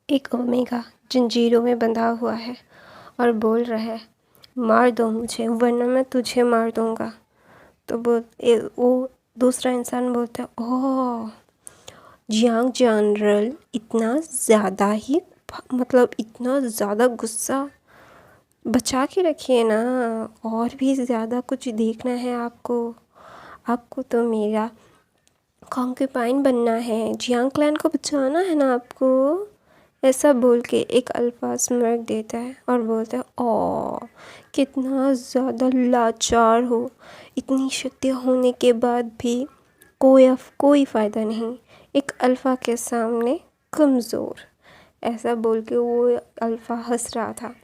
एक ओमेगा जंजीरों में बंधा हुआ है और बोल रहा है, मार दो मुझे वरना मैं तुझे मार दूंगा। तो वो दूसरा इंसान बोलता है, ओह जियांग जनरल इतना ज़्यादा ही मतलब इतना ज़्यादा गुस्सा बचा के रखिए ना, और भी ज़्यादा कुछ देखना है आपको। आपको तो मेरा कॉन्क्यूपाइन बनना है, जियांग क्लैन को बचाना है ना आपको। ऐसा बोल के एक अल्फा स्mirk देता है और बोलता है, ओ कितना ज़्यादा लाचार हो, इतनी शक्तियाँ होने के बाद भी कोई फ़ायदा नहीं, एक अल्फ़ा के सामने कमज़ोर। ऐसा बोल के वो अल्फ़ा हंस रहा था।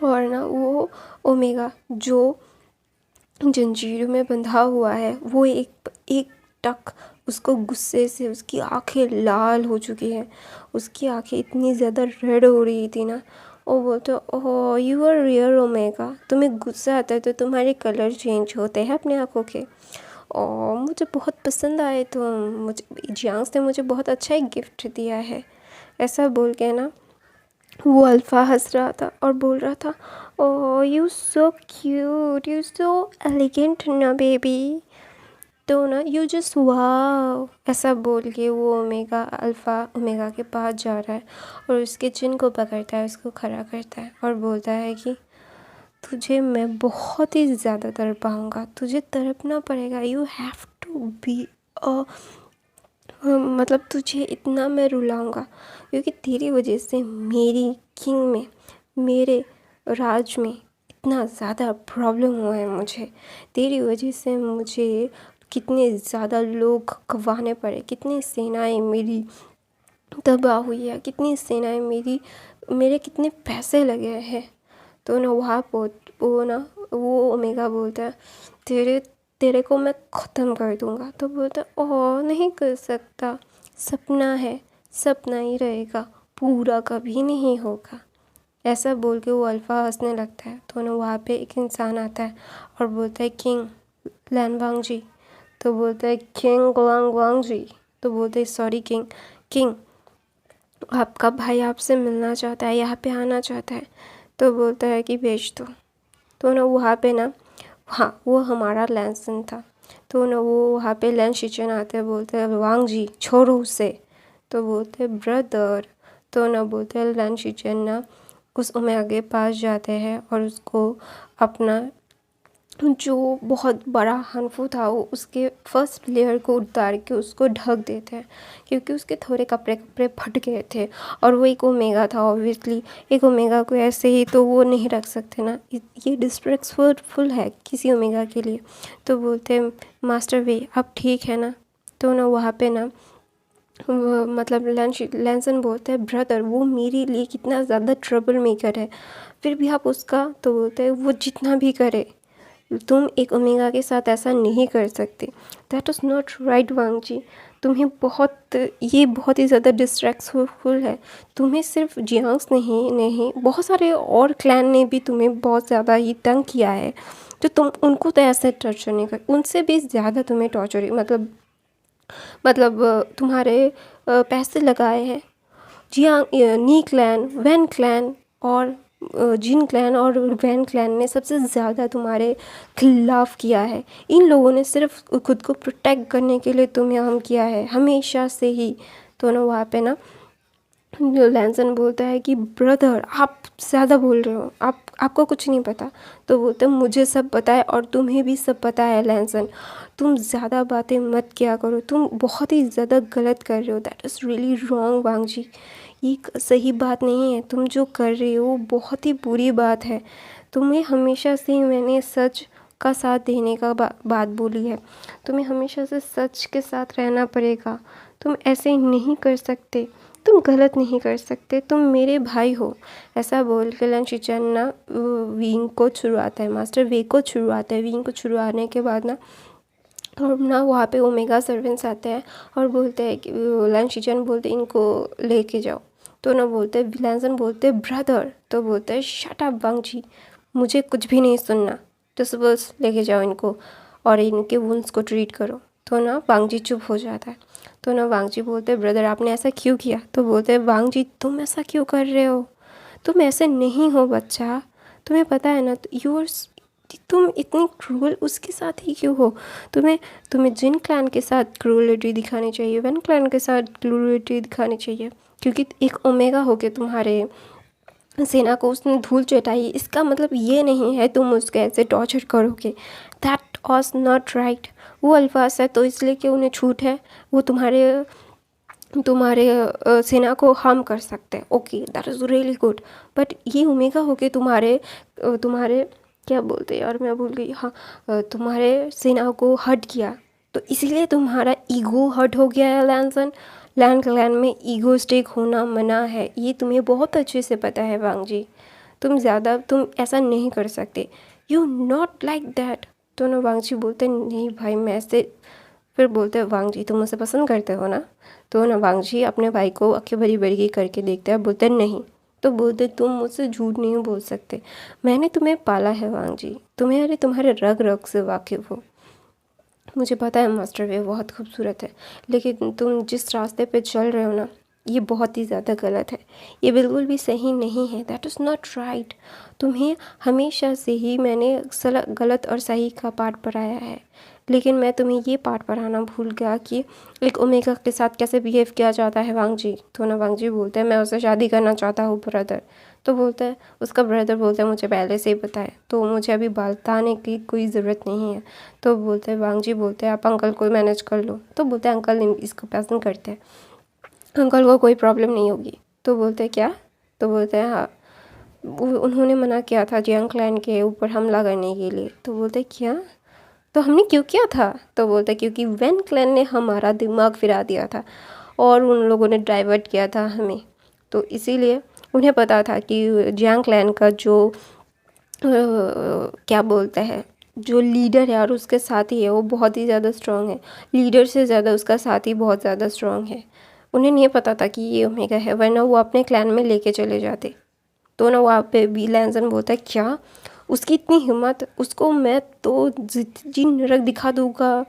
और ना वो ओमेगा जो जंजीरों में बंधा हुआ है वो एक टक उसको गुस्से से उसकी आंखें लाल हो चुकी हैं, उसकी आंखें इतनी ज़्यादा रेड हो रही थी ना। वो बोलते, oh you are real omega, तुम्हें गुस्सा आता है तो तुम्हारे कलर चेंज होते हैं अपने आँखों के। और मुझे बहुत पसंद आए तुम, मुझे जियांग्स ने मुझे बहुत अच्छा एक गिफ्ट दिया है। ऐसा बोल के ना वो अल्फ़ा हंस रहा था और बोल रहा था, oh you so cute, you so elegant ना बेबी। तो ना यू जस्ट वाव, ऐसा बोल के वो अल्फ़ा ओमेगा के पास जा रहा है और उसके चिन को पकड़ता है, उसको खड़ा करता है और बोलता है कि तुझे मैं बहुत ही ज़्यादा तड़पाऊँगा, तुझे तड़पना पड़ेगा, you have to be a मतलब तुझे इतना मैं रुलाऊंगा क्योंकि तेरी वजह से मेरी किंग में, मेरे राज में इतना ज़्यादा प्रॉब्लम हुआ है। मुझे तेरी वजह से मुझे कितने ज़्यादा लोग गंवाने पड़े, कितनी सेनाएं मेरी तबाह हुई है, कितनी सेनाएं मेरे कितने पैसे लगे हैं। तो ना वो ओमेगा बोलता है, तेरे को मैं ख़त्म कर दूंगा। तो बोलता है, ओह नहीं कर सकता, सपना है, सपना ही रहेगा, पूरा कभी नहीं होगा। ऐसा बोल के वो अल्फ़ा हंसने लगता है। तो ना वहाँ पे एक इंसान आता है और बोलता है, किंग लैनवांग जी। तो बोलता है, किंग गुआंग जी। तो बोलते हैं, सॉरी किंग, किंग आपका भाई आपसे मिलना चाहता है, यहाँ पे आना चाहता है। तो बोलता है कि भेज दो। तो ना वहाँ पे ना, हाँ वो हमारा लैंसन था। तो ना वो वहाँ पे लैन शिचन आते हैं, बोलते हैं, वांग जी छोड़ो उसे। तो बोलते हैं, ब्रदर। तो ना बोलते हैं लैन शिचन ना उस ओमेगा के पास जाते हैं और उसको अपना जो बहुत बड़ा हनफू था वो उसके फर्स्ट लेयर को उतार के उसको ढक देते हैं क्योंकि उसके थोड़े कपड़े फट गए थे और वो एक ओमेगा था। ऑब्वियसली एक ओमेगा को ऐसे ही तो वो नहीं रख सकते ना, ये डिस्ट्रेक्टफुल है किसी ओमेगा के लिए। तो बोलते हैं, मास्टर वे आप ठीक है ना। तो ना वहाँ पे ना मतलब लैंसन बोलते हैं, ब्रदर वो मेरे लिए कितना ज़्यादा ट्रबल मेकर है, फिर भी आप उसका। तो बोलते हैं, वो जितना भी करे तुम एक ओमेगा के साथ ऐसा नहीं कर सकते, दैट इज़ नॉट राइट वांग जी। तुम्हें बहुत ही ज़्यादा डिस्ट्रैक्टफुल है। तुम्हें सिर्फ जियांग्स नहीं बहुत सारे और क्लैन ने भी तुम्हें बहुत ज़्यादा ही तंग किया है। तो तुम उनको तो ऐसे टॉर्चर नहीं कर, उनसे भी ज़्यादा तुम्हें टॉर्चर मतलब तुम्हारे पैसे लगाए हैं। नी क्लैन, वैन क्लैन और जिन क्लैन और वैन क्लैन ने सबसे ज़्यादा तुम्हारे खिलाफ़ किया है। इन लोगों ने सिर्फ खुद को प्रोटेक्ट करने के लिए तुम्हें हम किया है हमेशा से ही। तो ना वहाँ पे ना लैंसन बोलता है कि ब्रदर आप ज़्यादा बोल रहे हो, आपको कुछ नहीं पता। तो बोलते हैं, मुझे सब पता है और तुम्हें भी सब पता है लैंसन, तुम ज़्यादा बातें मत किया करो, तुम बहुत ही ज़्यादा गलत कर रहे हो, दैट इज़ रियली रॉन्ग वांग जी, ये सही बात नहीं है, तुम जो कर रहे हो बहुत ही बुरी बात है। तुम्हें हमेशा से ही मैंने सच का साथ देने का बात बोली है, तुम्हें हमेशा से सच के साथ रहना पड़ेगा, तुम ऐसे नहीं कर सकते, तुम गलत नहीं कर सकते, तुम मेरे भाई हो। ऐसा बोल के लन शिचन ना विंग को छुड़वाता है, मास्टर वे को छुड़वाता है। विंग को छुड़वाने के बाद ना और ना वहाँ पे ओमेगा सर्वेंट्स आते हैं और बोलते हैं कि लन शिचन बोलते इनको लेके जाओ। तो ना बोलते लैंसन बोलते ब्रदर। तो बोलते हैं, शट अप वांग जी, मुझे कुछ भी नहीं सुनना, तो बस लेके जाओ इनको और इनके वुंड्स को ट्रीट करो। तो ना वांग जी चुप हो जाता है। तो ना वांगजी बोलते ब्रदर आपने ऐसा क्यों किया? तो बोलते वांगजी तुम ऐसा क्यों कर रहे हो? तुम ऐसे नहीं हो बच्चा, तुम्हें पता है ना तुम इतनी क्रूअल उसके साथ ही क्यों हो? तुम्हें तुम्हें जिन क्लैन के साथ क्रूअलिटी दिखानी चाहिए, वन क्लैन के साथ क्रूअलिटी दिखानी चाहिए, क्योंकि एक ओमेगा होके तुम्हारे सेना को उसने धूल चटाई। इसका मतलब ये नहीं है तुम उसको ऐसे टॉर्चर करोगे। That was not right. वो अल्फाज है तो इसलिए कि उन्हें छूट है, वो तुम्हारे तुम्हारे सेना को हार्म कर सकते हैं। Okay that is really good, but ये ओमेगा होके तुम्हारे क्या बोलते हैं यार, मैं भूल गई। हाँ, तुम्हारे सेना को हर्ट किया, तो इसीलिए तुम्हारा ईगो हर्ट हो गया है लैंसन। लैंड क्लैन में ईगो स्टेक होना मना है, ये तुम्हें बहुत अच्छे से पता है वांगजी। तुम ऐसा नहीं कर सकते। You not like that. तो ना वांगजी बोलते नहीं भाई मैं ऐसे। फिर बोलते वांगजी तुम मुझे पसंद करते हो ना? तो ना वांगजी अपने भाई को आंखें बड़ी बड़ी करके देखता है, बोलते नहीं। तो बोलते तुम मुझसे झूठ नहीं बोल सकते, मैंने तुम्हें पाला है वांगजी, तुम्हारे रग रग से वाकिफ़ हो। मुझे पता है मास्टर वे बहुत खूबसूरत है, लेकिन तुम जिस रास्ते पे चल रहे हो ना, ये बहुत ही ज़्यादा गलत है। ये बिल्कुल भी सही नहीं है। That is not right. तुम्हें हमेशा से ही मैंने गलत और सही का पाठ पढ़ाया है, लेकिन मैं तुम्हें ये पाठ पढ़ाना भूल गया कि एक ओमेगा के साथ कैसे बिहेव किया जाता है वांगजी। तो ना वांगजी बोलते हैं मैं उससे शादी करना चाहता हूँ ब्रदर। तो बोलता है उसका ब्रदर बोलता है मुझे पहले से ही पता है, तो मुझे अभी बताने की कोई ज़रूरत नहीं है। तो बोलते हैं वांगजी बोलते हैं आप अंकल को मैनेज कर लो। तो बोलते हैं अंकल इसको पसंद करते हैं, अंकल को कोई प्रॉब्लम नहीं होगी। तो बोलते हैं क्या? तो बोलते हैं हाँ उन्होंने मना किया था जियांग क्लैन के ऊपर हमला करने के लिए। तो बोलते क्या? तो हमने क्यों किया था? तो बोलते क्योंकि वैन क्लैन ने हमारा दिमाग फिरा दिया था और उन लोगों ने डाइवर्ट किया था हमें। तो इसीलिए उन्हें पता था कि जियांग क्लैन का जो क्या बोलते हैं जो लीडर है और उसके साथी है वो बहुत ही ज़्यादा स्ट्रॉन्ग है। लीडर से ज़्यादा उसका साथी बहुत ज़्यादा स्ट्रॉन्ग है। उन्हें नहीं पता था कि ये ओमेगा है, वरना वो अपने क्लैन में लेके चले जाते। तो ना वहाँ पे भी लैंसन बोलता है क्या उसकी इतनी हिम्मत, उसको मैं तो जी नरक दिखा दूँगा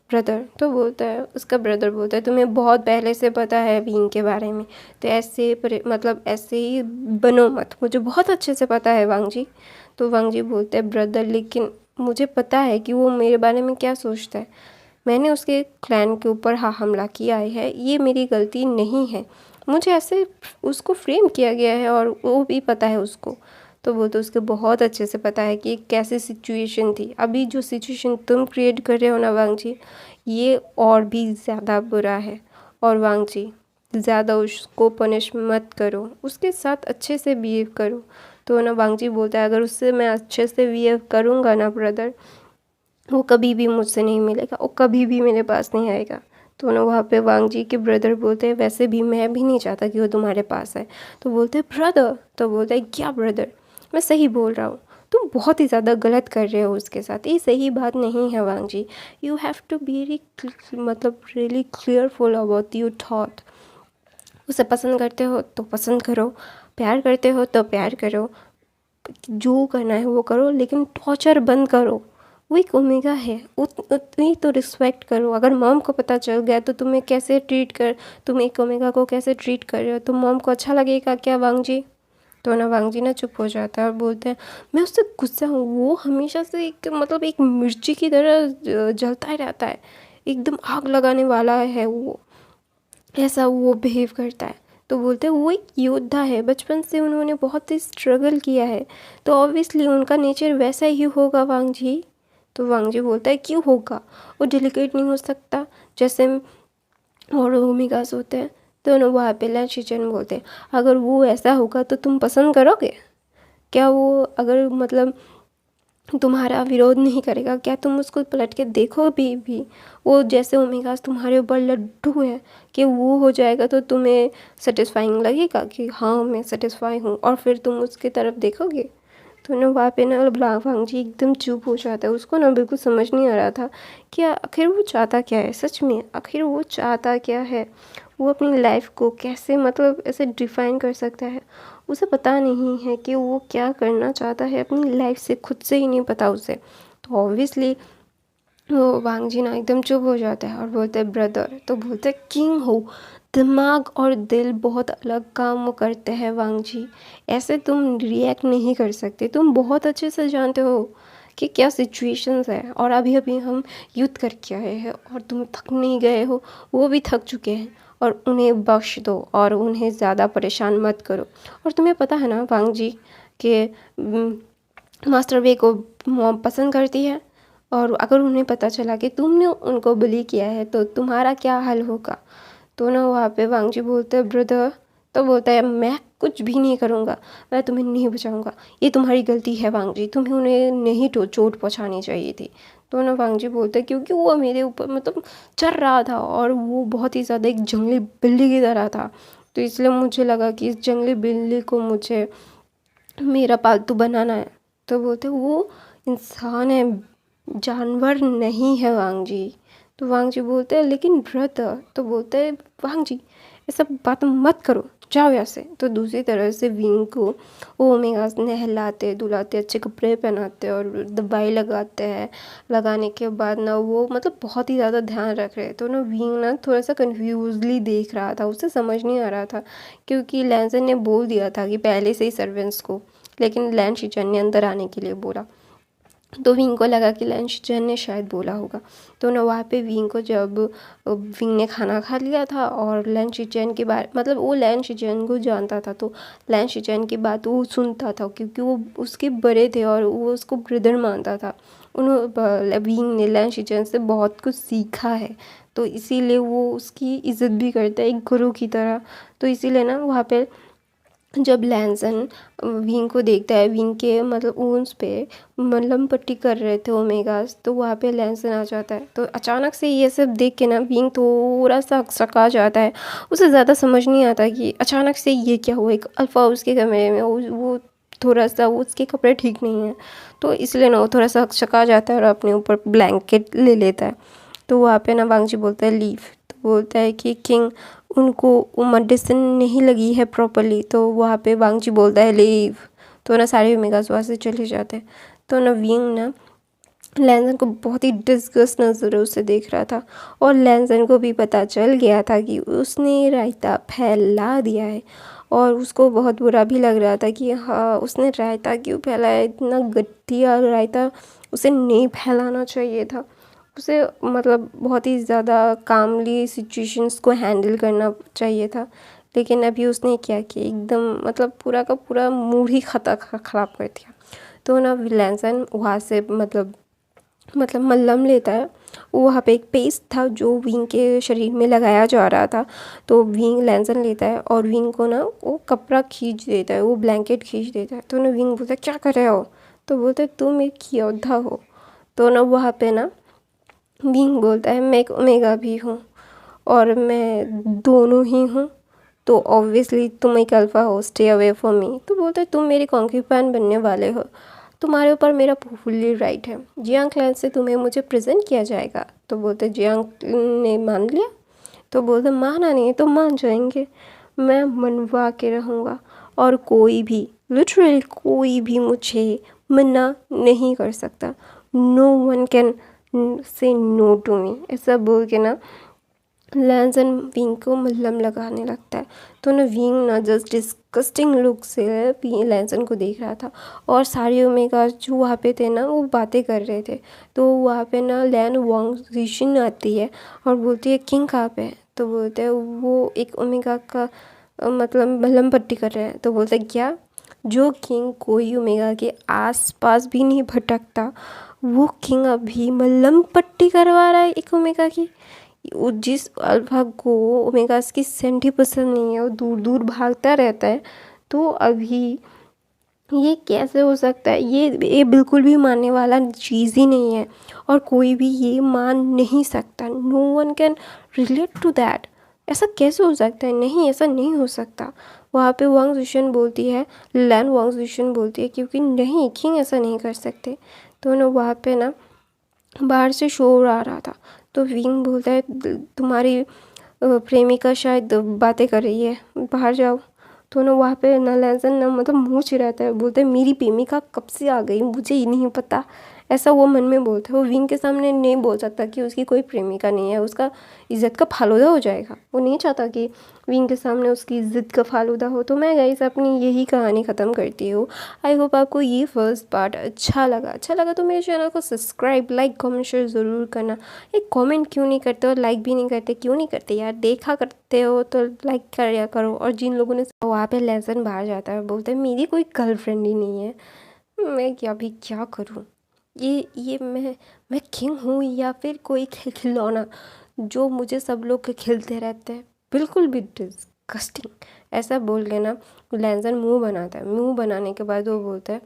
ब्रदर। तो बोलता है उसका ब्रदर बोलता है तुम्हें बहुत पहले से पता है वीन के बारे में, तो मतलब ऐसे ही बनो मत, मुझे बहुत अच्छे से पता है वांगजी। तो वांगजी बोलते हैं ब्रदर लेकिन मुझे पता है कि वो मेरे बारे में क्या सोचता है। मैंने उसके क्लैन के ऊपर हमला किया है, ये मेरी गलती नहीं है, मुझे ऐसे उसको फ्रेम किया गया है और वो भी पता है उसको। तो वो तो उसको बहुत अच्छे से पता है कि कैसी सिचुएशन थी। अभी जो सिचुएशन तुम क्रिएट कर रहे हो ना वांगजी, ये और भी ज़्यादा बुरा है। और वांगजी ज़्यादा उसको पनिश मत करो, उसके साथ अच्छे से बिहेव करो। तो ना वांगजी बोलता है अगर उससे मैं अच्छे से बिहेव करूँगा ना ब्रदर, वो कभी भी मुझसे नहीं मिलेगा, वो कभी भी मेरे पास नहीं आएगा। तो ना वहाँ पे वांगजी के ब्रदर बोलते हैं वैसे भी मैं भी नहीं चाहता कि वो तुम्हारे पास आए। तो बोलते हैं ब्रदर। तो बोलता है क्या ब्रदर, मैं सही बोल रहा हूँ, तुम बहुत ही ज़्यादा गलत कर रहे हो उसके साथ, ये सही बात नहीं है वांगजी। यू हैव टू बी मतलब रियली क्लियरफुल अबाउट योर थॉट। उसे पसंद करते हो तो पसंद करो, प्यार करते हो तो प्यार करो, जो करना है वो करो, लेकिन टॉर्चर बंद करो। वो एक ओमेगा है, उतनी तो रिस्पेक्ट करो। अगर मॉम को पता चल गया तो तुम एक ओमेगा को कैसे ट्रीट कर रहे हो, तो मॉम को अच्छा लगेगा क्या वांगजी? तो ना वांगजी ना चुप हो जाता है और बोलते हैं मैं उससे गुस्सा हूँ, वो हमेशा से एक मिर्ची की तरह जलता ही रहता है, एकदम आग लगाने वाला है वो, ऐसा वो बिहेव करता है। तो बोलते हैं वो एक योद्धा है, बचपन से उन्होंने बहुत ही स्ट्रगल किया है, तो ऑब्वियसली उनका नेचर वैसा ही होगा वांगजी। तो वांगजी बोलता है क्यों होगा, वो डेलिकेट नहीं हो सकता जैसे और ओमेगास होते हैं? तो ना वहाँ पे लैंशिचन बोलते हैं अगर वो ऐसा होगा तो तुम पसंद करोगे क्या? वो अगर मतलब तुम्हारा विरोध नहीं करेगा क्या? तुम उसको पलट के देखो भी वो जैसे ओमेगास तुम्हारे ऊपर लड्डू है कि वो हो जाएगा तो तुम्हें सेटिस्फाइंग लगेगा कि हाँ मैं सेटिस्फाई हूँ, और फिर तुम उसकी तरफ देखोगे? तो ना वहाँ पे ना वांगजी एकदम चुप हो जाता है। उसको ना बिल्कुल समझ नहीं आ रहा था कि आखिर वो चाहता क्या है, सच में आखिर वो चाहता क्या है। वो अपनी लाइफ को कैसे मतलब ऐसे डिफाइन कर सकता है, उसे पता नहीं है कि वो क्या करना चाहता है अपनी लाइफ से, खुद से ही नहीं पता उसे। तो ऑब्वियसली वो वांग जी ना एकदम चुप हो जाता है और बोलते हैं ब्रदर। तो बोलते हैं किंग हो, दिमाग और दिल बहुत अलग काम करते हैं वांग जी, ऐसे तुम रिएक्ट नहीं कर सकते। तुम बहुत अच्छे से जानते हो कि क्या सिचुएशंस है, और अभी अभी हम युद्ध करके आए हैं और तुम थक नहीं गए हो, वो भी थक चुके हैं, और उन्हें बख्श दो और उन्हें ज़्यादा परेशान मत करो। और तुम्हें पता है ना वांग जी कि मास्टर वे को मॉम पसंद करती है, और अगर उन्हें पता चला कि तुमने उनको बुली किया है तो तुम्हारा क्या हाल होगा। तो ना वहाँ पे वांग जी बोलते हैं ब्रदर। तो बोलता है मैं कुछ भी नहीं करूँगा, मैं तुम्हें नहीं बचाऊँगा, ये तुम्हारी गलती है वांग जी, तुम्हें उन्हें नहीं तो चोट पहुँचानी चाहिए थी। तो ना वांग जी बोलते हैं क्योंकि वो मेरे ऊपर मतलब चढ़ रहा था और वो बहुत ही ज़्यादा एक जंगली बिल्ली की तरह था, तो इसलिए मुझे लगा कि इस जंगली बिल्ली को मुझे मेरा पालतू बनाना है। तो बोलते वो इंसान है, जानवर नहीं है वांग जी। तो वांग जी बोलते हैं लेकिन ब्रदर। तो बोलते हैं वांग जी ऐसा बात मत करो, जाओ यहाँ से। तो दूसरी तरह से विंग को वो ओमेगा नहलाते धुलाते, अच्छे कपड़े पहनाते और दवाई लगाते हैं। लगाने के बाद ना वो मतलब बहुत ही ज़्यादा ध्यान रख रहे। तो ना विंग ना थोड़ा सा कन्फ्यूजली देख रहा था, उसे समझ नहीं आ रहा था क्योंकि लैंसन ने बोल दिया था कि पहले से ही सर्वेंट्स को, लेकिन लैन शिचन ने अंदर आने के लिए बोला। तो विंग को लगा कि लैन शिचन ने शायद बोला होगा। तो ना वहाँ पे विंग को जब विंग ने खाना खा लिया था और लैन शिचन के बारे मतलब वो लैन शिचन को जानता था, तो लैन शिचन की बात वो सुनता था क्योंकि वो उसके बड़े थे और वो उसको ब्रदर मानता था। विंग ने लैन शिचन से बहुत कुछ सीखा है, तो इसीलिए वो उसकी इज़्ज़त भी करता है एक गुरु की तरह। तो इसीलिए ना वहाँ पे जब लैंसन विंग को देखता है, विंग के मतलब ऊन्स पे मलहम पट्टी कर रहे थे ओमेगास, तो वहाँ पे लैंसन आ जाता है। तो अचानक से ये सब देख के ना विंग थोड़ा सा सकआ जाता है, उसे ज़्यादा समझ नहीं आता कि अचानक से ये क्या हुआ। एक अल्फ़ा उसके कमरे में वो थोड़ा सा उसके कपड़े ठीक नहीं हैं, तो इसलिए ना वो थोड़ा सा सकआ जाता है और अपने ऊपर ब्लैंकेट ले लेता है। तो वहाँ पे ना वांग जी बोलता है लीव। तो बोलता है कि किंग उनको मेडिसिन नहीं लगी है प्रॉपरली। तो वहाँ पे वांग जी बोलता है लीव। तो ना सारे ओमेगास वहाँ से चले जाते हैं। तो ना विंग ना लैंसन को बहुत ही डिस्गस्ट नज़रों से देख रहा था, और लैंसन को भी पता चल गया था कि उसने रायता फैला दिया है, और उसको बहुत बुरा भी लग रहा था कि हाँ उसने रायता क्यों फैलाया, इतना घटिया रायता उसे नहीं फैलाना चाहिए था। उसे मतलब बहुत ही ज़्यादा कामली सिचुएशंस को हैंडल करना चाहिए था, लेकिन अभी उसने क्या किया एकदम मतलब पूरा का पूरा मूड ही ख़राब कर दिया। तो ना लैंसन वहाँ से मतलब मल्लम लेता है। वहाँ पे एक पेस्ट था जो विंग के शरीर में लगाया जा रहा था, तो विंग लैंसन लेता है और विंग को ना वो कपड़ा खींच देता है, वो ब्लैंकेट खींच देता है। तो ना विंग बोलता है क्या कर रहे हो। तो बोलते तुम एक योद्धा हो। तो ना वहाँ पे ना विंग बोलता है मैं एक ओमेगा भी हूँ और मैं दोनों ही हूँ, तो ऑब्वियसली तुम एक अल्फ़ा हो, स्टे अवे फ्रॉम मी। तो बोलते है तुम मेरी कॉन्क्यूपाइन बनने वाले हो, तुम्हारे ऊपर मेरा फुल्ली राइट है। जियांग क्लैन से तुम्हें मुझे प्रेजेंट किया जाएगा। तो बोलते जियांग ने मान लिया। तो बोलते माना नहीं तो मान जाएंगे, मैं मनवा के रहूँगा और कोई भी लिटरली कोई भी मुझे मना नहीं कर सकता। No one can say no to me. ऐसा बोल के ना लैंसन विंग को मल्लम लगाने लगता है। तो ना विंग ना जस्ट डिस्गस्टिंग लुक से लैंसन को देख रहा था, और सारे ओमेगा जो वहाँ पे थे ना वो बातें कर रहे थे। तो वहाँ पे ना लैन वांगजिशन आती है और बोलती है किंग कहाँ पे है। तो बोलते हैं वो एक ओमेगा का मतलब मल्लम पट्टी कर रहे हैं। तो बोलते हैं क्या, जो किंग कोई ओमेगा के आसपास भी नहीं भटकता, वो किंग अभी मल्लम पट्टी करवा रहा है एक ओमेगा की। जिस अल्फा को ओमेगास की सेंट ही पसंद नहीं है, वो दूर दूर भागता रहता है। तो अभी ये कैसे हो सकता है, ये बिल्कुल भी मानने वाला चीज़ ही नहीं है, और कोई भी ये मान नहीं सकता। No one can relate to that. ऐसा कैसे हो सकता है, नहीं ऐसा नहीं हो सकता। वहाँ पे वांग जिशन बोलती है, लैन वांग जिशन बोलती है क्योंकि नहीं किंग ऐसा नहीं कर सकते। तो ना वहाँ पे ना बाहर से शोर आ रहा था। तो विंग बोलता है तुम्हारी प्रेमिका शायद बातें कर रही है, बाहर जाओ। तो ना वहाँ पे ना लैंसन ना मतलब मुँह चिढ़ाता है, बोलता है मेरी प्रेमिका कब से आ गई मुझे ही नहीं पता। ऐसा वो मन में बोलता है। वो विंग के सामने नहीं बोल सकता कि उसकी कोई प्रेमिका नहीं है, उसका इज़्ज़त का फालूदा हो जाएगा। वो नहीं चाहता कि विंग के सामने उसकी इज़्ज़त का फालूदा हो। तो मैं गाइस अपनी यही कहानी ख़त्म करती हूँ। आई होप आपको ये फर्स्ट पार्ट अच्छा लगा तो मेरे चैनल को सब्सक्राइब, लाइक, कमेंट, शेयर ज़रूर करना। एक कमेंट क्यों नहीं करते और लाइक भी नहीं करते, क्यों नहीं करते यार? देखा करते हो तो लाइक कर करो। और जिन लोगों ने वहाँ पे लेसन बाहर जाता है, बोलता है मेरी कोई गर्लफ्रेंड ही नहीं है, मैं क्या करूँ? ये मैं किंग हूँ या फिर कोई खिलौना जो मुझे सब लोग खिलते रहते हैं? बिल्कुल भी डिस्गस्टिंग। ऐसा बोल के ना लैंसन मुंह बनाता है। मुंह बनाने के बाद वो बोलता है,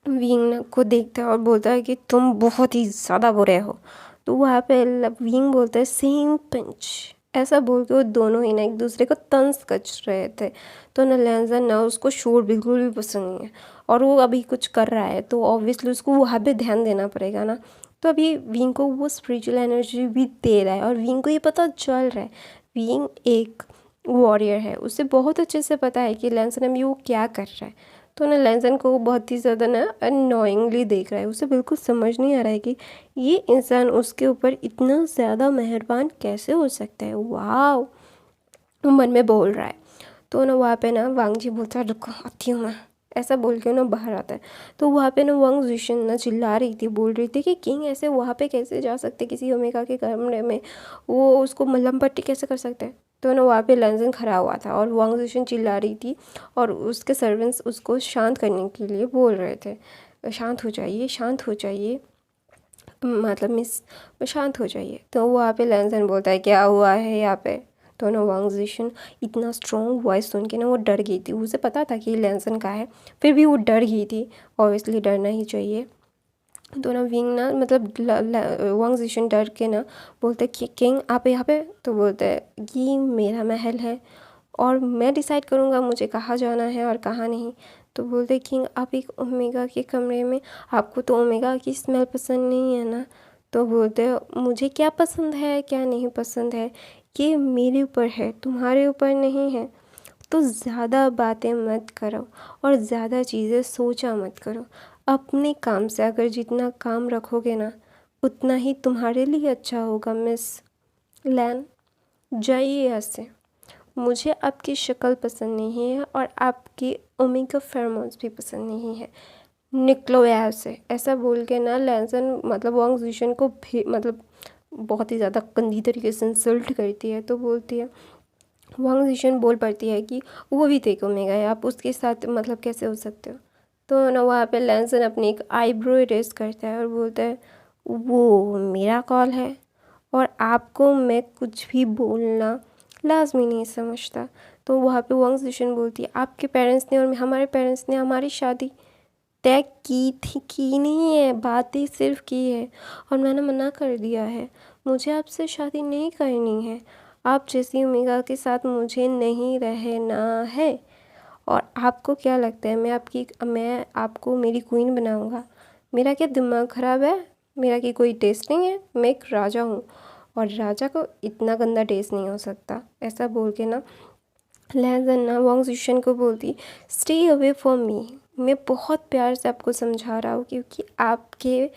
विंग को देखता है और बोलता है कि तुम बहुत ही ज़्यादा बुरे हो। तो वहाँ पे विंग बोलता है सेम पिंच। ऐसा बोल के वो दोनों ही ना एक दूसरे को तंज कस रहे थे। तो ना लैंसन ना उसको शोर बिल्कुल भी पसंद नहीं है और वो अभी कुछ कर रहा है तो ऑब्वियसली उसको वहाँ पे ध्यान देना पड़ेगा ना। तो अभी विंग को वो स्पिरिचुअल एनर्जी भी दे रहा है और विंग को ये पता चल रहा है विंग एक वॉरियर है, उसे बहुत अच्छे से पता है कि लैंसन अभी वो क्या कर रहा है। तो ना लैंसन को बहुत ही ज़्यादा ना अनोइंगली देख रहा है। उसे बिल्कुल समझ नहीं आ रहा है कि ये इंसान उसके ऊपर इतना ज़्यादा मेहरबान कैसे हो सकता है। वाह, वो मन में बोल रहा है। तो ना वहाँ पे ना वांग जी बोलता है रुको आती हूँ मैं, ऐसा बोल के ना बाहर आता है। तो वहाँ पे ना वांग जिशन ना चिल्ला रही थी, बोल रही थी कि किंग ऐसे वहाँ पे कैसे जा सकते किसी ओमेगा के कमरे में, वो उसको मलहम पट्टी कैसे कर सकते हैं। तो ना वहाँ पे लैंसन खड़ा हुआ था और वांग जिशन चिल्ला रही थी और उसके सर्वेंट्स उसको शांत करने के लिए बोल रहे थे शांत हो जाइए, शांत हो जाइए, मतलब मिस शांत हो जाइए। तो वहाँ पे लैंसन बोलता है क्या हुआ है यहाँ पे। तो ना वांग जिशन इतना स्ट्रॉन्ग वॉइस सुन के ना वो डर गई थी। उसे पता था कि लैंसन का है, फिर भी वो डर गई थी। ऑब्वियसली डरना ही चाहिए। तो ना विंग ना मतलब वांग जिशन डर के ना बोलते कि किंग आप यहाँ पे। तो बोलते हैं कि मेरा महल है और मैं डिसाइड करूँगा मुझे कहाँ जाना है और कहाँ नहीं। तो बोलते किंग आप एक ओमेगा के कमरे में, आपको तो ओमेगा की स्मेल पसंद नहीं है ना। तो बोलते मुझे क्या पसंद है क्या नहीं पसंद है ये मेरे ऊपर है, तुम्हारे ऊपर नहीं है। तो ज़्यादा बातें मत करो और ज़्यादा चीज़ें सोचा मत करो। अपने काम से अगर जितना काम रखोगे ना उतना ही तुम्हारे लिए अच्छा होगा। मिस लैन जाइए यहाँ से, मुझे आपकी शक्ल पसंद नहीं है और आपकी ओमेगा फेरोमोन्स भी पसंद नहीं है, निकलो यहाँ से। ऐसा बोल के ना लैंसन मतलब वांग जिशन को भी मतलब बहुत ही ज़्यादा गंदी तरीके से इंसल्ट करती है। तो बोलती है वांग जिशन बोल पड़ती है कि वो भी देखो ओमेगा है, आप उसके साथ मतलब कैसे हो सकते हो। तो ना वहाँ पे लैंसन अपनी एक आईब्रो इरेज करता है और बोलता है वो मेरा कॉल है और आपको मैं कुछ भी बोलना लाजमी नहीं समझता। तो वहाँ पे वांग जिशन बोलती है आपके पेरेंट्स ने और हमारे पेरेंट्स ने हमारी शादी तय की थी, की नहीं है, बातें सिर्फ की है और मैंने मना कर दिया है। मुझे आपसे शादी नहीं करनी है, आप जैसी ओमेगा के साथ मुझे नहीं रहना है। और आपको क्या लगता है मैं आपको मेरी क्वीन बनाऊंगा? मेरा क्या दिमाग ख़राब है? मेरा की कोई टेस्ट नहीं है? मैं एक राजा हूँ और राजा को इतना गंदा टेस्ट नहीं हो सकता। ऐसा बोल के ना लैंसन ना वांग जिशन को बोलती स्टे अवे फ्रॉम मी, मैं बहुत प्यार से आपको समझा रहा हूँ क्योंकि आपके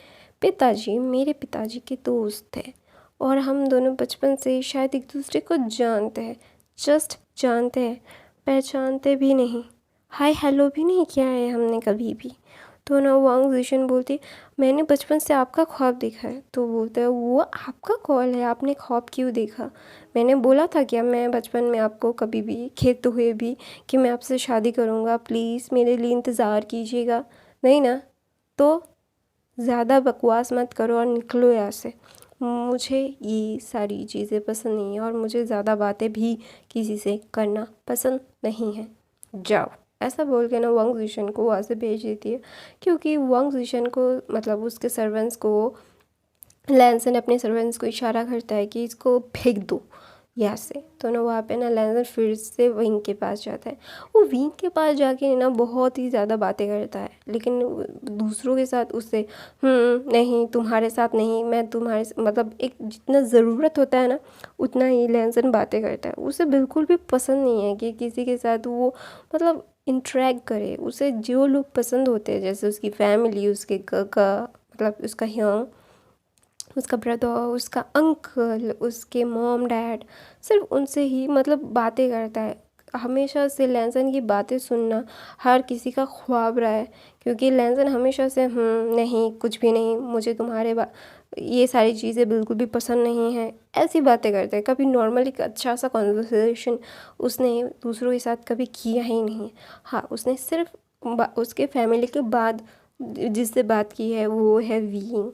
पिताजी मेरे पिताजी के दोस्त थे और हम दोनों बचपन से शायद एक दूसरे को जानते हैं, जस्ट जानते हैं, पहचानते भी नहीं, हाय हेलो भी नहीं किया है हमने कभी भी। तो ना वांग जिशन बोलती मैंने बचपन से आपका ख्वाब देखा है। तो बोलता है वो आपका कॉल है, आपने ख्वाब क्यों देखा? मैंने बोला था क्या मैं बचपन में आपको कभी भी खेलते हुए भी कि मैं आपसे शादी करूँगा, प्लीज़ मेरे लिए इंतज़ार कीजिएगा? नहीं ना। तो ज़्यादा बकवास मत करो और निकलो यहाँ से, मुझे ये सारी चीज़ें पसंद नहीं है और मुझे ज़्यादा बातें भी किसी से करना पसंद नहीं है, जाओ। ऐसा बोल के ना वांग जिशन को वहाँ से भेज देती है क्योंकि वांग जिशन को मतलब उसके सर्वेंट्स को लैंसन अपने सर्वेंट्स को इशारा करता है कि इसको फेंक दो यहाँ से। तो ना वहाँ पे ना लैंसन फिर से विंग के पास जाता है। वो विंग के पास जाके ना बहुत ही ज़्यादा बातें करता है लेकिन दूसरों के साथ उससे नहीं तुम्हारे साथ नहीं, मैं तुम्हारे मतलब एक जितना ज़रूरत होता है ना उतना ही लैंसन बातें करता है। उसे बिल्कुल भी पसंद नहीं है कि किसी के साथ वो मतलब इंटरेक्ट करे। उसे जो लोग पसंद होते हैं जैसे उसकी फैमिली, उसके काका मतलब उसका ह्योंग, उसका ब्रदर, उसका अंकल, उसके मॉम डैड, सिर्फ उनसे ही मतलब बातें करता है। हमेशा से लैंसन की बातें सुनना हर किसी का ख्वाब रहा है, क्योंकि लैंसन हमेशा से नहीं कुछ भी नहीं, मुझे तुम्हारे ये सारी चीज़ें बिल्कुल भी पसंद नहीं है, ऐसी बातें करते हैं। कभी नॉर्मली एक अच्छा सा कॉन्वर्सेशन उसने दूसरों के साथ कभी किया ही नहीं। हाँ, उसने सिर्फ उसके फैमिली के बाद जिससे बात की है वो है वीइंग।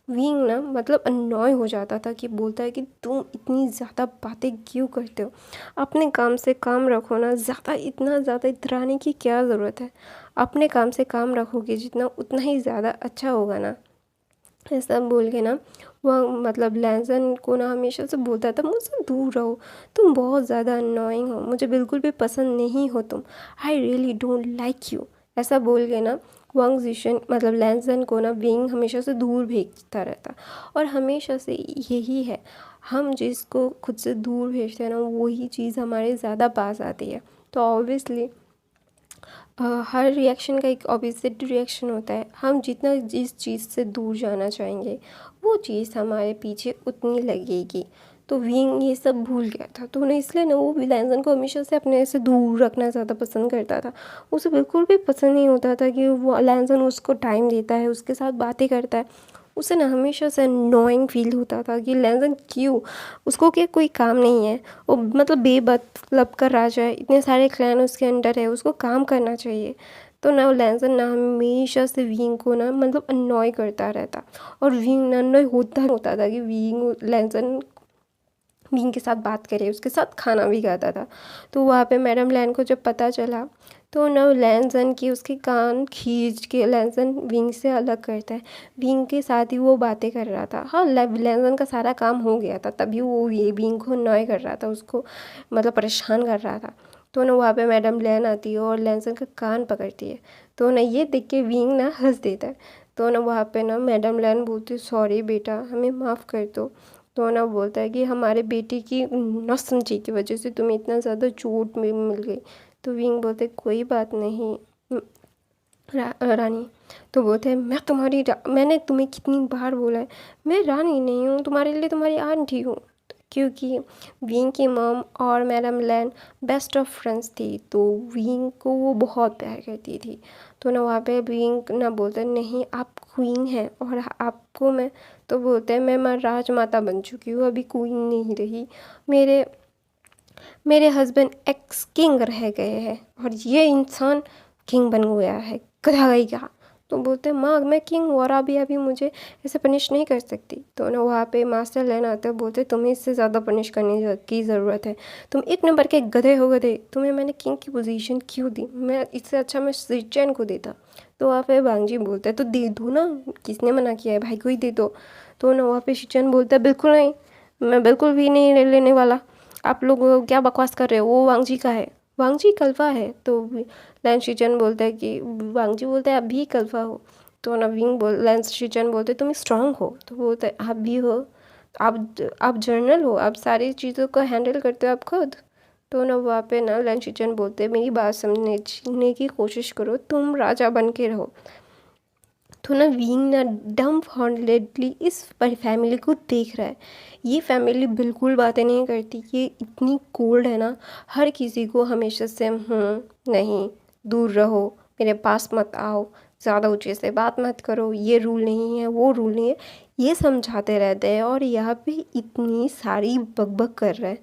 वीइंग ना मतलब अननॉय हो जाता था कि बोलता है कि तुम इतनी ज़्यादा बातें क्यों करते हो, अपने काम से काम रखो ना, इतना ज़्यादा इतराने की क्या ज़रूरत है, अपने काम से काम रखोगे जितना उतना ही ज़्यादा अच्छा होगा ना। ऐसा बोल के ना वह मतलब लैंसन को ना हमेशा से बोलता था मुझसे दूर रहो, तुम बहुत ज़्यादा अननोइंग हो, मुझे बिल्कुल भी पसंद नहीं हो तुम, आई रियली डोंट लाइक यू। ऐसा बोल के ना वांग जिशन मतलब लैंसन को ना विंग हमेशा से दूर भेजता रहता। और हमेशा से यही है, हम जिसको खुद से दूर भेजते हैं ना वही चीज़ हमारे ज़्यादा पास आती है। तो ऑब्वियसली हर रिएक्शन का एक ऑपोजिट रिएक्शन होता है। हम जितना जिस चीज़ से दूर जाना चाहेंगे वो चीज़ हमारे पीछे उतनी लगेगी। तो विंग ये सब भूल गया था, तो उन्हें इसलिए ना वो लैंसन को हमेशा से अपने से दूर रखना ज़्यादा पसंद करता था। उसे बिल्कुल भी पसंद नहीं होता था कि वो लैंसन उसको टाइम देता है, उसके साथ बातें करता है। उसे ना हमेशा से अननोइंग फील होता था कि लैंसन क्यों, उसको क्या कोई काम नहीं है, वो मतलब बेमतलब का राजा है, इतने सारे क्लैन उसके अंडर है, उसको काम करना चाहिए। तो ना लैंसन ना हमेशा से विंग को ना मतलब अननॉय करता रहता, और विंग ना अननॉय होता था कि लैंसन विंग के साथ बात करे, उसके साथ खाना भी खाता था। तो वहाँ पे मैडम लैन को जब पता चला तो ना लैंसन की उसके कान खींच के लैंसन विंग से अलग करता है। विंग के साथ ही वो बातें कर रहा था। हाँ, लैंसन का सारा काम हो गया था, तभी वो ये विंग को नॉय कर रहा था, उसको मतलब परेशान कर रहा था। तो ना वहाँ पे मैडम लैन आती है और लैंसन का कान पकड़ती है। तो ना ये देख के विंग ना हंस देता है। तो ना वहाँ पे ना मैडम लैन बोलती है सॉरी बेटा, हमें माफ़ कर दो। तो ना बोलता है कि हमारे बेटे की नौसमझी की वजह से तुम्हें इतना ज़्यादा चोट में मिल गई। तो विंग बोलते कोई बात नहीं रानी। तो बोलते हैं मैंने तुम्हें कितनी बार बोला है, मैं रानी नहीं हूँ, तुम्हारे लिए तुम्हारी आंटी हूँ। क्योंकि विंग की मॉम और madam Lan best of friends थी, तो विंग को वो बहुत प्यार करती थी। तो ना वहाँ पे विंग ना बोलते नहीं आप क्वीन हैं और आपको मैं, तो बोलते हैं मैं राजमाता बन चुकी हूँ, अभी क्वीन नहीं रही, मेरे मेरे हस्बैंड एक्स किंग रह गए हैं और ये इंसान किंग बन गया है, गधा गई क्या। तो बोलते हैं माँ मैं किंग हूँ और अभी मुझे ऐसे पनिश नहीं कर सकती। तो ना वहाँ पे मास्टर लेन आते हैं, बोलते तुम्हें इससे ज़्यादा पनिश करने की ज़रूरत है, तुम एक नंबर के गधे हो गधे, तुम्हें मैंने किंग की पोजीशन क्यों दी, मैं इससे अच्छा मैं सिचेन को देता। तो वहाँ पे वांगजी बोलते हैं तो दे दो ना, किसने मना किया है, भाई को ही दे दो। तो ना वहाँ पे शिचेन बोलता है बिल्कुल नहीं, मैं बिल्कुल भी नहीं लेने वाला, आप लोग क्या बकवास कर रहे हो, वो वांगजी का है, वांगजी कल्फा है। तो लैंस शिचन बोलता है कि वांगजी बोलता है आप भी कल्फा हो। तो ना लैंस शिचन बोलते तुम स्ट्रांग हो। तो बोलते हैं आप भी हो, आप जर्नल हो, आप सारी चीज़ों को हैंडल करते हो आप खुद। तो ना वहाँ पे ना लैंस शिचन बोलते हैं मेरी बात समझने की कोशिश करो, तुम राजा बन के रहो। तो ना विंग ना डम्ब हॉर्नलेडली इस फैमिली को देख रहा है। ये फैमिली बिल्कुल बातें नहीं करती, ये इतनी कोल्ड है ना, हर किसी को हमेशा से नहीं, दूर रहो, मेरे पास मत आओ, ज़्यादा ऊँचे से बात मत करो, ये रूल नहीं है वो रूल नहीं है, ये समझाते रहते हैं। और यहाँ पे इतनी सारी बकबक कर रहे हैं,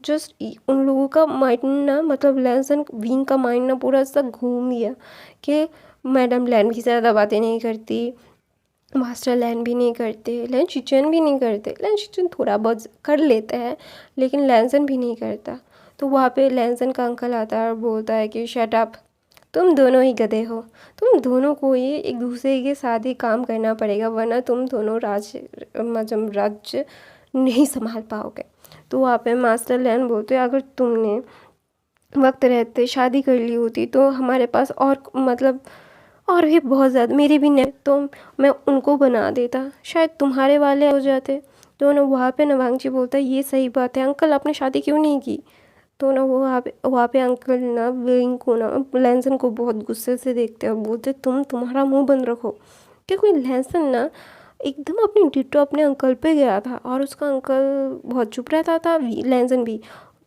जस्ट उन लोगों का माइंड ना मतलब लैंसन विंग का माइंड ना पूरा सा घूम गया कि मैडम लैन भी ज़्यादा बातें नहीं करती, मास्टर लैन भी नहीं करते, लैन शिचन भी नहीं करते, लैन शिचन थोड़ा बहुत कर लेता है लेकिन लैंसन भी नहीं करता। तो वहाँ पे लैंसन का अंकल आता है और बोलता है कि शट अप, तुम दोनों ही गधे हो, तुम दोनों को ही एक दूसरे के साथ ही काम करना पड़ेगा वरना तुम दोनों राज्य नहीं संभाल पाओगे। तो वहाँ पे मास्टर लैन बोलते हैं अगर तुमने वक्त रहते शादी कर ली होती तो हमारे पास और मतलब और भी बहुत ज़्यादा मेरे भी नहीं, तो मैं उनको बना देता, शायद तुम्हारे वाले हो जाते। तो ना वहाँ पे नवांगजी बोलता है ये सही बात है अंकल, आपने शादी क्यों नहीं की। तो ना वो वहाँ पे अंकल ना विंग को ना लैंसन को बहुत गुस्से से देखते हैं और बोलते तुम्हारा मुंह बंद रखो, कि कोई लहसुन ना एकदम अपनी डिट्टो अपने अंकल पे गया था और उसका अंकल बहुत चुप रहता था, लहसुन भी।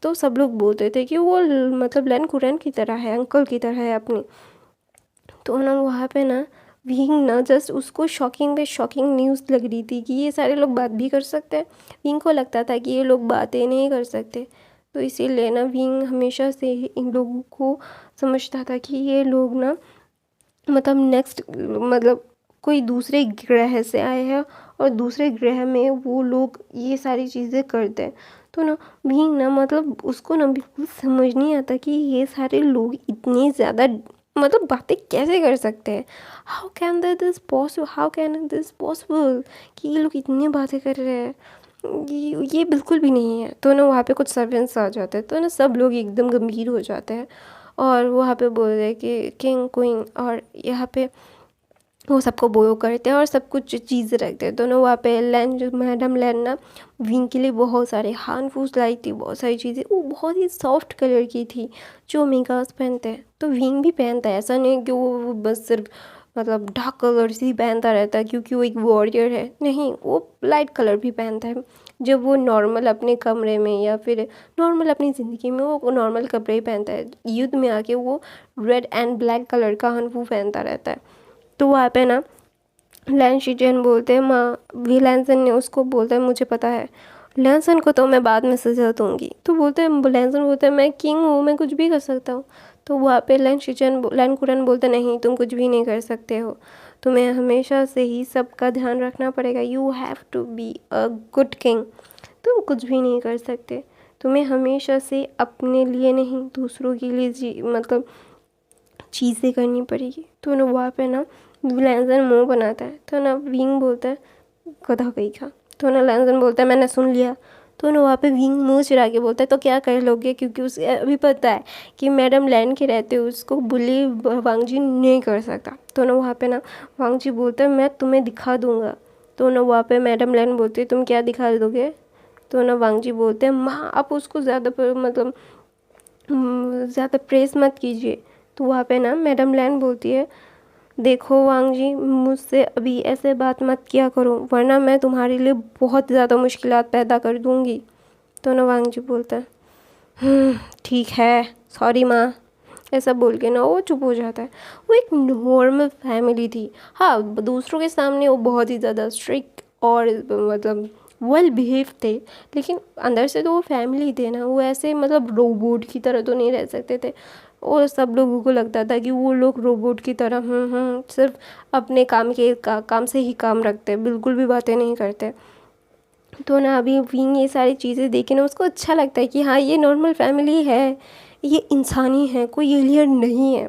तो सब लोग बोलते थे कि वो मतलब लैन कुरैन की तरह है, अंकल की तरह है अपनी। तो ना वहाँ पे ना विंग ना जस्ट उसको शॉकिंग पे शॉकिंग न्यूज़ लग रही थी कि ये सारे लोग बात भी कर सकते हैं। विंग को लगता था कि ये लोग बातें नहीं कर सकते, तो इसीलिए ना विंग हमेशा से ही इन लोगों को समझता था कि ये लोग ना मतलब नेक्स्ट मतलब कोई दूसरे ग्रह से आए हैं और दूसरे ग्रह में वो लोग ये सारी चीज़ें करते हैं। तो ना विंग ना मतलब उसको ना बिल्कुल समझ नहीं आता कि ये सारे लोग इतनी ज़्यादा मतलब बातें कैसे कर सकते हैं। हाउ कैन दिस पॉसिबल कि ये लोग इतनी बातें कर रहे हैं, ये बिल्कुल भी नहीं है। तो ना वहाँ पे कुछ सर्वेंट्स आ जाते हैं, तो ना सब लोग एकदम गंभीर हो जाते हैं और वहाँ पे बोल रहे हैं कि किंग क्वीन, और यहाँ पे वो सबको बोलो करते हैं और सब कुछ चीज़ें रखते हैं। दोनों वहाँ पे लैन जो मैडम लैन ना विंग के लिए बहुत सारे हार्मफुल्स लाई थी, बहुत सारी चीज़ें। वो बहुत ही सॉफ्ट कलर की थी जो मेगास पहनते हैं, तो विंग भी पहनता है। ऐसा नहीं कि वो बस सिर्फ मतलब डार्क कलर ही पहनता रहता है क्योंकि वो एक वॉरियर है, नहीं, वो लाइट कलर भी पहनता है। जब वो नॉर्मल अपने कमरे में या फिर नॉर्मल अपनी ज़िंदगी में वो नॉर्मल कपड़े ही पहनता है, युद्ध में आके वो रेड एंड ब्लैक कलर का हनफू पहनता रहता है। तो वहाँ पे ना लैन शिजन बोलते हैं माँ, वी लैंसन ने उसको बोलता है मुझे पता है, लैंसन को तो मैं बाद में सजा दूँगी। तो बोलते हैं लैंसन बोलते हैं मैं किंग हूँ, मैं कुछ भी कर सकता हूँ। तो वहाँ पे लैन कुरन बोलते नहीं, तुम कुछ भी नहीं कर सकते हो, तुम्हें हमेशा से ही सबका ध्यान रखना पड़ेगा, you have to be a good king. तुम कुछ भी नहीं कर सकते, तुम्हें हमेशा से अपने लिए नहीं दूसरों के लिए मतलब चीज़ें करनी पड़ेगी। तो ना वहाँ पे ना लैंसन मुंह बनाता है, तो ना विंग बोलता है गधा कहीं का। तो ना लैंसन बोलता है मैंने सुन लिया। तो ना वहाँ पे विंग मुंह चिढ़ा के बोलता है तो क्या कर लोगे, क्योंकि उसे अभी पता है कि मैडम लैन के रहते उसको बुली वांगजी नहीं कर सकता। तो ना वहाँ पे ना वांगजी बोलता है मैं तुम्हें दिखा दूँगा। तो ना वहाँ पे मैडम लैन बोलती है तुम क्या दिखा दोगे। तो ना वांगजी बोलते हैं माँ आप उसको ज़्यादा मतलब ज़्यादा प्रेस मत कीजिए। तो वहाँ पे ना मैडम लैन बोलती है देखो वांग जी, मुझसे अभी ऐसे बात मत किया करो वरना मैं तुम्हारे लिए बहुत ज़्यादा मुश्किलात पैदा कर दूँगी। तो ना वांग जी बोलता है ठीक है, सॉरी माँ, ऐसा बोल के ना वो चुप हो जाता है। वो एक नॉर्मल फैमिली थी। हाँ, दूसरों के सामने वो बहुत ही ज़्यादा स्ट्रिक्ट और मतलब वेल बिहेव थे, लेकिन अंदर से तो वो फैमिली थे ना, वो ऐसे मतलब रोबोट की तरह तो नहीं रह सकते थे। और सब लोगों को लगता था कि वो लोग रोबोट की तरह सिर्फ अपने काम से ही काम रखते हैं, बिल्कुल भी बातें नहीं करते। तो ना अभी विंग ये सारी चीज़ें देखे ना उसको अच्छा लगता है कि हाँ ये नॉर्मल फैमिली है, ये इंसानी है, कोई एलियन नहीं है।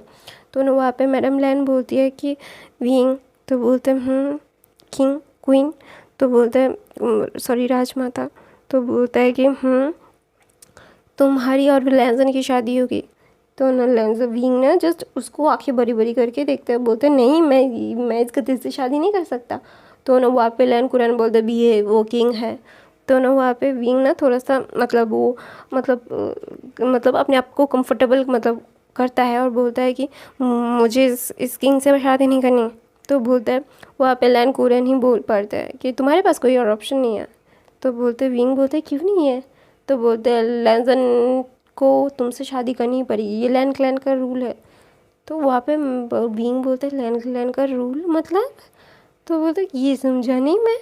तो ना वहाँ पे मैडम लैन बोलती है कि विंग, तो बोलते हैं किंग क्वीन। तो बोलते हैं सॉरी राजमाता। तो बोलता है कि तुम्हारी और लैंसन की शादी होगी। तो ना लैंसन विंग ना जस्ट उसको आंखें बड़ी बड़ी करके देखते हैं, बोलते नहीं मैं इस गधे से शादी नहीं कर सकता। तो ना वहाँ पे लैन कुरैन बोलते भी है वो किंग है। तो ना वहाँ पे विंग ना थोड़ा सा मतलब वो मतलब अपने आप को कंफर्टेबल मतलब करता है और बोलता है कि मुझे इस किंग से शादी नहीं करनी। तो बोलता है वहाँ पे लैन कुरैन ही बोल पड़ता है कि तुम्हारे पास कोई और ऑप्शन नहीं है। तो बोलते विंग बोलते क्यों नहीं है। तो बोलते हैं लैंसन को तुमसे शादी करनी ही पड़ेगी, ये लैन क्लैन का रूल है। तो वहाँ पे विंग बोलते हैं लैन क्लैन का रूल मतलब। तो बोलते ये समझा नहीं मैं,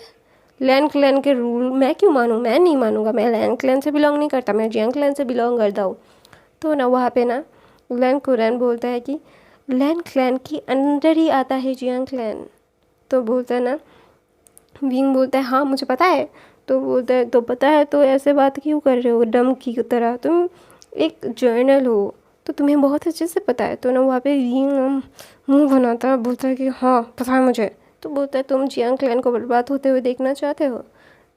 लैन क्लैन के रूल मैं क्यों मानूँ, मैं नहीं मानूंगा, मैं लैन क्लैन से बिलोंग नहीं करता, मैं जियांग क्लैन से बिलोंग करता हूँ। तो ना वहाँ पे ना लैन कुरैन बोलता है कि लैन क्लैन के अंदर ही आता है जियांग क्लैन। तो बोलता है ना विंग बोलता है हाँ मुझे पता है। तो बोलता है तो पता है तो ऐसे बात क्यों कर रहे हो डम की तरह, तुम एक जर्नल हो तो तुम्हें बहुत अच्छे से पता है। तो ना वहाँ पे विंग मुंह बनाता है, बोलता है कि हाँ पता है मुझे। तो बोलता है तुम जियांग क्लैन को बर्बाद होते हुए देखना चाहते हो।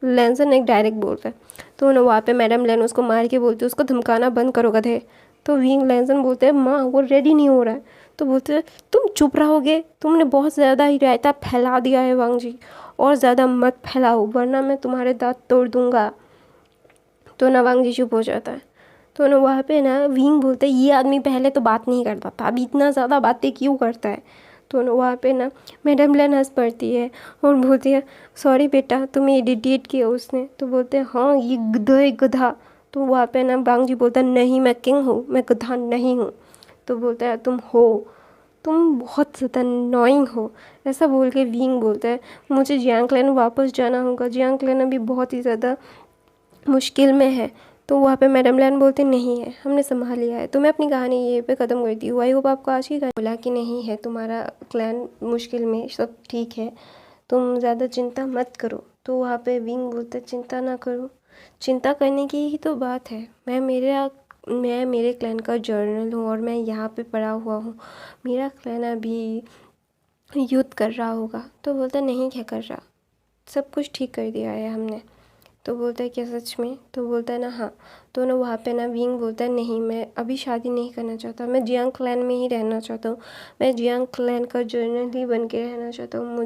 लैंसन एक डायरेक्ट बोलता है। तो ना वहाँ पे मैडम लैन उसको मार के बोलती है उसको धमकाना बंद करो गधे। तो विंग लैंसन बोलते हैं माँ वो रेडी नहीं हो रहा है। तो बोलते हैं तुम चुप रहोगे, तुमने बहुत ज़्यादा ही रायता फैला दिया है वांग जी, और ज़्यादा मत फैलाओ वरना मैं तुम्हारे दांत तोड़ दूँगा। तो ना वांग जी चुप हो जाता है। तो ना वहाँ पे ना विंग बोलते है ये आदमी पहले तो बात नहीं करता था, अब इतना ज़्यादा बातें क्यों करता है। तो वहाँ पे ना मैडम लैन हंस पड़ती है और बोलती है सॉरी बेटा तुम्हें इरिटेट किया उसने। तो बोलते हैं हाँ ये गधा है गधा। तो वहाँ पे ना वांग जी बोलता है नहीं मैं किंग हूँ, मैं गधा नहीं हूँ। तो बोलता है तुम हो, तुम बहुत ज़्यादा नॉइंग हो। ऐसा बोल के विंग बोलता है मुझे जियांग क्लैन वापस जाना होगा, जियांग क्लैन अभी बहुत ही ज़्यादा मुश्किल में है। तो वहाँ पे मैडम लैन बोलते नहीं है हमने संभाल लिया है, तो मैं अपनी कहानी ये पे ख़त्म करती हूँ। आई होप आपको आज की कहानी बोला कि नहीं है तुम्हारा क्लैन मुश्किल में, सब ठीक है, तुम ज़्यादा चिंता मत करो। तो वहाँ पे विंग बोलता है चिंता ना करो, चिंता करने की ही तो बात है। मैं मेरे क्लैन का जर्नल हूँ और मैं यहाँ पे पड़ा हुआ हूँ, मेरा क्लैन अभी युद्ध कर रहा होगा। तो बोलता नहीं क्या कर रहा, सब कुछ ठीक कर दिया है हमने। तो बोलता है क्या सच में? तो बोलता है ना हाँ। तो ना वहाँ पे ना विंग बोलता है नहीं मैं अभी शादी नहीं करना चाहता, मैं जियांग क्लैन में ही रहना चाहता हूँ, मैं जियांग क्लैन का जर्नल ही बन के रहना चाहता हूँ,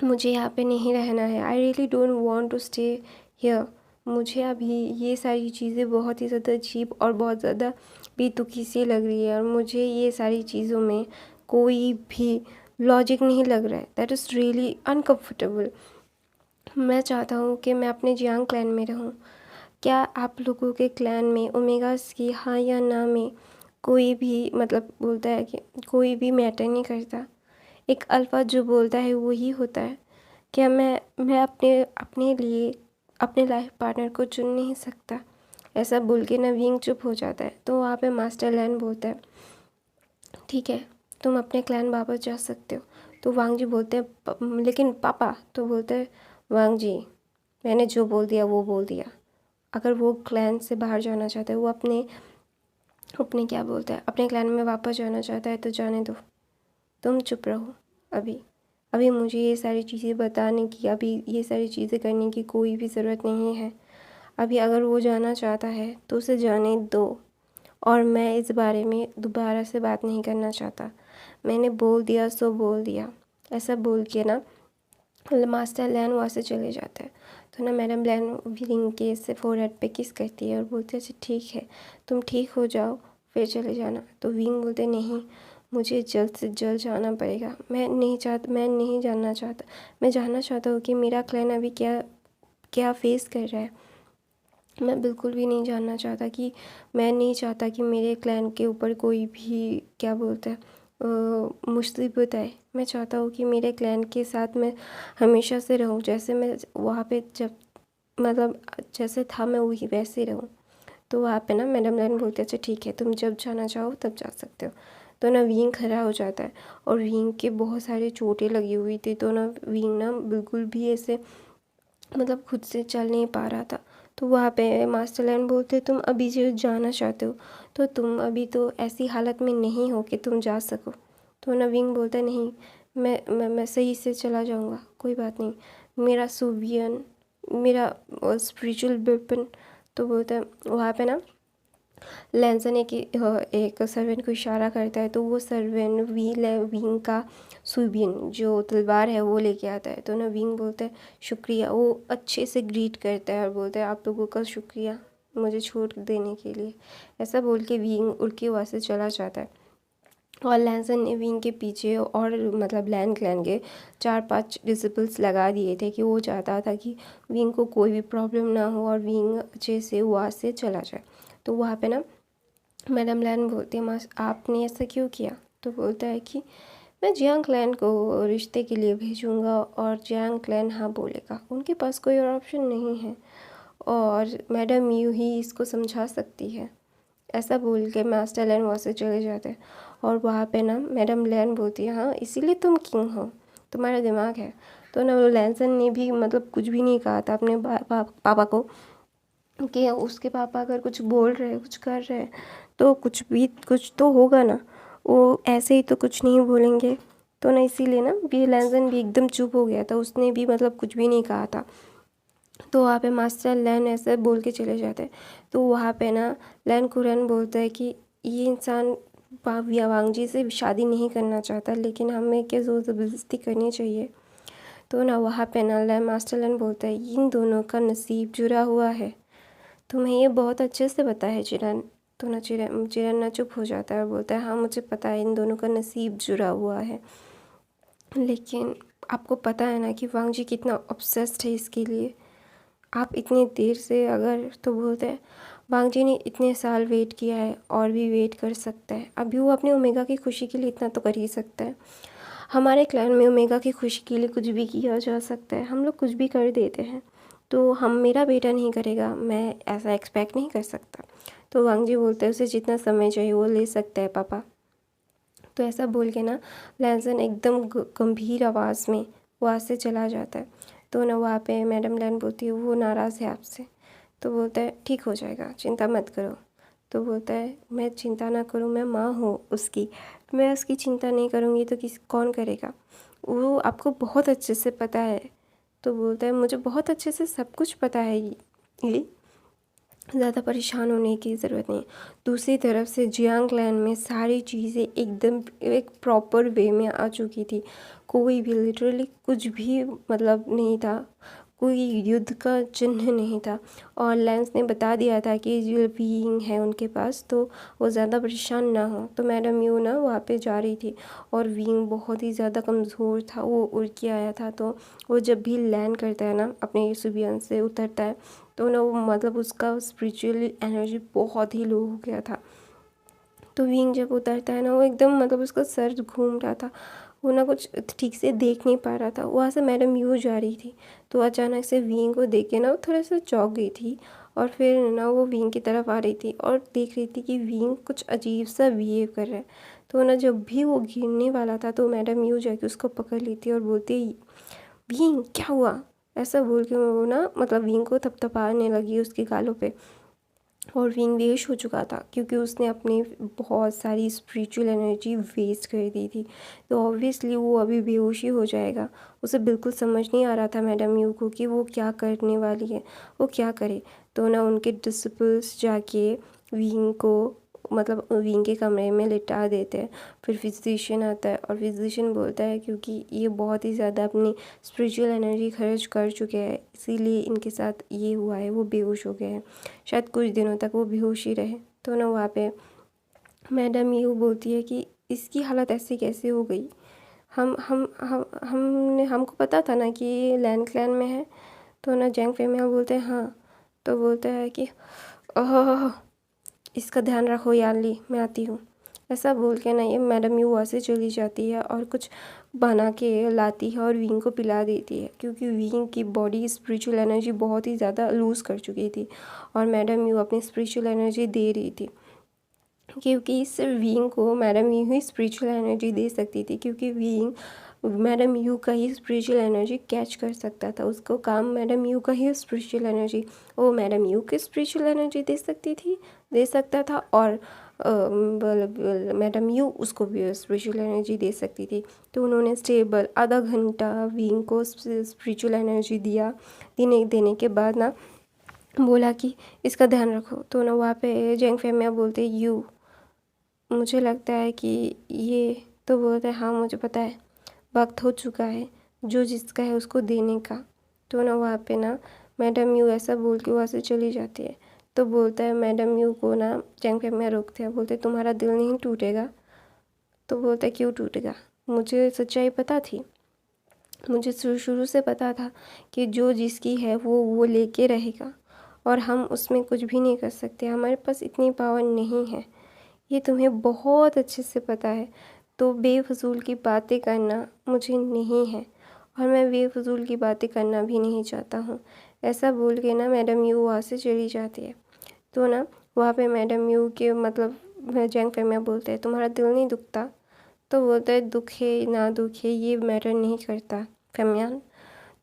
मुझे यहाँ पे नहीं रहना है। I really don't want to stay here. मुझे अभी ये सारी चीज़ें बहुत ही ज़्यादा अजीब और बहुत ज़्यादा बेतुकी सी लग रही है और मुझे ये सारी चीज़ों में कोई भी लॉजिक नहीं लग रहा है। That is really uncomfortable. मैं चाहता हूँ कि मैं अपने जियांग क्लैन में रहूँ। क्या आप लोगों के क्लैन में ओमेगास की हाँ या ना में कोई भी मतलब बोलता है कि कोई भी मैटर नहीं करता? एक अल्फ़ा जो बोलता है वो ही होता है। क्या मैं अपने लिए अपने लाइफ पार्टनर को चुन नहीं सकता? ऐसा बोल के ना विंग चुप हो जाता है। तो वहाँ पे मास्टर लैन बोलता है ठीक है तुम अपने क्लैन वापस जा सकते हो। तो वांग जी बोलते हैं लेकिन पापा। तो बोलते हैं वांग जी मैंने जो बोल दिया वो बोल दिया। अगर वो क्लैन से बाहर जाना चाहता है, वो अपने अपने क्या बोलता है अपने क्लैन में वापस जाना चाहता है तो जाने दो, तुम चुप रहो। अभी अभी मुझे ये सारी चीज़ें बताने की, अभी ये सारी चीज़ें करने की कोई भी ज़रूरत नहीं है। अभी अगर वो जाना चाहता है तो उसे जाने दो और मैं इस बारे में दोबारा से बात नहीं करना चाहता। मैंने बोल दिया सो बोल दिया। ऐसा बोल के ना मास्टर लैन वहाँ से चले जाता है। तो ना मैडम लैन विंग के से फोरहेड पे किस करती है और बोलते हैं अच्छा ठीक है तुम ठीक हो जाओ फिर चले जाना। तो विंग बोलते नहीं मुझे जल्द से जल्द जाना पड़ेगा, मैं नहीं जानना चाहता, मैं जानना चाहता हूँ कि मेरा क्लैन अभी क्या क्या फेस कर रहा है। मैं बिल्कुल भी नहीं जानना चाहता कि मैं नहीं चाहता कि मेरे क्लैन के ऊपर कोई भी क्या बोलता है मुसीबत आए। मैं चाहता हूँ कि मेरे क्लैन के साथ मैं हमेशा से रहूँ, जैसे मैं वहाँ पे जब मतलब जैसे था मैं वही वैसे रहूँ। तो वहाँ पे ना मैडम लैन बोलते अच्छा ठीक है तुम जब जाना चाहो तब जा सकते हो। तो ना विंग खड़ा हो जाता है और विंग के बहुत सारे चोटें लगी हुई थी। तो ना विंग ना बिल्कुल भी ऐसे मतलब खुद से चल नहीं पा रहा था। तो वहाँ पे मास्टर लैन बोलते तुम अभी जो जाना चाहते हो तो तुम अभी तो ऐसी हालत में नहीं हो कि तुम जा सको। तो ना विंग बोलता नहीं मैं सही से चला जाऊँगा, कोई बात नहीं, मेरा सुवियन मेरा स्पिरिचुअल वेपन। तो बोलता है वहाँ पे ना लैंसन एक सर्वेंट को इशारा करता है तो वो सर्वेंट विंग का सुबियन जो तलवार है वो लेके आता है। तो ना विंग बोलता है शुक्रिया, वो अच्छे से ग्रीट करता है और बोलता है आप लोगों का शुक्रिया मुझे छोड़ देने के लिए। ऐसा बोल के विंग उड़ के वहाँ से चला जाता है और लैंसन ने विंग के पीछे और मतलब लैन क्लैन के 4-5 डिसिपल्स लगा दिए थे कि वो चाहता था कि विंग को कोई भी प्रॉब्लम ना हो और विंग अच्छे से वहाँ से चला जाए। तो वहाँ पे ना मैडम लैन बोलती है मास आपने ऐसा क्यों किया? तो बोलता है कि मैं जियांग क्लैन को रिश्ते के लिए भेजूँगा और जियांग क्लैन हाँ बोलेगा, उनके पास कोई और ऑप्शन नहीं है और मैडम यूँ ही इसको समझा सकती है। ऐसा बोल के मास्टर लैन वहाँ से चले जाते हैं और वहाँ पे ना मैडम लैन बोलती है हाँ इसीलिए तुम किंग हो, तुम्हारा दिमाग है। तो ना वो लैंसन ने भी मतलब कुछ भी नहीं कहा था अपने पापा को कि उसके पापा अगर कुछ बोल रहे हैं कुछ कर रहे हैं तो कुछ तो होगा ना, वो ऐसे ही तो कुछ नहीं बोलेंगे। तो ना इसीलिए ना भी लैंसन भी एकदम चुप हो गया था, उसने भी मतलब कुछ भी नहीं कहा था। तो वहाँ पे मास्टर लैन ऐसे बोल के चले जाते हैं। तो वहाँ पे ना लैन कुरन बोलता है कि ये इंसान वांगजी से शादी नहीं करना चाहता लेकिन हमें क्या ज़ोर ज़बरदस्ती करनी चाहिए। तो ना वहाँ पे ना लैन मास्टर लैन बोलता है इन दोनों का नसीब जुड़ा हुआ है। तुम्हें ये बहुत अच्छे से पता है जिरन, तो ना चिरन ना चुप हो जाता है और बोलता है हाँ मुझे पता है इन दोनों का नसीब जुड़ा हुआ है, लेकिन आपको पता है ना कि वांग जी कितना ऑब्सेस्ड है इसके लिए। आप इतनी देर से अगर, तो बोलते हैं वांग जी ने इतने साल वेट किया है और भी वेट कर सकता है, अभी वो अपने ओमेगा की खुशी के लिए इतना तो कर ही सकता है। हमारे क्लैन में ओमेगा की खुशी के लिए कुछ भी किया जा सकता है, हम लोग कुछ भी कर देते हैं, तो हम मेरा बेटा नहीं करेगा, मैं ऐसा एक्सपेक्ट नहीं कर सकता। तो वांग जी बोलते हैं उसे जितना समय चाहिए वो ले सकता है पापा। तो ऐसा बोल के ना लैंसन एकदम गंभीर आवाज़ में वहाँ से चला जाता है। तो ना वहाँ पे मैडम लैन बोलती है वो नाराज़ है आपसे। तो बोलता है ठीक हो जाएगा, चिंता मत करो। तो बोलता है मैं चिंता ना करूँ, मैं माँ हूँ उसकी, मैं उसकी चिंता नहीं करूँगी तो कौन करेगा, वो आपको बहुत अच्छे से पता है। तो बोलता है मुझे बहुत अच्छे से सब कुछ पता है, ये ज़्यादा परेशान होने की ज़रूरत नहीं। दूसरी तरफ से जियांग क्लैन में सारी चीज़ें एकदम एक प्रॉपर वे में आ चुकी थी, कोई भी लिटरली कुछ भी मतलब नहीं था, कोई युद्ध का चिन्ह नहीं था। और लैंस ने बता दिया था कि जो बीइंग है उनके पास, तो वो ज़्यादा परेशान ना हो। तो मैडम यू ना वहाँ पे जा रही थी और विंग बहुत ही ज़्यादा कमज़ोर था, वो उड़ के आया था। तो वो जब भी लैंड करता है ना अपने सुबियन से उतरता है, तो ना वो मतलब उसका स्पिरिचुअली एनर्जी बहुत ही लो हो गया था। तो विंग जब उतरता है ना वो एकदम मतलब उसका सर घूम रहा था, वो ना कुछ ठीक से देख नहीं पा रहा था। वहाँ से मैडम यू जा रही थी, तो अचानक से विंग को देख के ना वो थोड़ा सा चौंक गई थी और फिर ना वो विंग की तरफ आ रही थी और देख रही थी कि विंग कुछ अजीब सा बिहेव कर रहा है। तो ना जब भी वो गिरने वाला था तो मैडम यू जाके उसको पकड़ लेती और बोलती विंग क्या हुआ, ऐसा बोल के वो ना मतलब विंग को थपथपाने लगी उसके गालों पे। और विंग बेहोश हो चुका था क्योंकि उसने अपनी बहुत सारी स्पिरिचुअल एनर्जी वेस्ट कर दी थी, तो ऑब्वियसली वो अभी बेहोश ही हो जाएगा। उसे बिल्कुल समझ नहीं आ रहा था मैडम यू को कि वो क्या करने वाली है, वो क्या करे। तो ना उनके डिसिपल्स जाके विंग को मतलब विंग के कमरे में लिटा देते हैं। फिर फिजिशियन आता है और फिजिशियन बोलता है क्योंकि ये बहुत ही ज़्यादा अपनी स्पिरिचुअल एनर्जी खर्च कर चुके हैं इसीलिए इनके साथ ये हुआ है, वो बेहोश हो गए हैं, शायद कुछ दिनों तक वो बेहोश ही रहे। तो ना वहाँ पे मैडम यू बोलती है कि इसकी हालत ऐसी कैसे हो गई, हमने हमको पता था ना कि ये लैन क्लैन में है। तो ना जैंग फेमिया बोलते हैं हाँ। तो बोलता है कि ओह इसका ध्यान रखो यानली, मैं आती हूँ। ऐसा बोल के ना ये मैडम यू वहाँ से चली जाती है और कुछ बना के लाती है और विंग को पिला देती है क्योंकि विंग की बॉडी स्पिरिचुअल एनर्जी बहुत ही ज़्यादा लूज़ कर चुकी थी और मैडम यू अपनी स्पिरिचुअल एनर्जी दे रही थी, क्योंकि सिर्फ विंग को मैडम यू ही स्पिरिचुअल एनर्जी दे सकती थी क्योंकि विंग मैडम यू का ही स्पिरिचुअल एनर्जी कैच कर सकता था, उसको काम मैडम यू का ही स्पिरिचुअल एनर्जी, वो मैडम यू की स्पिरिचुअल एनर्जी दे सकता था और मैडम यू उसको भी स्पिरिचुअल एनर्जी दे सकती थी। तो उन्होंने स्टेबल आधा घंटा विंग को स्पिरिचुअल एनर्जी दिया, देने के बाद ना बोला कि इसका ध्यान रखो। तो ना वहाँ पे जेंग फेमिया बोलते यू मुझे लगता है कि ये, तो बोलते हैं हाँ मुझे पता है, वक्त हो चुका है जो जिसका है उसको देने का। तो ना वहाँ पे ना मैडम यू ऐसा बोल के वहाँ से चली जाती है। तो बोलता है मैडम यू को ना जैंग फेमिया रोकते हैं, बोलते तुम्हारा दिल नहीं टूटेगा। तो बोलता है क्यों टूटेगा, मुझे सच्चाई पता थी, मुझे शुरू शुरू से पता था कि जो जिसकी है वो लेके रहेगा और हम उसमें कुछ भी नहीं कर सकते, हमारे पास इतनी पावर नहीं है, ये तुम्हें बहुत अच्छे से पता है। तो बेफजूल की बातें करना मुझे नहीं है और मैं बेफजूल की बातें करना भी नहीं चाहता हूँ। ऐसा बोल के ना मैडम यू वहाँ से चली जाती है। तो ना वहाँ पे मैडम यू के मतलब जैंग फेमिया बोलते हैं तुम्हारा दिल नहीं दुखता। तो बोलता है दुखे ना दुखे ये मैटर नहीं करता फेमियान,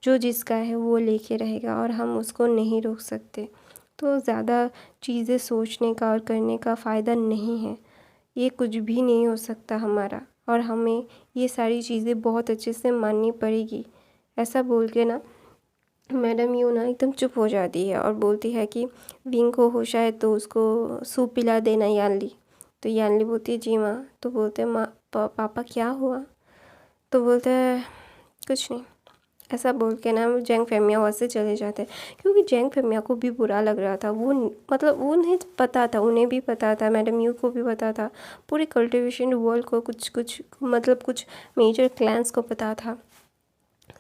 जो जिसका है वो लेके रहेगा और हम उसको नहीं रोक सकते। तो ज़्यादा चीज़ें सोचने का और करने का फ़ायदा नहीं है, ये कुछ भी नहीं हो सकता हमारा और हमें ये सारी चीज़ें बहुत अच्छे से माननी पड़ेगी। ऐसा बोल के ना मैडम यू ना एकदम चुप हो जाती है और बोलती है कि विंग को होश आए तो उसको सूप पिला देना यानली। तो यानली बोलती है जी माँ। तो बोलते हैं माँ पापा क्या हुआ। तो बोलता है कुछ नहीं, ऐसा बोल के ना जैंग फेमिया वहाँ से चले जाते हैं, क्योंकि जैंग फेमिया को भी बुरा लग रहा था। वो मतलब उन्हें पता था, उन्हें भी पता था, मैडम यू को भी पता था, पूरे कल्टिवेशन वर्ल्ड को कुछ मतलब कुछ मेजर क्लैंस को पता था।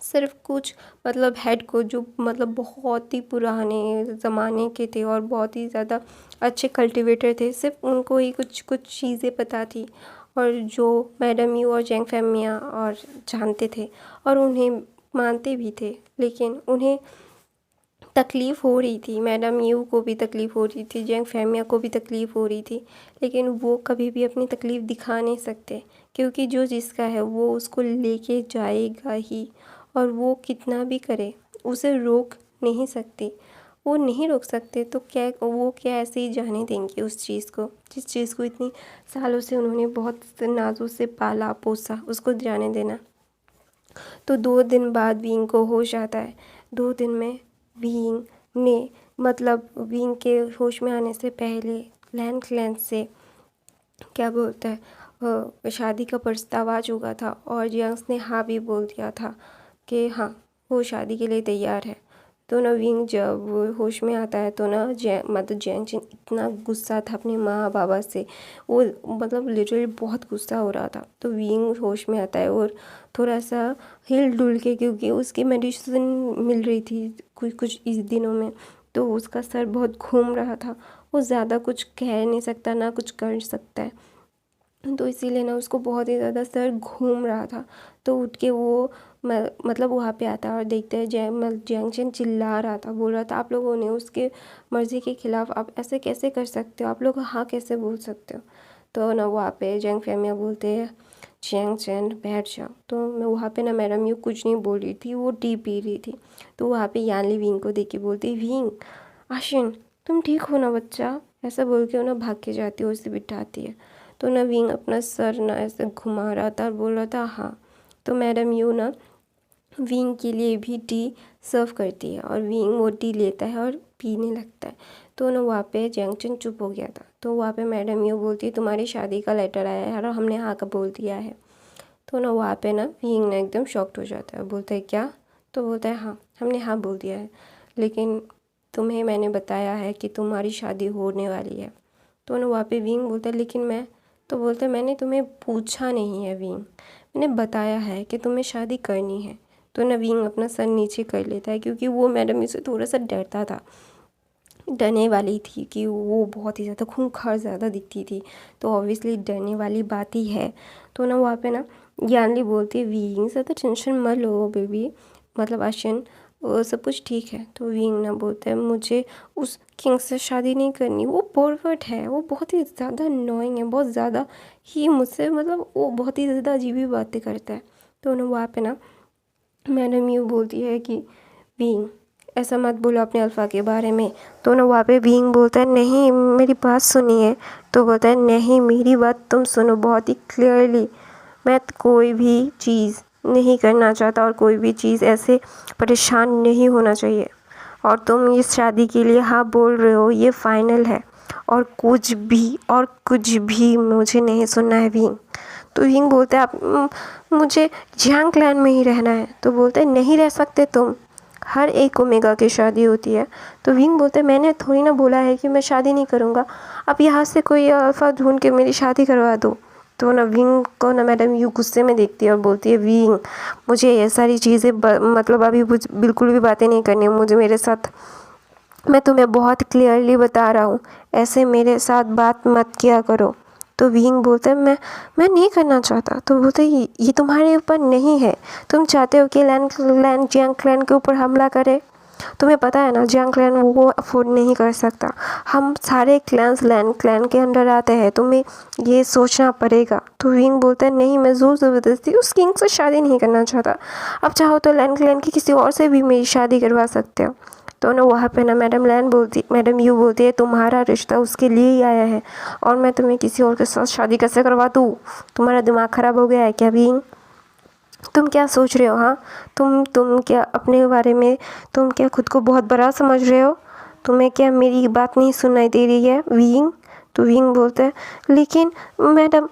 सिर्फ कुछ मतलब हेड को, जो मतलब बहुत ही पुराने ज़माने के थे और बहुत ही ज़्यादा अच्छे कल्टिवेटर थे, सिर्फ उनको ही कुछ कुछ चीज़ें पता थी, और जो मैडम यू और जैंग फेमिया और जानते थे और उन्हें मानते भी थे। लेकिन उन्हें तकलीफ़ हो रही थी, मैडम यू को भी तकलीफ़ हो रही थी, जैंग फेमिया को भी तकलीफ़ हो रही थी, लेकिन वो कभी भी अपनी तकलीफ़ दिखा नहीं सकते, क्योंकि जो जिसका है वो उसको लेके जाएगा ही, और वो कितना भी करे उसे रोक नहीं सकती। वो नहीं रोक सकते तो क्या ऐसे ही जाने देंगे उस चीज़ को, जिस चीज़ को इतनी सालों से उन्होंने बहुत नाजों से पाला पोसा, उसको जाने देना। तो 2 दिन बाद विंग को होश आता है। 2 दिन में विंग ने मतलब विंग के होश में आने से पहले लैंड क्लैन से क्या बोलता है शादी का प्रस्ताव आ चुका था, और जियांग्स ने हाँ भी बोल दिया था कि हाँ वो शादी के लिए तैयार है। तो ना विंग जब होश में आता है तो ना मतलब जैंग इतना गुस्सा था अपने माँ बाबा से, वो मतलब लिटरली बहुत गुस्सा हो रहा था। तो विंग होश में आता है और थोड़ा सा हिल डुल के, क्योंकि उसकी मेडिसिन मिल रही थी कुछ इस दिनों में, तो उसका सर बहुत घूम रहा था। वो ज़्यादा कुछ कह नहीं सकता, ना कुछ कर सकता है, तो इसीलिए ना उसको बहुत ही ज़्यादा सर घूम रहा था। तो उठ के वो मतलब वहाँ पे आता है और देखते हैं जियांग चेन चिल्ला रहा था, बोल रहा था आप लोगों ने उसके मर्ज़ी के ख़िलाफ़ आप ऐसे कैसे कर सकते हो, आप लोग हाँ कैसे बोल सकते हो। तो ना वहाँ पे जैंग फेमिया बोलते हैं जियांग चेन बैठ जाओ। तो मैं वहाँ पे ना मैडम यू कुछ नहीं बोल रही थी, वो टी पी रही थी। तो वहाँ पे यानली विंग को देख के बोलती विंग आशिन तुम ठीक हो ना बच्चा, ऐसा बोल के उन्हें भाग के जाती है, उसे बिठाती है। तो ना विंग अपना सर ना ऐसे घुमा रहा था और बोल रहा था हाँ। तो मैडम यू ना विंग के लिए भी टी सर्व करती है, और विंग वो टी लेता है और पीने लगता है। तो ना वहाँ पे जैंग चेन चुप हो गया था। तो वहाँ पे मैडम यू बोलती है तुम्हारी शादी का लेटर आया है और हमने हाँ का बोल दिया है। तो ना वहाँ पे ना विंग ना एकदम शॉक्ड हो जाता है, बोलता है क्या? तो बोलता है हाँ हमने हाँ बोल दिया है, लेकिन तुम्हें मैंने बताया है कि तुम्हारी शादी होने वाली है। तो ना वहाँ पे विंग बोलता है लेकिन मैं, तो बोलता है मैंने तुम्हें पूछा नहीं है विंग, मैंने बताया है कि तुम्हें शादी करनी है। तो ना विंग अपना सर नीचे कर लेता है, क्योंकि वो मैडम इससे थोड़ा सा डरता था, डरने वाली थी कि वो बहुत ही ज़्यादा खूंखार ज़्यादा दिखती थी, तो ऑब्वियसली डरने वाली बात ही है। तो ना वहाँ पे ना यानली बोलती है विंग ज़्यादा टेंशन मत लो बेबी, मतलब आशियन वो सब कुछ ठीक है। तो विंग ना बोलता है मुझे उस किंग से शादी नहीं करनी, वो परवर्ट है, वो बहुत ही ज़्यादा अननोइंग है, बहुत ज़्यादा ही मुझसे मतलब वो बहुत ही ज़्यादा अजीब ही बातें करता है। तो ना वहाँ पे ना मैडम यू बोलती है कि विंग ऐसा मत बोलो अपने अल्फ़ा के बारे में। तो ना वहाँ पे विंग बोलता है नहीं मेरी बात सुनिए। तो बोलता है नहीं मेरी बात तुम सुनो बहुत ही क्लियरली, मैं कोई भी चीज़ नहीं करना चाहता और कोई भी चीज़ ऐसे परेशान नहीं होना चाहिए, और तुम इस शादी के लिए हाँ बोल रहे हो ये फाइनल है, और कुछ भी मुझे नहीं सुनना है विंग। तो विंग बोलता है आप मुझे जियांग क्लैन में ही रहना है। तो बोलते हैं नहीं रह सकते तुम, हर एक ओमेगा की शादी होती है। तो विंग बोलते हैं मैंने थोड़ी ना बोला है कि मैं शादी नहीं करूँगा, आप यहाँ से कोई अल्फ़ा ढूंढ के मेरी शादी करवा दो। तो ना विंग को ना मैडम यू गुस्से में देखती है और बोलती है विंग मुझे ये सारी चीज़ें मतलब अभी बिल्कुल भी बातें नहीं करनी मुझे मेरे साथ, मैं तुम्हें बहुत क्लियरली बता रहा हूँ ऐसे मेरे साथ बात मत किया करो। तो विंग बोलता है मैं नहीं करना चाहता। तो बोलते हैं ये तुम्हारे ऊपर नहीं है, तुम चाहते हो कि लैंड जियांग क्लैन के ऊपर हमला करे, तुम्हें पता है ना जियांग क्लैन वो अफोर्ड नहीं कर सकता, हम सारे क्लैंस लैंड क्लैन के अंडर आते हैं, तुम्हें ये सोचना पड़ेगा। तो विंग बोलता है नहीं मैं ज़ोर ज़बरदस्ती उस किंग से शादी नहीं करना चाहता, अब चाहो तो लैंड क्लैन की किसी और से भी मेरी शादी करवा सकते हो। तो ना वहाँ पे ना मैडम यू बोलती है तुम्हारा रिश्ता उसके लिए ही आया है, और मैं तुम्हें किसी और के साथ शादी कैसे करवा दूँ, तुम्हारा दिमाग ख़राब हो गया है क्या विंग, तुम क्या सोच रहे हो? हाँ तुम क्या अपने बारे में, तुम क्या खुद को बहुत बड़ा समझ रहे हो, तुम्हें क्या मेरी बात नहीं सुनाई दे रही है विंग? तो विंग बोलता है लेकिन मैडम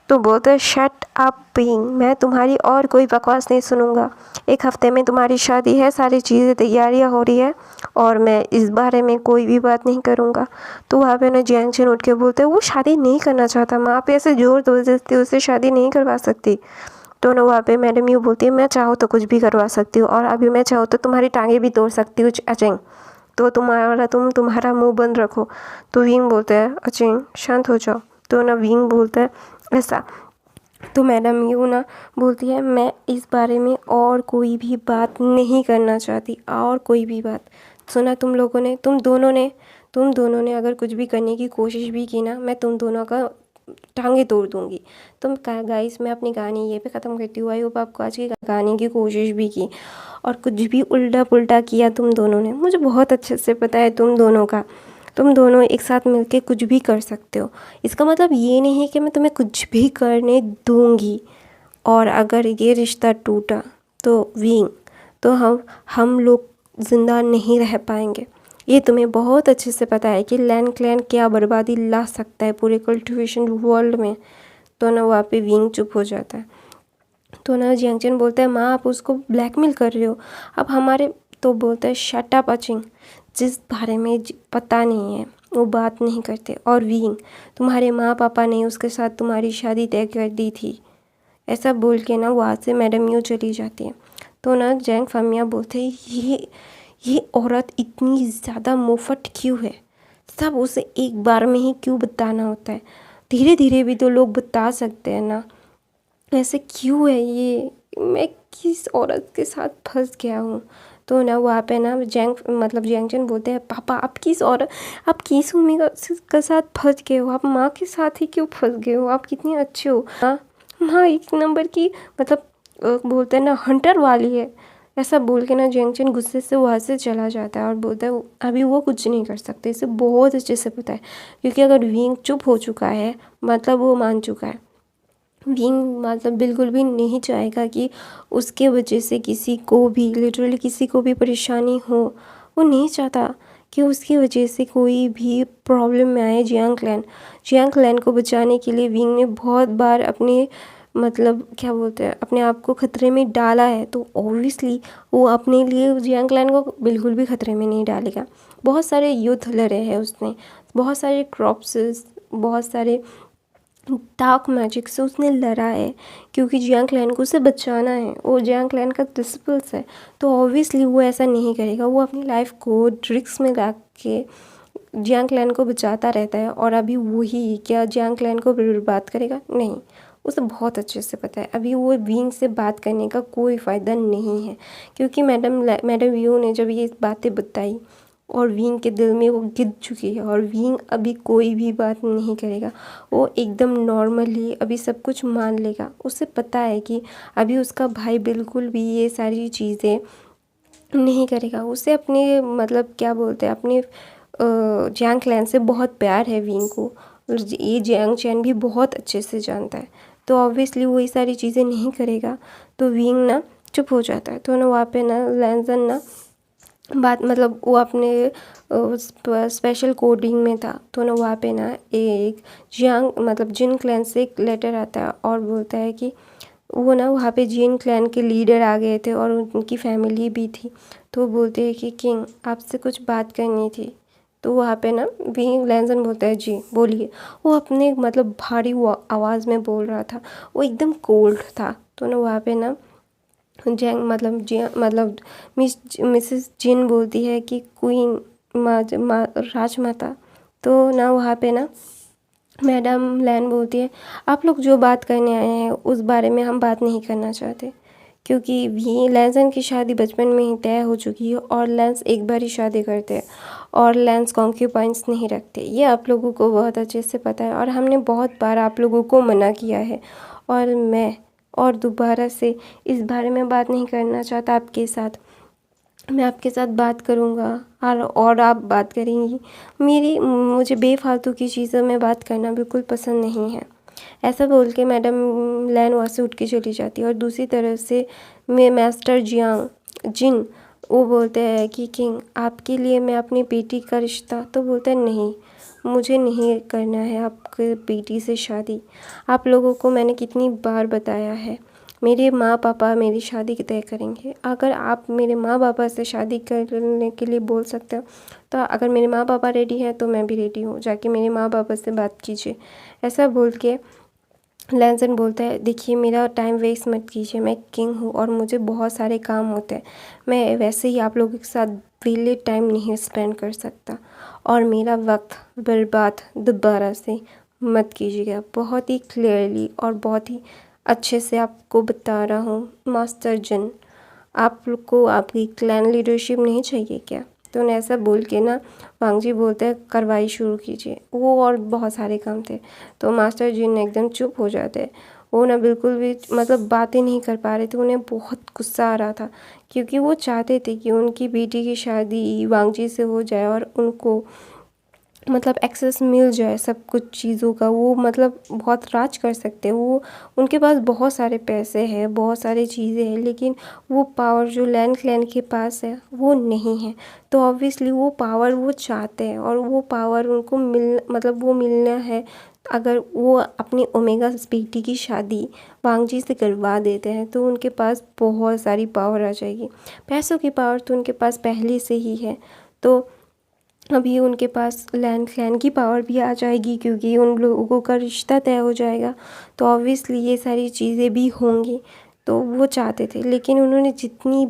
तो बोलते हैं शट अप बीइंग, मैं तुम्हारी और कोई बकवास नहीं सुनूंगा। 1 हफ्ते में तुम्हारी शादी है, सारी चीज़ें तैयारियां हो रही है और मैं इस बारे में कोई भी बात नहीं करूंगा। तो वहाँ पे ना जियांग चेन उठ के बोलते हैं वो शादी नहीं करना चाहता, माँ पे ऐसे जोर ज़बरदस्ती उससे शादी नहीं करवा सकती। तो ना वहाँ पे मैडम यू बोलती है मैं चाहूँ तो कुछ भी करवा सकती हूँ और अभी मैं चाहूँ तो तुम्हारी टांगें भी तोड़ सकती हूँ अचेंग, तो तुम्हारा मुंह बंद रखो। तो विंग बोलते हैं अचेंग शांत हो जाओ। तो ना विंग बोलता है ऐसा। तो मैडम यू ना बोलती है मैं इस बारे में और कोई भी बात नहीं करना चाहती, और कोई भी बात। सुना तुम दोनों ने अगर कुछ भी करने की कोशिश भी की ना, मैं तुम दोनों का टांगे तोड़ दूंगी। गाइस मैं अपनी कहानी ये पे ख़त्म करती हूँ। आई होप आपको आज की कहानी की कोशिश भी की और कुछ भी उल्टा पुल्टा किया तुम दोनों ने, मुझे बहुत अच्छे से पता है तुम दोनों एक साथ मिलके कुछ भी कर सकते हो। इसका मतलब ये नहीं है कि मैं तुम्हें कुछ भी करने दूंगी। और अगर ये रिश्ता टूटा तो विंग, तो हम लोग ज़िंदा नहीं रह पाएंगे। ये तुम्हें बहुत अच्छे से पता है कि लैन क्लैन क्या बर्बादी ला सकता है पूरे कल्टिवेशन वर्ल्ड में। तो ना वहाँ पे विंग चुप हो जाता है। तो ना जियांगचेन बोलता है माँ आप उसको ब्लैकमेल कर रहे हो अब हमारे। तो बोलता है शट अप अचिंग, जिस बारे में पता नहीं है वो बात नहीं करते। और विंग तुम्हारे माँ पापा ने उसके साथ तुम्हारी शादी तय कर दी थी। ऐसा बोल के ना वहाँ से मैडम यू चली जाती है। तो ना जैंग फामिया बोलते हैं ये औरत इतनी ज़्यादा मुफ्त क्यों है, सब उसे एक बार में ही क्यों बताना होता है, धीरे धीरे भी तो लोग बता सकते हैं ना, ऐसे क्यों है ये, मैं किस औरत के साथ फंस गया हूँ। तो ना वहाँ पे ना जियांगचेन बोलते हैं पापा आप किस उम्मी के साथ फंस गए हो, आप माँ के साथ ही क्यों फंस गए हो, आप कितनी अच्छे हो। माँ 1 नंबर की बोलते हैं ना हंटर वाली है। ऐसा बोल के ना जियांगचेन गुस्से से वहाँ से चला जाता है और बोलता है अभी वो कुछ नहीं कर सकते, इसे बहुत अच्छे से पता है। क्योंकि अगर विंग चुप हो चुका है मतलब वो मान चुका है। विंग बिल्कुल भी नहीं चाहेगा कि उसके वजह से लिटरली किसी को भी परेशानी हो। वो नहीं चाहता कि उसकी वजह से कोई भी प्रॉब्लम में आए जियांग क्लैन को बचाने के लिए विंग ने बहुत बार अपने अपने आप को खतरे में डाला है। तो ऑब्वियसली वो अपने लिए जियांग क्लैन को बिल्कुल भी खतरे में नहीं डालेगा। बहुत सारे युद्ध लड़े हैं उसने, बहुत सारे क्रॉप्सेस, बहुत सारे डार्क मैजिक से उसने लड़ा है क्योंकि जियांग क्लैन को उसे बचाना है, वो जियांग क्लैन का डिसिपल्स है। तो ऑब्वियसली वो ऐसा नहीं करेगा, वो अपनी लाइफ को रिस्क में ला के जियांग क्लैन को बचाता रहता है। और अभी वही क्या जियांग क्लैन को बर्बाद करेगा, नहीं, उसे बहुत अच्छे से पता है अभी वो विंग से बात करने का कोई फ़ायदा नहीं है। क्योंकि मैडम यू ने जब ये बातें बताई और विंग के दिल में वो गिर चुकी है और विंग अभी कोई भी बात नहीं करेगा, वो एकदम नॉर्मली अभी सब कुछ मान लेगा। उसे पता है कि अभी उसका भाई बिल्कुल भी ये सारी चीज़ें नहीं करेगा। उसे अपने अपने जियांग क्लैन से बहुत प्यार है विंग को, ये जियांग चैन भी बहुत अच्छे से जानता है। तो ऑब्वियसली वो ये सारी चीज़ें नहीं करेगा। तो विंग ना चुप हो जाता है। तो ना वहाँ पे ना लैंजन ना वो अपने स्पेशल कोडिंग में था। तो ना वहाँ पे ना एक जिन क्लैन से एक लेटर आता है और बोलता है कि वो ना वहाँ पे जिन क्लैन के लीडर आ गए थे और उनकी फैमिली भी थी। तो बोलते हैं कि किंग आपसे कुछ बात करनी थी। तो वहाँ पे ना विंग लैंजन बोलता है जी बोलिए। वो अपने भारी आवाज़ में बोल रहा था, वो एकदम कोल्ड था। तो ना वहाँ पे ना मिसेस जिन बोलती है कि क्वीन राजमाता। तो ना वहाँ पे ना मैडम लैन बोलती है आप लोग जो बात करने आए हैं उस बारे में हम बात नहीं करना चाहते, क्योंकि लैंसन की शादी बचपन में ही तय हो चुकी है और लैंस एक बार ही शादी करते हैं और लैंस कॉन्क्यूपाइंस नहीं रखते। ये आप लोगों को बहुत अच्छे से पता है और हमने बहुत बार आप लोगों को मना किया है और मैं दोबारा से इस बारे में बात नहीं करना चाहता आपके साथ। मैं आपके साथ बात करूँगा और आप बात करेंगी। मुझे बेफालतू की चीज़ों में बात करना बिल्कुल पसंद नहीं है। ऐसा बोल के मैडम लैन वहाँ से उठ के चली जाती है और दूसरी तरफ से मास्टर जिन वो बोलते हैं कि किंग आपके लिए मैं अपनी बेटी का रिश्ता। तो बोलते हैं नहीं, मुझे नहीं करना है आपके बेटी से शादी। आप लोगों को मैंने कितनी बार बताया है, मेरे माँ पापा मेरी शादी तय करेंगे। अगर आप मेरे माँ पापा से शादी करने के लिए बोल सकते हो तो अगर मेरे माँ पापा रेडी हैं तो मैं भी रेडी हूँ, जाके मेरे माँ पापा से बात कीजिए। ऐसा बोल के लैनसन बोलता है, देखिए मेरा टाइम वेस्ट मत कीजिए, मैं किंग हूँ और मुझे बहुत सारे काम होते हैं, मैं वैसे ही आप लोगों के साथ वेले टाइम नहीं स्पेंड कर सकता और मेरा वक्त बर्बाद दोबारा से मत कीजिएगा। बहुत ही क्लियरली और बहुत ही अच्छे से आपको बता रहा हूँ मास्टर जिन, आप लोग को आपकी क्लैन लीडरशिप नहीं चाहिए क्या? तो उन्हें ऐसा बोल के ना वांगजी बोलते हैं, कार्रवाई शुरू कीजिए। वो और बहुत सारे काम थे तो मास्टर जी ने एकदम चुप हो जाते। वो ना बिल्कुल भी मतलब बातें नहीं कर पा रहे थे, उन्हें बहुत गुस्सा आ रहा था क्योंकि वो चाहते थे कि उनकी बेटी की शादी वांगजी से हो जाए और उनको मतलब एक्सेस मिल जाए सब कुछ चीज़ों का। वो मतलब बहुत राज कर सकते हैं, वो उनके पास बहुत सारे पैसे हैं, बहुत सारी चीज़ें हैं, लेकिन वो पावर जो लैन क्लैन के पास है वो नहीं है। तो ऑब्वियसली वो पावर वो चाहते हैं और वो पावर उनको वो मिलना है। अगर वो अपनी ओमेगा बेटी की शादी वांगजी से करवा देते हैं तो उनके पास बहुत सारी पावर आ जाएगी। पैसों की पावर तो उनके पास पहले से ही है, तो अभी उनके पास लैन क्लैन की पावर भी आ जाएगी क्योंकि उन लोगों का रिश्ता तय हो जाएगा। तो ऑब्वियसली ये सारी चीज़ें भी होंगी, तो वो चाहते थे। लेकिन उन्होंने जितनी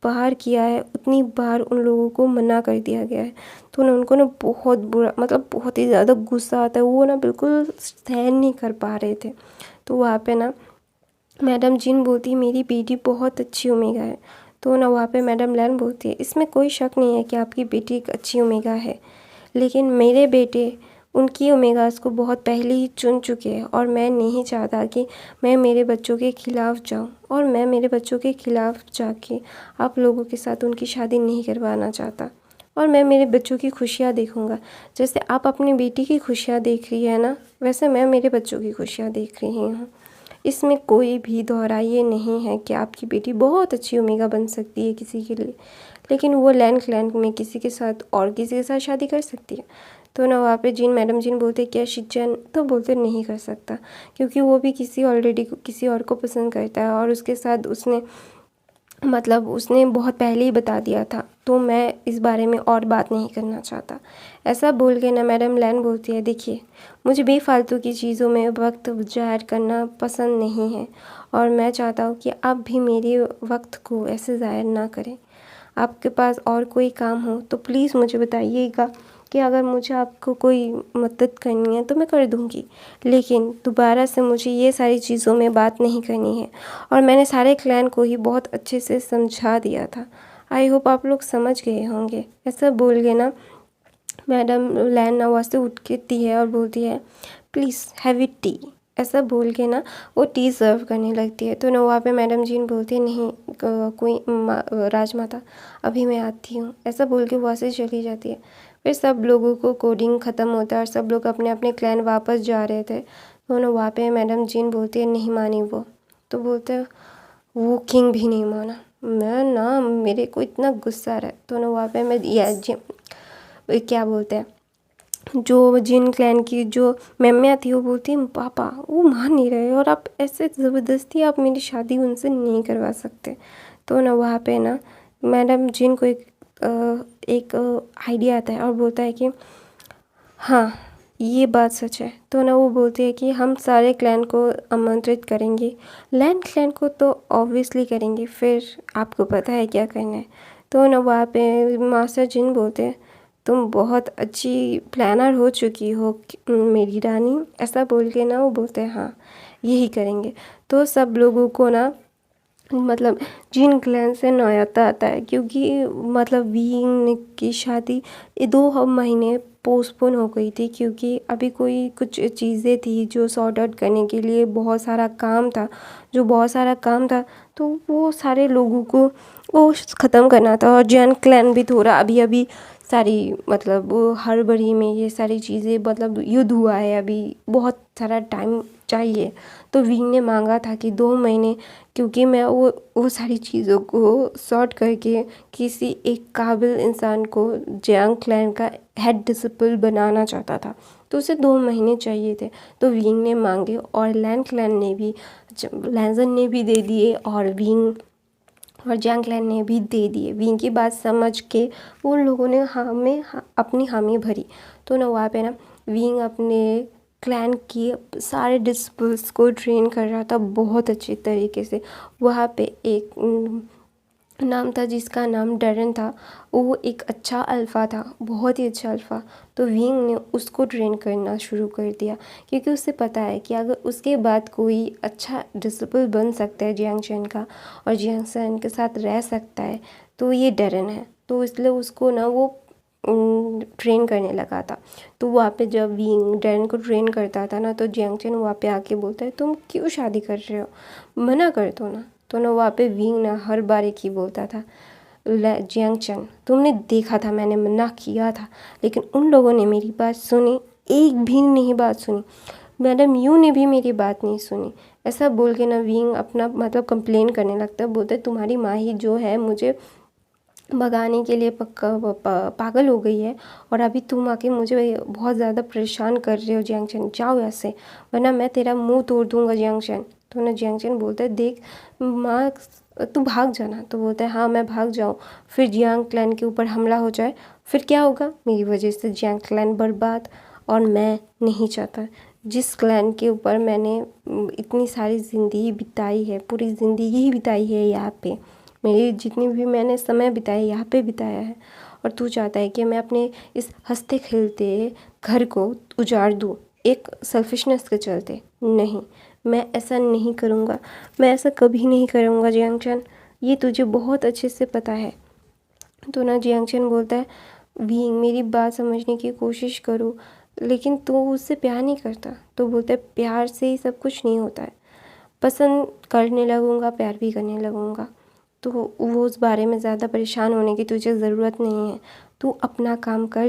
बार किया है उतनी बार उन लोगों को मना कर दिया गया है। तो उनको ना बहुत बुरा मतलब बहुत ही ज़्यादा गुस्सा आता है, वो ना बिल्कुल सहन नहीं कर पा रहे थे। तो वहाँ पे ना मैडम जिन बोलती मेरी बेटी बहुत अच्छी ओमेगा है। तो ना वहाँ पे मैडम लैन बोलती है, इसमें कोई शक नहीं है कि आपकी बेटी एक अच्छी ओमेगा है, लेकिन मेरे बेटे उनकी ओमेगास को बहुत पहले ही चुन चुके हैं और मैं नहीं चाहता कि मैं मेरे बच्चों के ख़िलाफ़ जाऊं, और मैं मेरे बच्चों के ख़िलाफ़ जाके आप लोगों के साथ उनकी शादी नहीं करवाना चाहता। और मैं मेरे बच्चों की खुशियाँ देखूंगा, जैसे आप अपनी बेटी की खुशियाँ देख रही है ना, वैसे मैं मेरे बच्चों की खुशियाँ देख रही हूँ। इसमें कोई भी दोहराइए नहीं है कि आपकी बेटी बहुत अच्छी ओमेगा बन सकती है किसी के लिए, लेकिन वो लैन क्लैन में किसी के साथ और किसी के साथ शादी कर सकती है। तो ना वहाँ पे मैडम जिन बोलते क्या शिचन, तो बोलते नहीं कर सकता क्योंकि वो भी ऑलरेडी किसी और को पसंद करता है और उसके साथ उसने बहुत पहले ही बता दिया था, तो मैं इस बारे में और बात नहीं करना चाहता। ऐसा बोल के ना मैडम लैन बोलती है, देखिए मुझे बेफालतू की चीज़ों में वक्त ज़ाहिर करना पसंद नहीं है और मैं चाहता हूँ कि आप भी मेरे वक्त को ऐसे ज़ाहिर ना करें। आपके पास और कोई काम हो तो प्लीज़ मुझे बताइएगा कि अगर मुझे आपको कोई मदद करनी है तो मैं कर दूँगी, लेकिन दोबारा से मुझे ये सारी चीज़ों में बात नहीं करनी है। और मैंने सारे क्लैन को ही बहुत अच्छे से समझा दिया था, आई होप आप लोग समझ गए होंगे। ऐसा बोल के ना मैडम लैन नवा से उठती है और बोलती है, प्लीज़ हैव इट टी। ऐसा बोल के ना वो टी सर्व करने लगती है। तो नवा पे मैडम जीन बोलती है, नहीं कोई राजमाता अभी मैं आती हूँ। ऐसा बोल के वहाँ से चली जाती है। फिर सब लोगों को कोडिंग ख़त्म होता है और सब लोग अपने अपने क्लैन वापस जा रहे थे। तो ना वहाँ पे मैडम जीन बोलती है, नहीं मानी वो। तो बोलते हैं वो किंग भी नहीं माना, मैं ना मेरे को इतना गुस्सा आ रहा है। तो ना वहाँ पे मैं क्या बोलते हैं जो जिन क्लैन की जो मेम्या थी वो बोलती है, पापा वो मान नहीं रहे और आप ऐसे ज़बरदस्ती आप मेरी शादी उनसे नहीं करवा सकते। तो ना वहाँ पे ना मैडम जिन को एक आइडिया आता है और बोलता है कि हाँ ये बात सच है। तो ना वो बोलती है कि हम सारे क्लैन को आमंत्रित करेंगे, लैन क्लैन को तो ऑब्वियसली करेंगे, फिर आपको पता है क्या करना है। तो ना वहाँ पे मास्टर जिन बोलते हैं, तुम बहुत अच्छी प्लानर हो चुकी हो मेरी रानी। ऐसा बोल के ना वो बोलते हैं हाँ यही करेंगे। तो सब लोगों को ना जीन क्लैन से न्योता आता है क्योंकि वीइंग की शादी 2 महीने पोस्टपोन हो गई थी क्योंकि अभी कोई कुछ चीज़ें थी जो सॉर्ट आउट करने के लिए बहुत सारा काम था तो वो सारे लोगों को वो ख़त्म करना था। और जैन क्लैन भी थोड़ा अभी सारी वो हड़बड़ी में ये सारी चीज़ें युद्ध हुआ है, अभी बहुत सारा टाइम चाहिए। तो विंग ने मांगा था कि 2 महीने, क्योंकि मैं वो सारी चीज़ों को सॉर्ट करके किसी एक काबिल इंसान को जियांग क्लैन का हेड डिसिपल बनाना चाहता था। तो उसे 2 महीने चाहिए थे। तो विंग ने मांगे और लैंजन ने भी दे दिए और विंग और जियांग क्लैन ने भी दे दिए। विंग की बात समझ के उन लोगों ने अपनी हामी भरी। तो ना वहाँ पे ना विंग अपने क्लैन की सारे डिसिपल्स को ट्रेन कर रहा था बहुत अच्छे तरीके से। वहाँ पे एक नाम था जिसका नाम डरन था। वो एक अच्छा अल्फ़ा था, बहुत ही अच्छा अल्फ़ा। तो विंग ने उसको ट्रेन करना शुरू कर दिया, क्योंकि उसे पता है कि अगर उसके बाद कोई अच्छा डिसिपल बन सकता है जियांग चैन का और जियांग चैन के साथ रह सकता है तो ये डरन है। तो इसलिए उसको ना वो ट्रेन करने लगा था। तो वहाँ पे जब विंग डरन को ट्रेन करता था ना, तो जियांग चैन वहाँ पे आके बोलता है, तुम क्यों शादी कर रहे हो, मना कर दो ना। तो ना वहाँ पे विंग ना हर बार एक ही बोलता था, जियांग चैन तुमने देखा था मैंने मना किया था, लेकिन उन लोगों ने मेरी बात सुनी, एक भी नहीं बात सुनी। मैडम यू ने भी मेरी बात नहीं सुनी। ऐसा बोल के ना विंग अपना मतलब कंप्लेन करने लगता है। बोलते तुम्हारी माँ ही जो है मुझे भगाने के लिए पागल हो गई है, और अभी तुम आके मुझे बहुत ज़्यादा परेशान कर रहे हो। जियांग चैन जाओ ऐसे, वरना मैं तेरा मुंह तोड़ दूंगा जियांग चैन। तो ना जियांग चैन बोलता है, देख माँ तू भाग जाना। तो बोलता है, हाँ मैं भाग जाऊँ, फिर जियांग क्लैन के ऊपर हमला हो जाए, फिर क्या होगा, मेरी वजह से जियांग क्लैन बर्बाद। और मैं नहीं चाहता, जिस क्लैन के ऊपर मैंने इतनी सारी ज़िंदगी बिताई है, पूरी ज़िंदगी ही बिताई है यहाँ पे, मेरी जितनी भी मैंने समय बिताया यहाँ पे बिताया है, और तू चाहता है कि मैं अपने इस हंसते खेलते घर को उजाड़ दूँ एक सेल्फिशनेस के चलते। नहीं, मैं ऐसा नहीं करूँगा, मैं ऐसा कभी नहीं करूँगा जियांग चैन, ये तुझे बहुत अच्छे से पता है। तो ना जियांग चैन बोलता है, विंग मेरी बात समझने की कोशिश करो, लेकिन तू उससे प्यार नहीं करता। तो बोलता है, प्यार से ही सब कुछ नहीं होता है, पसंद करने लगूँगा प्यार भी करने लगूँगा। तो वो उस बारे में ज़्यादा परेशान होने की तुझे ज़रूरत नहीं है, तू अपना काम कर,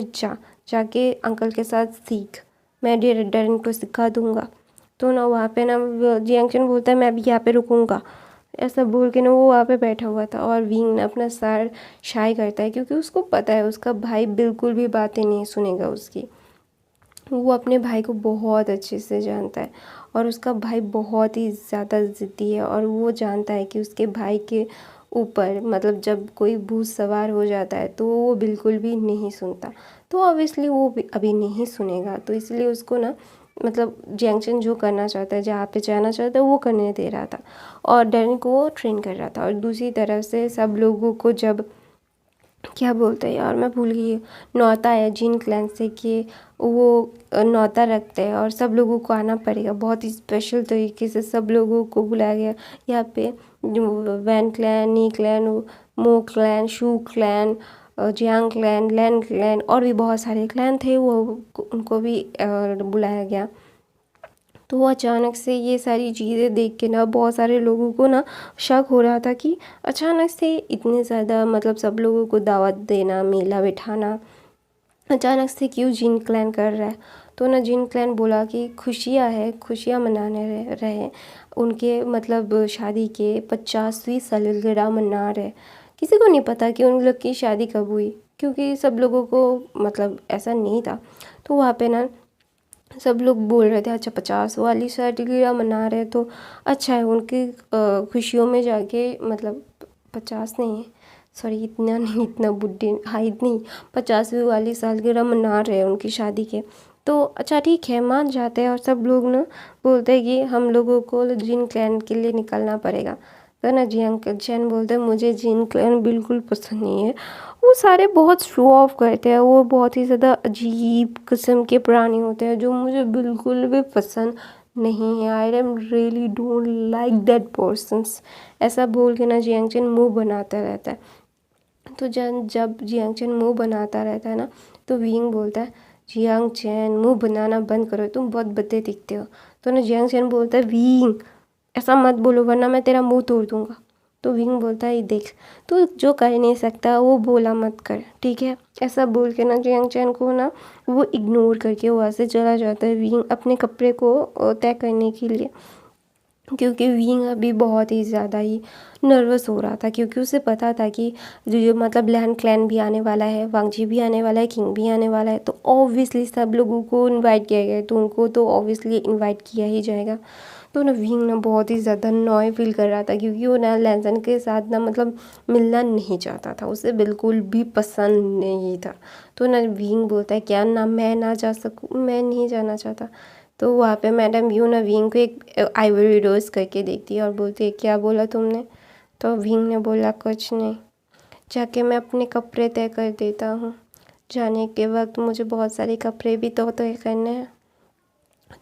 जाके अंकल के साथ सीख, मैं डरन को सिखा दूँगा। तो ना वहाँ पे ना जियांग चैन बोलता है, मैं भी यहाँ पे रुकूँगा। ऐसा बोल के ना वो वहाँ पे बैठा हुआ था, और विंग ना अपना सर शाई करता है, क्योंकि उसको पता है उसका भाई बिल्कुल भी बातें नहीं सुनेगा उसकी। वो अपने भाई को बहुत अच्छे से जानता है, और उसका भाई बहुत ही ज़्यादा ज़िद्दी है, और वो जानता है कि उसके भाई के ऊपर मतलब जब कोई भूत सवार हो जाता है तो वो बिल्कुल भी नहीं सुनता। तो ऑब्वियसली वो अभी नहीं सुनेगा, तो इसलिए उसको ना मतलब जियांग चैन जो करना चाहता है, जहाँ पे जाना चाहता है वो करने दे रहा था, और डरन को वो ट्रेन कर रहा था। और दूसरी तरफ से सब लोगों को जब क्या बोलते हैं यार मैं भूल गई, न्योता है जिन क्लैन से कि वो न्योता रखते हैं और सब लोगों को आना पड़ेगा। बहुत ही स्पेशल तरीके से सब लोगों को बुलाया गया यहाँ पे। वैन क्लैन, नी क्लैन, मो क्लैन, शू क्लैन, जियांग क्लैन, लैन क्लैन, और भी बहुत सारे क्लैन थे, वो उनको भी बुलाया गया। तो वो अचानक से ये सारी चीज़ें देख के ना बहुत सारे लोगों को ना शक हो रहा था कि अचानक से इतने ज़्यादा मतलब सब लोगों को दावत देना, मेला बिठाना अचानक से क्यों जिन क्लैन कर रहा है। तो ना जिन क्लैन बोला कि खुशियाँ है, खुशियाँ मनाने रहे, उनके मतलब शादी के 50वीं सालगिरह मना रहे। किसी को नहीं पता कि उन लोग की शादी कब हुई, क्योंकि सब लोगों को मतलब ऐसा नहीं था। तो वहाँ पे ना सब लोग बोल रहे थे, अच्छा 50 वाली सालगिरह मना रहे तो अच्छा है, उनकी खुशियों में जाके मतलब 50 नहीं है, सॉरी इतना नहीं, इतना बुढ़े, हाँ इतनी 50वीं वाली सालगिरह मना रहे हैं उनकी शादी के। तो अच्छा ठीक है, मान जाते हैं, और सब लोग ना बोलते हैं कि हम लोगों को जिन क्लैन के लिए निकलना पड़ेगा। तो ना जियांग चैन बोलते हैं, मुझे जिन क्लैन बिल्कुल पसंद नहीं है, वो सारे बहुत शो ऑफ करते हैं, वो बहुत ही ज़्यादा अजीब किस्म के प्राणी होते हैं जो मुझे बिल्कुल भी पसंद नहीं है। I am really don't like that persons. ऐसा बोल के ना जियांग चैन मुँह बनाता रहता है। तो जब जियांग चैन मुँह बनाता रहता है ना, तो विंग बोलता है, जियांग चैन मुँह बनाना बंद करो, तुम बहुत भद्दे दिखते हो। तो ना जियांग चैन बोलता है, विंग ऐसा मत बोलो वरना मैं तेरा मुँह तोड़ दूँगा। तो विंग बोलता है देख, तू जो कर नहीं सकता वो बोला मत कर, ठीक है। ऐसा बोल के ना जियांग चैन को ना वो इग्नोर करके वहाँ से चला जाता है विंग अपने कपड़े को तय करने के लिए, क्योंकि विंग अभी बहुत ही ज़्यादा ही नर्वस हो रहा था, क्योंकि उसे पता था कि जो मतलब लैन क्लैन भी आने वाला है, वांगजी भी आने वाला है, किंग भी आने वाला है, तो ऑब्वियसली सब लोगों को इनवाइट किया गया है, तो उनको तो ऑब्वियसली इनवाइट किया ही जाएगा। तो ना विंग ना बहुत ही ज़्यादा नॉय फील कर रहा था, क्योंकि वो ना लैंसन के साथ ना मतलब मिलना नहीं चाहता था, उसे बिल्कुल भी पसंद नहीं था। तो ना विंग बोलता है क्या ना मैं ना जा सकूँ, मैं नहीं जाना चाहता। तो वहाँ पे मैडम यू ना विंग को एक आइवरी रोज़ करके देखती है और बोलती है क्या बोला तुमने। तो विंग ने बोला कुछ नहीं, जाके मैं अपने कपड़े तय कर देता हूँ, जाने के वक्त मुझे बहुत सारे कपड़े भी तो तय करने हैं।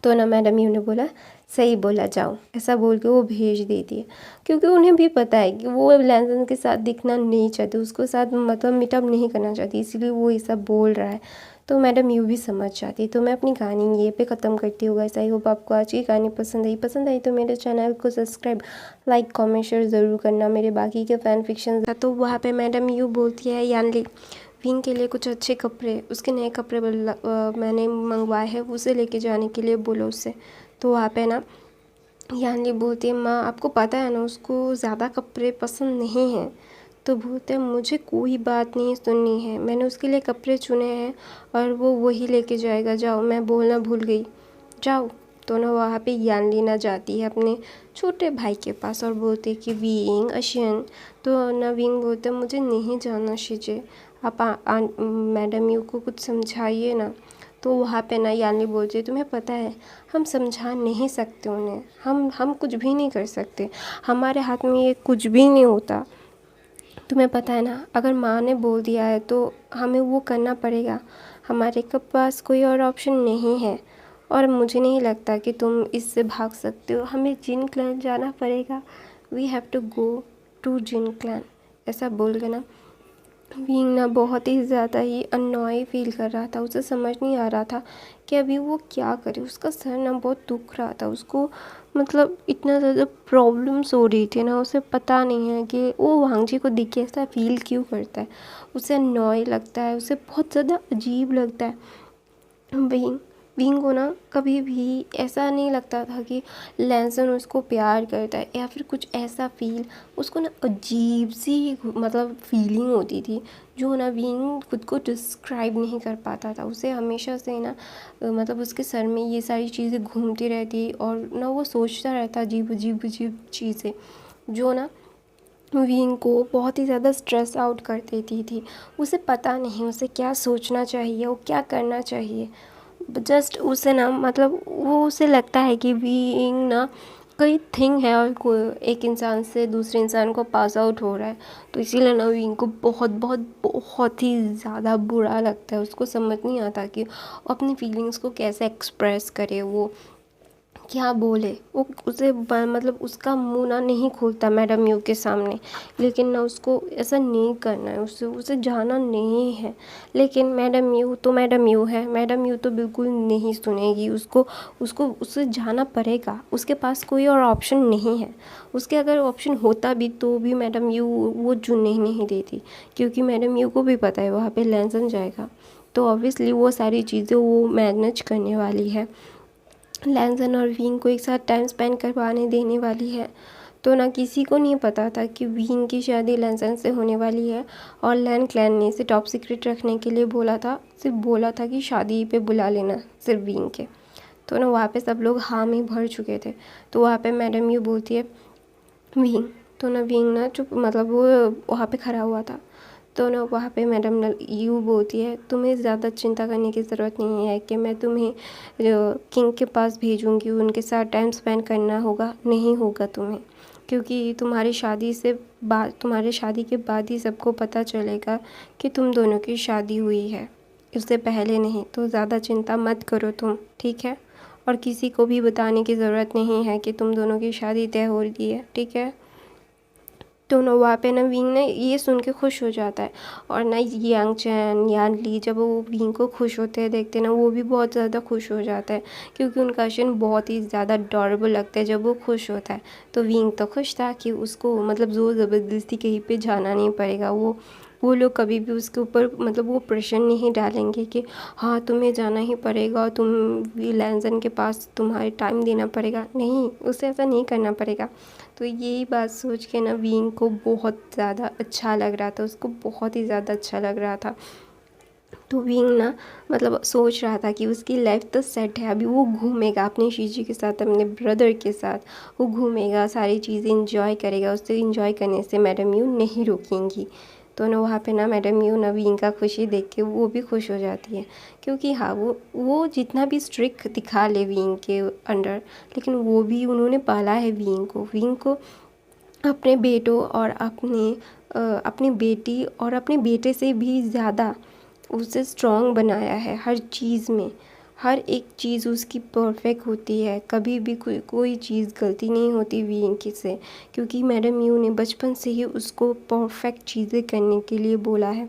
तो ना मैडम यू ने बोला सही बोला, जाओ, ऐसा बोल के वो भेज देती है, क्योंकि उन्हें भी पता है कि वो लैंसन के साथ दिखना नहीं चाहती, उसको साथ मतलब मीटअप नहीं करना चाहती, इसीलिए वो ये सब बोल रहा है। तो मैडम यू भी समझ जाती। तो मैं अपनी कहानी ये पे ख़त्म करती हूँ गाइस। आई होप आपको आज की कहानी पसंद आई तो मेरे चैनल को सब्सक्राइब, लाइक, कमेंट, शेयर ज़रूर करना। मेरे बाकी के फ़ैन फिक्शन तो वहाँ पे मैडम यू बोलती है यानली विंग के लिए कुछ अच्छे कपड़े, उसके नए कपड़े मैंने मंगवाए हैं, उसे लेके जाने के लिए बोलो उससे। तो वहाँ पे ना यानली बोलती है माँ आपको पता है ना उसको ज़्यादा कपड़े पसंद नहीं हैं। तो बोलते हैं मुझे कोई बात नहीं सुननी है, मैंने उसके लिए कपड़े चुने हैं और वो वही लेके जाएगा, जाओ, मैं बोलना भूल गई, जाओ। तो ना वहाँ पे यानली ना जाती है अपने छोटे भाई के पास और बोलती है कि विंग अशियन। तो ना विंग बोलते मुझे नहीं जाना शीजे, आप मैडम यू को कुछ समझाइए ना। तो वहाँ पे ना यानली बोलती है तुम्हें पता है हम समझा नहीं सकते उन्हें, हम कुछ भी नहीं कर सकते, हमारे हाथ में ये कुछ भी नहीं होता। तुम्हें पता है ना अगर माँ ने बोल दिया है तो हमें वो करना पड़ेगा, हमारे के पास कोई और ऑप्शन नहीं है। और मुझे नहीं लगता कि तुम इससे भाग सकते हो, हमें जिन क्लैन जाना पड़ेगा, we have to go to Jin clan. ऐसा बोल के ना विंग ना बहुत ही ज़्यादा ही अननॉय फील कर रहा था, उसे समझ नहीं आ रहा था कि अभी वो क्या करे। उसका सर ना बहुत दुख रहा था, उसको मतलब इतना ज़्यादा प्रॉब्लम्स हो रही थी ना, उसे पता नहीं है कि वो वांगजी को देख के ऐसा फील क्यों करता है, उसे अननॉय लगता है, उसे बहुत ज़्यादा अजीब लगता है। विंग को ना कभी भी ऐसा नहीं लगता था कि लैंसन उसको प्यार करता है या फिर कुछ ऐसा फील, उसको ना अजीब सी मतलब फीलिंग होती थी जो ना विंग खुद को डिस्क्राइब नहीं कर पाता था। उसे हमेशा से ना मतलब उसके सर में ये सारी चीज़ें घूमती रहती और ना वो सोचता रहता अजीब अजीब अजीब चीज़ें जो ना विंग को बहुत ही ज़्यादा स्ट्रेस आउट कर देती थी। उसे पता नहीं उसे क्या सोचना चाहिए, वो क्या करना चाहिए। जस्ट उसे ना मतलब वो उसे लगता है कि बीइंग ना कोई थिंग है और कोई एक इंसान से दूसरे इंसान को पास आउट हो रहा है, तो इसीलिए ना विंग को बहुत बहुत बहुत ही ज़्यादा बुरा लगता है। उसको समझ नहीं आता कि अपनी फीलिंग्स को कैसे एक्सप्रेस करे, वो क्या बोले। वो उसे मतलब उसका मुंह ना नहीं खोलता मैडम यू के सामने, लेकिन ना उसको ऐसा नहीं करना है, उसे जाना नहीं है। लेकिन मैडम यू तो मैडम यू है, मैडम यू तो बिल्कुल नहीं सुनेगी, उसको उसको उसे जाना पड़ेगा, उसके पास कोई और ऑप्शन नहीं है। उसके अगर ऑप्शन होता भी तो भी मैडम यू वो चुनने ही नहीं देती, क्योंकि मैडम यू को भी पता है वहाँ पे लैंसन जाएगा, तो ऑब्वियसली वो सारी चीज़ें वो मैनेज करने वाली है, लैंसन और विंग को एक साथ टाइम स्पेंड करवाने देने वाली है। तो ना किसी को नहीं पता था कि विंग की शादी लैंसन से होने वाली है, और लैन क्लैन ने इसे टॉप सीक्रेट रखने के लिए बोला था, सिर्फ बोला था कि शादी पे बुला लेना सिर्फ विंग के। तो ना वहाँ पे सब लोग हाँ में भर चुके थे। तो वहाँ पे मैडम ये बोलती है विंग, तो ना विंग ना चुप मतलब वो वहाँ पे खड़ा हुआ था। तो ना वहाँ पे मैडम यू बोलती है तुम्हें ज़्यादा चिंता करने की ज़रूरत नहीं है कि मैं तुम्हें किंग के पास भेजूँगी, उनके साथ टाइम स्पेंड करना होगा, नहीं होगा तुम्हें, क्योंकि तुम्हारी शादी के बाद ही सबको पता चलेगा कि तुम दोनों की शादी हुई है, उससे पहले नहीं। तो ज़्यादा चिंता मत करो तुम, ठीक है, और किसी को भी बताने की ज़रूरत नहीं है कि तुम दोनों की शादी तय हो रही है, ठीक है। तो ना वहाँ पे ना विंग ना ये सुन के खुश हो जाता है। और ना यांग चैन यान ली जब वो विंग को खुश होते हैं देखते हैं ना, वो भी बहुत ज़्यादा खुश हो जाता है, क्योंकि उनका एक्शन बहुत ही ज़्यादा अडॉरेबल लगता है जब वो खुश होता है। तो विंग तो खुश था कि उसको मतलब ज़ोर ज़बरदस्ती कहीं पे जाना नहीं पड़ेगा। वो लोग कभी भी उसके ऊपर मतलब वो प्रेशर नहीं डालेंगे कि हाँ तुम्हें जाना ही पड़ेगा, तुम लैंसन के पास तुम्हारे टाइम देना पड़ेगा, नहीं, उसे ऐसा नहीं करना पड़ेगा। तो यही बात सोच के ना विंग को बहुत ज़्यादा अच्छा लग रहा था, उसको बहुत ही ज़्यादा अच्छा लग रहा था। तो विंग ना मतलब सोच रहा था कि उसकी लाइफ तो सेट है, अभी वो घूमेगा अपने शीजी के साथ, अपने ब्रदर के साथ वो घूमेगा, सारी चीज़ें इंजॉय करेगा। उससे इंजॉय करने से मैडम यू नहीं रोकेंगी। तो ना वहाँ पे ना मैडम यू ना विंग का खुशी देख के वो भी खुश हो जाती है, क्योंकि हाँ वो जितना भी स्ट्रिक्ट दिखा ले विंग के अंडर, लेकिन वो भी उन्होंने पाला है विंग को अपने बेटों और अपनी बेटी और अपने बेटे से भी ज़्यादा उसे स्ट्रॉन्ग बनाया है। हर चीज़ में हर एक चीज़ उसकी परफेक्ट होती है, कभी भी कोई चीज़ गलती नहीं होती विंग से, क्योंकि मैडम यू ने बचपन से ही उसको परफेक्ट चीज़ें करने के लिए बोला है।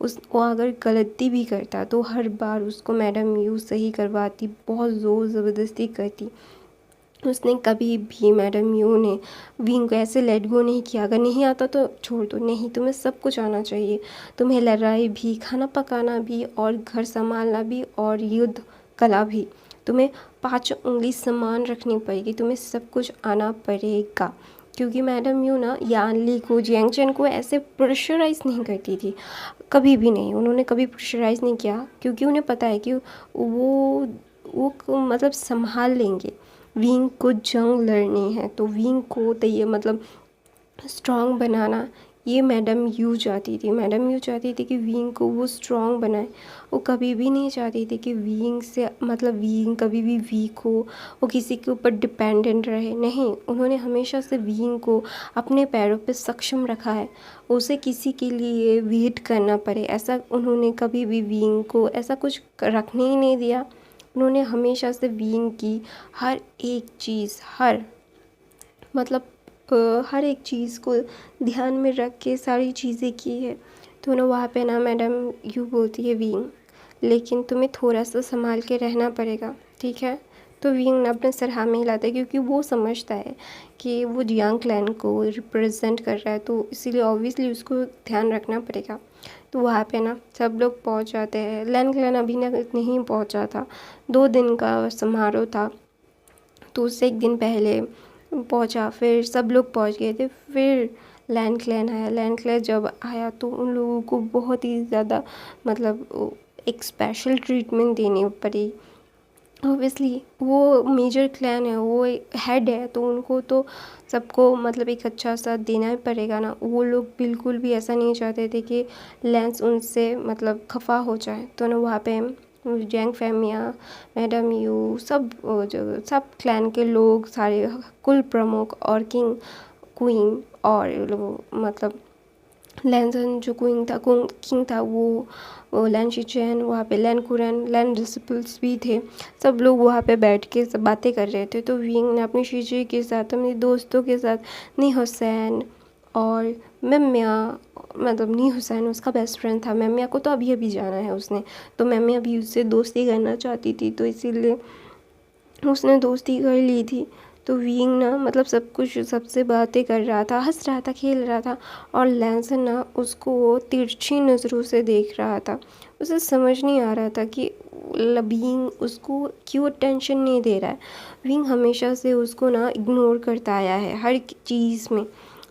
वो अगर गलती भी करता तो हर बार उसको मैडम यू सही करवाती, बहुत ज़ोर ज़बरदस्ती करती। उसने कभी भी मैडम यू ने विंग को ऐसे लेट गो नहीं किया, अगर नहीं आता तो छोड़ दो, नहीं तुम्हें सब कुछ आना चाहिए, तुम्हें लड़ाई भी, खाना पकाना भी और घर संभालना भी और युद्ध कला भी, तुम्हें 5 उंगली समान रखनी पड़ेगी, तुम्हें सब कुछ आना पड़ेगा। क्योंकि मैडम यू ना यान ली को जियांग चैन को ऐसे प्रेशराइज़ नहीं करती थी, कभी भी नहीं, उन्होंने कभी प्रेशराइज़ नहीं किया, क्योंकि उन्हें पता है कि वो मतलब संभाल लेंगे। विंग को जंग लड़नी है तो विंग को तो ये मतलब स्ट्रॉन्ग बनाना, ये मैडम यू चाहती थी कि विंग को वो स्ट्रॉन्ग बनाए। वो कभी भी नहीं चाहती थी कि विंग से मतलब विंग कभी भी वीक हो, वो किसी के ऊपर डिपेंडेंट रहे, नहीं, उन्होंने हमेशा से विंग को अपने पैरों पे सक्षम रखा है, उसे किसी के लिए वेट करना पड़े ऐसा उन्होंने कभी भी विंग को ऐसा कुछ रखने ही नहीं दिया। उन्होंने हमेशा से विंग की हर एक चीज़ मतलब हर एक चीज़ को ध्यान में रख के सारी चीज़ें की है। तो ना वहाँ पे ना मैडम यू बोलती है विंग, लेकिन तुम्हें थोड़ा सा संभाल के रहना पड़ेगा, ठीक है। तो विंग ना अपने सर हाँ में हिलाता है, क्योंकि वो समझता है कि वो जियांग क्लैन को रिप्रेजेंट कर रहा है, तो इसीलिए ऑब्वियसली उसको ध्यान रखना पड़ेगा। तो वहाँ पे ना सब लोग पहुँच जाते हैं। लैन क्लैन अभी ना नहीं पहुँचा था, 2 दिन का समारोह था, तो उससे 1 दिन पहले पहुँचा, फिर सब लोग पहुँच गए थे। फिर लैन क्लैन आया। लैन क्लैन जब आया तो उन लोगों को बहुत ही ज़्यादा मतलब एक स्पेशल ट्रीटमेंट देनी पड़ी। ऑब्वियसली वो मेजर क्लैन है, वो हेड है, तो उनको तो सबको मतलब एक अच्छा सा देना ही पड़ेगा ना। वो लोग बिल्कुल भी ऐसा नहीं चाहते थे कि लेंस उनसे मतलब खफा हो जाए। तो ना वहाँ पे जैंग फैमिया, मैडम यू, सब क्लैन के लोग सारे, कुल प्रमुख और क्वीन और लोग मतलब लैंसन जो किंग था वो लैन शिचैन, वहाँ पे लैन कुरैन, लैन डिसिपल्स भी थे। सब लोग वहाँ पे बैठ के सब बातें कर रहे थे। तो विंग ने अपनी शीजी के साथ, अपने दोस्तों के साथ, नी हुसैन और मेम्या, मतलब नी हुसैन उसका बेस्ट फ्रेंड था, मेम्या को तो अभी अभी जाना है उसने, तो मेम्या भी उससे दोस्ती करना चाहती थी, तो इसीलिए उसने दोस्ती कर ली थी। तो विंग ना मतलब सब कुछ सबसे बातें कर रहा था, हंस रहा था, खेल रहा था, और लैंसन ना उसको तिरछी नज़रों से देख रहा था। उसे समझ नहीं आ रहा था कि विंग उसको क्यों अटेंशन नहीं दे रहा है। विंग हमेशा से उसको ना इग्नोर करता आया है हर चीज़ में,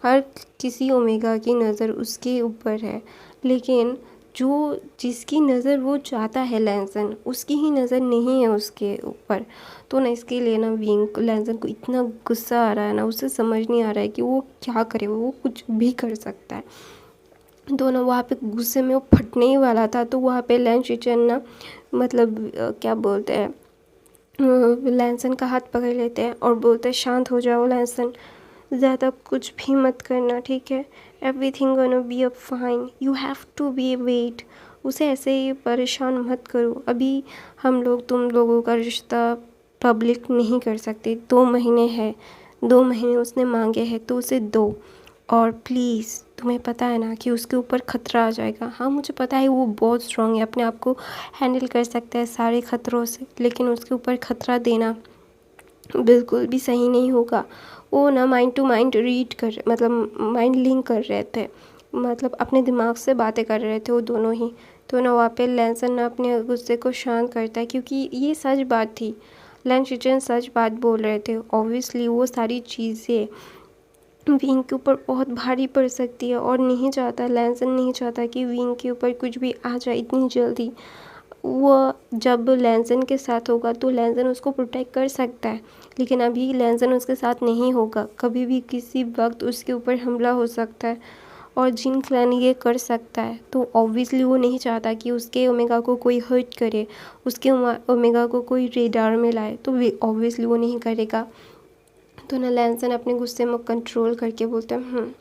हर किसी ओमेगा की नज़र उसके ऊपर है, लेकिन जो जिसकी नज़र वो चाहता है लैंसन, उसकी ही नज़र नहीं है उसके ऊपर। तो ना इसके लिए ना विंग लैंसन को इतना गुस्सा आ रहा है ना, उसे समझ नहीं आ रहा है कि वो क्या करे, वो कुछ भी कर सकता है। तो ना वहाँ पे गुस्से में वो फटने ही वाला था। तो वहाँ पे लैन शिचन ना मतलब क्या बोलते हैं, लैंसन का हाथ पकड़ लेते हैं और बोलते हैं शांत हो जाओ लैंसन, ज़्यादा कुछ भी मत करना, ठीक है, everything gonna be a fine, you have to be wait. उसे ऐसे ही परेशान मत करो, अभी हम लोग तुम लोगों का रिश्ता पब्लिक नहीं कर सकते, 2 महीने है, 2 महीने उसने मांगे हैं तो उसे दो। और प्लीज़ तुम्हें पता है ना कि उसके ऊपर खतरा आ जाएगा। हाँ मुझे पता है वो बहुत स्ट्रांग है, अपने आप को हैंडल कर सकता है सारे खतरों से, लेकिन उसके ऊपर खतरा देना बिल्कुल भी सही नहीं होगा। वो ना माइंड टू माइंड रीड कर मतलब माइंड लिंक कर रहे थे, मतलब अपने दिमाग से बातें कर रहे थे वो दोनों ही। तो ना वहाँ पे लैंसन ना अपने गुस्से को शांत करता है, क्योंकि ये सच बात थी। लैन शिचन सच बात बोल रहे थे। ऑब्वियसली वो सारी चीज़ें विंग के ऊपर बहुत भारी पड़ सकती है, और नहीं चाहता, लैंसन नहीं चाहता कि विंग के ऊपर कुछ भी आ जाए इतनी जल्दी। वो जब लैंसन के साथ होगा तो लैंसन उसको प्रोटेक्ट कर सकता है, लेकिन अभी लैंसन उसके साथ नहीं होगा, कभी भी किसी वक्त उसके ऊपर हमला हो सकता है, और जिन क्लैन ये कर सकता है। तो ऑब्वियसली वो नहीं चाहता कि उसके ओमेगा को कोई हर्ट करे, उसके ओमेगा को कोई रेडार में लाए, तो ऑब्वियसली वो नहीं करेगा। तो ना लैंसन अपने गुस्से में कंट्रोल करके बोलते हैं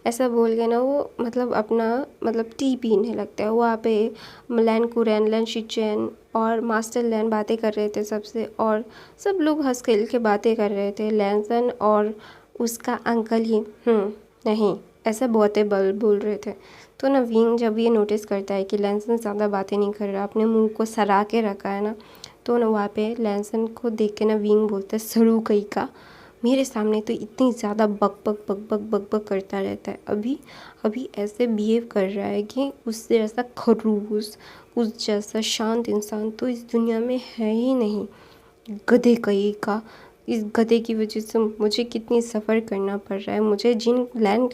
ऐसा बोल के ना वो मतलब अपना मतलब टी पीने लगता है। वहाँ पे लैन कुरैन, लैन शिचेन और मास्टर लैन बातें कर रहे थे सबसे, और सब लोग हंस खेल के बातें कर रहे थे। लैंसन और उसका अंकल ही नहीं ऐसा बहुते बोल रहे थे। तो ना विंग जब ये नोटिस करता है कि लैंसन ज़्यादा बातें नहीं कर रहा, अपने मुंह को सरा के रखा है ना, तो ना वहाँ पे लैंसन को देख के ना विंग बोलता है सरू कहीं का, मेरे सामने तो इतनी ज़्यादा बक बक बक बक बक बक करता रहता है, अभी अभी ऐसे बिहेव कर रहा है कि उससे ऐसा खरूस, उस जैसा शांत इंसान तो इस दुनिया में है ही नहीं। गधे कहीं का, इस गधे की वजह से मुझे कितनी सफ़र करना पड़ रहा है, मुझे जियांग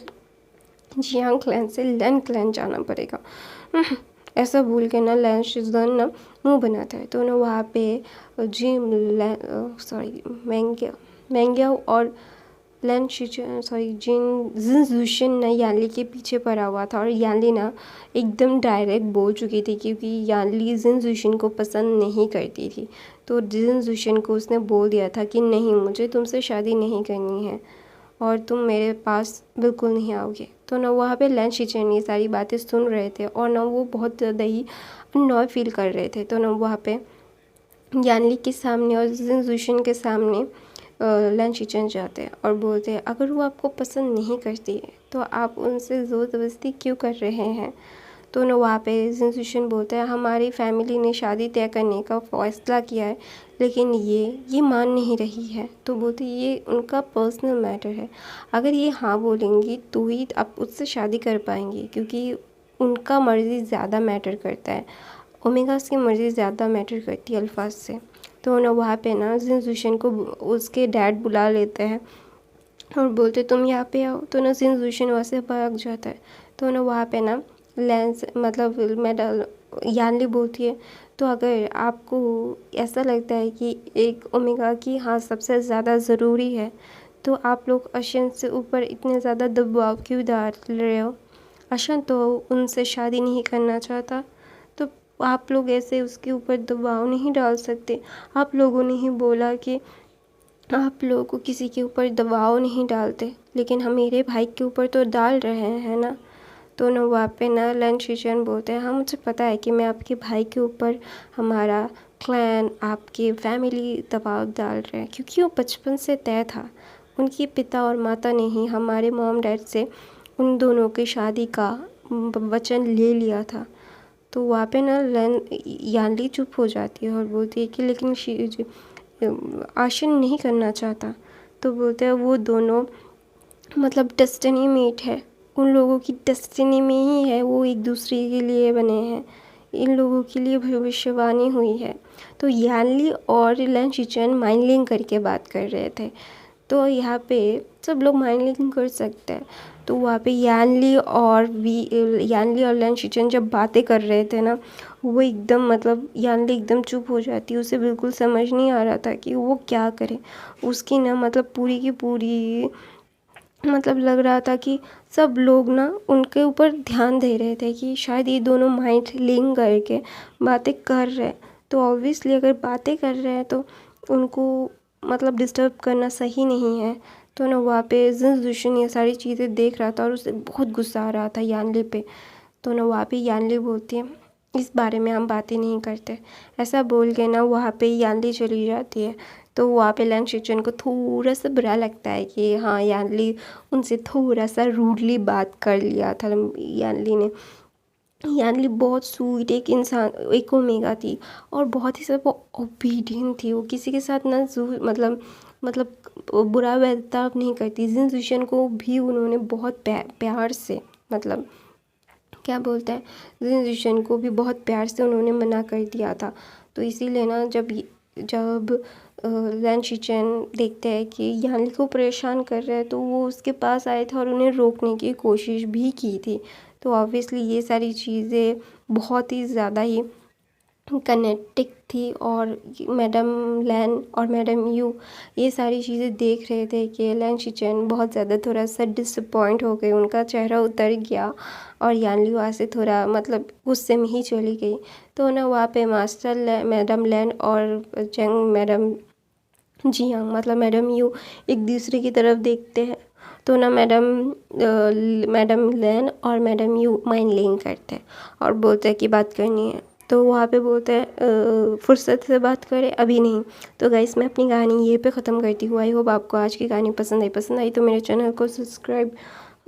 क्लैन से लैन क्लैन जाना पड़ेगा। ऐसा भूल के ना लैन शिजन ना मुँह बनाता है। तो ना वहाँ पे जिम मैंग्याओ और लैन शिचन जिन जुशन ना यानली के पीछे पड़ा हुआ था, और यानली ना एकदम डायरेक्ट बोल चुकी थी, क्योंकि यानली जिन जुशन को पसंद नहीं करती थी। तो जिन जुशन को उसने बोल दिया था कि नहीं, मुझे तुमसे शादी नहीं करनी है और तुम मेरे पास बिल्कुल नहीं आओगे। तो ना वहाँ पे लैन शिचन ये सारी बातें सुन रहे थे, और ना वो बहुत ज़्यादा ही नॉय फील कर रहे थे। तो ना वहाँ पे यानली के सामने और जिन जुशन के सामने लैन शिचन जाते हैं और बोलते हैं अगर वो आपको पसंद नहीं करती है तो आप उनसे ज़ोर ज़बरदस्ती क्यों कर रहे हैं। तो ना वहाँ पे जिन जुशन बोलते हैं हमारी फैमिली ने शादी तय करने का फ़ैसला किया है, लेकिन ये मान नहीं रही है। तो बोलते ये उनका पर्सनल मैटर है, अगर ये हाँ बोलेंगी तो ही आप उससे शादी कर पाएंगी, क्योंकि उनका मर्ज़ी ज़्यादा मैटर करता है, ओमेगास की मर्ज़ी ज़्यादा मैटर करती है अल्फाज से। तो ना वहाँ पे ना जिन जुशन को उसके डैड बुला लेते हैं और बोलते तुम यहाँ पे आओ। तो ना जिन जुशन वहाँ से भाग जाता है। तो ना वहाँ पे ना लेंस मतलब मेडल यानली बोलती है तो अगर आपको ऐसा लगता है कि एक ओमेगा की हाँ सबसे ज़्यादा ज़रूरी है, तो आप लोग अशन से ऊपर इतने ज़्यादा दबाव क्यों डाल रहे हो। अशन तो उनसे शादी नहीं करना चाहता, तो आप लोग ऐसे उसके ऊपर दबाव नहीं डाल सकते। आप लोगों ने ही बोला कि आप लोगों को किसी के ऊपर दबाव नहीं डालते, लेकिन हम मेरे भाई के ऊपर तो डाल रहे हैं ना। तो ना वहाँ पे ना लैन शिचन बोलते हैं हाँ मुझे पता है कि मैं आपके भाई के ऊपर, हमारा क्लैन, आपकी फैमिली दबाव डाल रहे हैं, क्योंकि वो बचपन से तय था। उनके पिता और माता ने ही हमारे मॉम डैड से उन दोनों की शादी का वचन ले लिया था। तो वहाँ पे ना यानली चुप हो जाती है और बोलती है कि लेकिन आशन नहीं करना चाहता। तो बोलते हैं वो दोनों मतलब डेस्टिनी मेट है, उन लोगों की डेस्टिनी में ही है, वो एक दूसरे के लिए बने हैं, इन लोगों के लिए भविष्यवाणी हुई है। तो यानली और लैन शिचन माइंड लिंक करके बात कर रहे थे। तो यहाँ पे सब लोग माइंड लिंक कर सकते हैं। तो वहाँ पे यानली और लैन शिचन जब बातें कर रहे थे ना, वो एकदम मतलब यानली एकदम चुप हो जाती, उसे बिल्कुल समझ नहीं आ रहा था कि वो क्या करे। उसकी ना मतलब पूरी की पूरी मतलब लग रहा था कि सब लोग ना उनके ऊपर ध्यान दे रहे थे कि शायद ये दोनों माइंड लिंक करके बातें कर रहे हैं। तो ऑब्वियसली अगर बातें कर रहे हैं तो उनको मतलब डिस्टर्ब करना सही नहीं है। तो ना वहाँ पे जिन जुशन ये सारी चीज़ें देख रहा था और उसे बहुत गुस्सा आ रहा था यानली पे। तो ना वहाँ पे यानली बोलती है इस बारे में हम बातें नहीं करते, ऐसा बोल के ना वहाँ पे यानली चली जाती है। तो वहाँ पे लैंग शिचन को थोड़ा सा बुरा लगता है कि हाँ यानली उनसे थोड़ा सा रूडली बात कर लिया था यानली ने। यानली बहुत स्वीट एक इंसान, एक ओमेगा थी और बहुत ही सब वो ओबीडियंट थी। वो किसी के साथ ना मतलब बुरा बर्ताव नहीं करती। जिन जिशन को भी उन्होंने बहुत प्यार से मतलब क्या बोलते हैं, जिन जिशन को भी बहुत प्यार से उन्होंने मना कर दिया था। तो इसीलिए ना जब लैन शिचेन देखते हैं कि यानली को परेशान कर रहा है तो वो उसके पास आए थे और उन्हें रोकने की कोशिश भी की थी। तो ऑब्वियसली ये सारी चीज़ें बहुत ही ज़्यादा ही कनेक्टिक थी और मैडम लैन और मैडम यू ये सारी चीज़ें देख रहे थे कि लैन शिचेन बहुत ज़्यादा थोड़ा सा डिसअपॉइंट हो गई, उनका चेहरा उतर गया और यानली वहाँ से थोड़ा मतलब गुस्से में ही चली गई। तो ना वहाँ पे मास्टर मैडम लैन और चेंग मैडम जियांग मतलब मैडम यू एक दूसरे की तरफ देखते हैं। तो ना मैडम लैन और मैडम यू माइंड लिंक करते हैं और बोलते हैं कि बात करनी है। तो वहाँ पे बोलते हैं फुर्सत से बात करें, अभी नहीं। तो गाइस मैं अपनी कहानी ये पे ख़त्म करती हूँ। आई होप आपको आज की कहानी पसंद आई तो मेरे चैनल को सब्सक्राइब,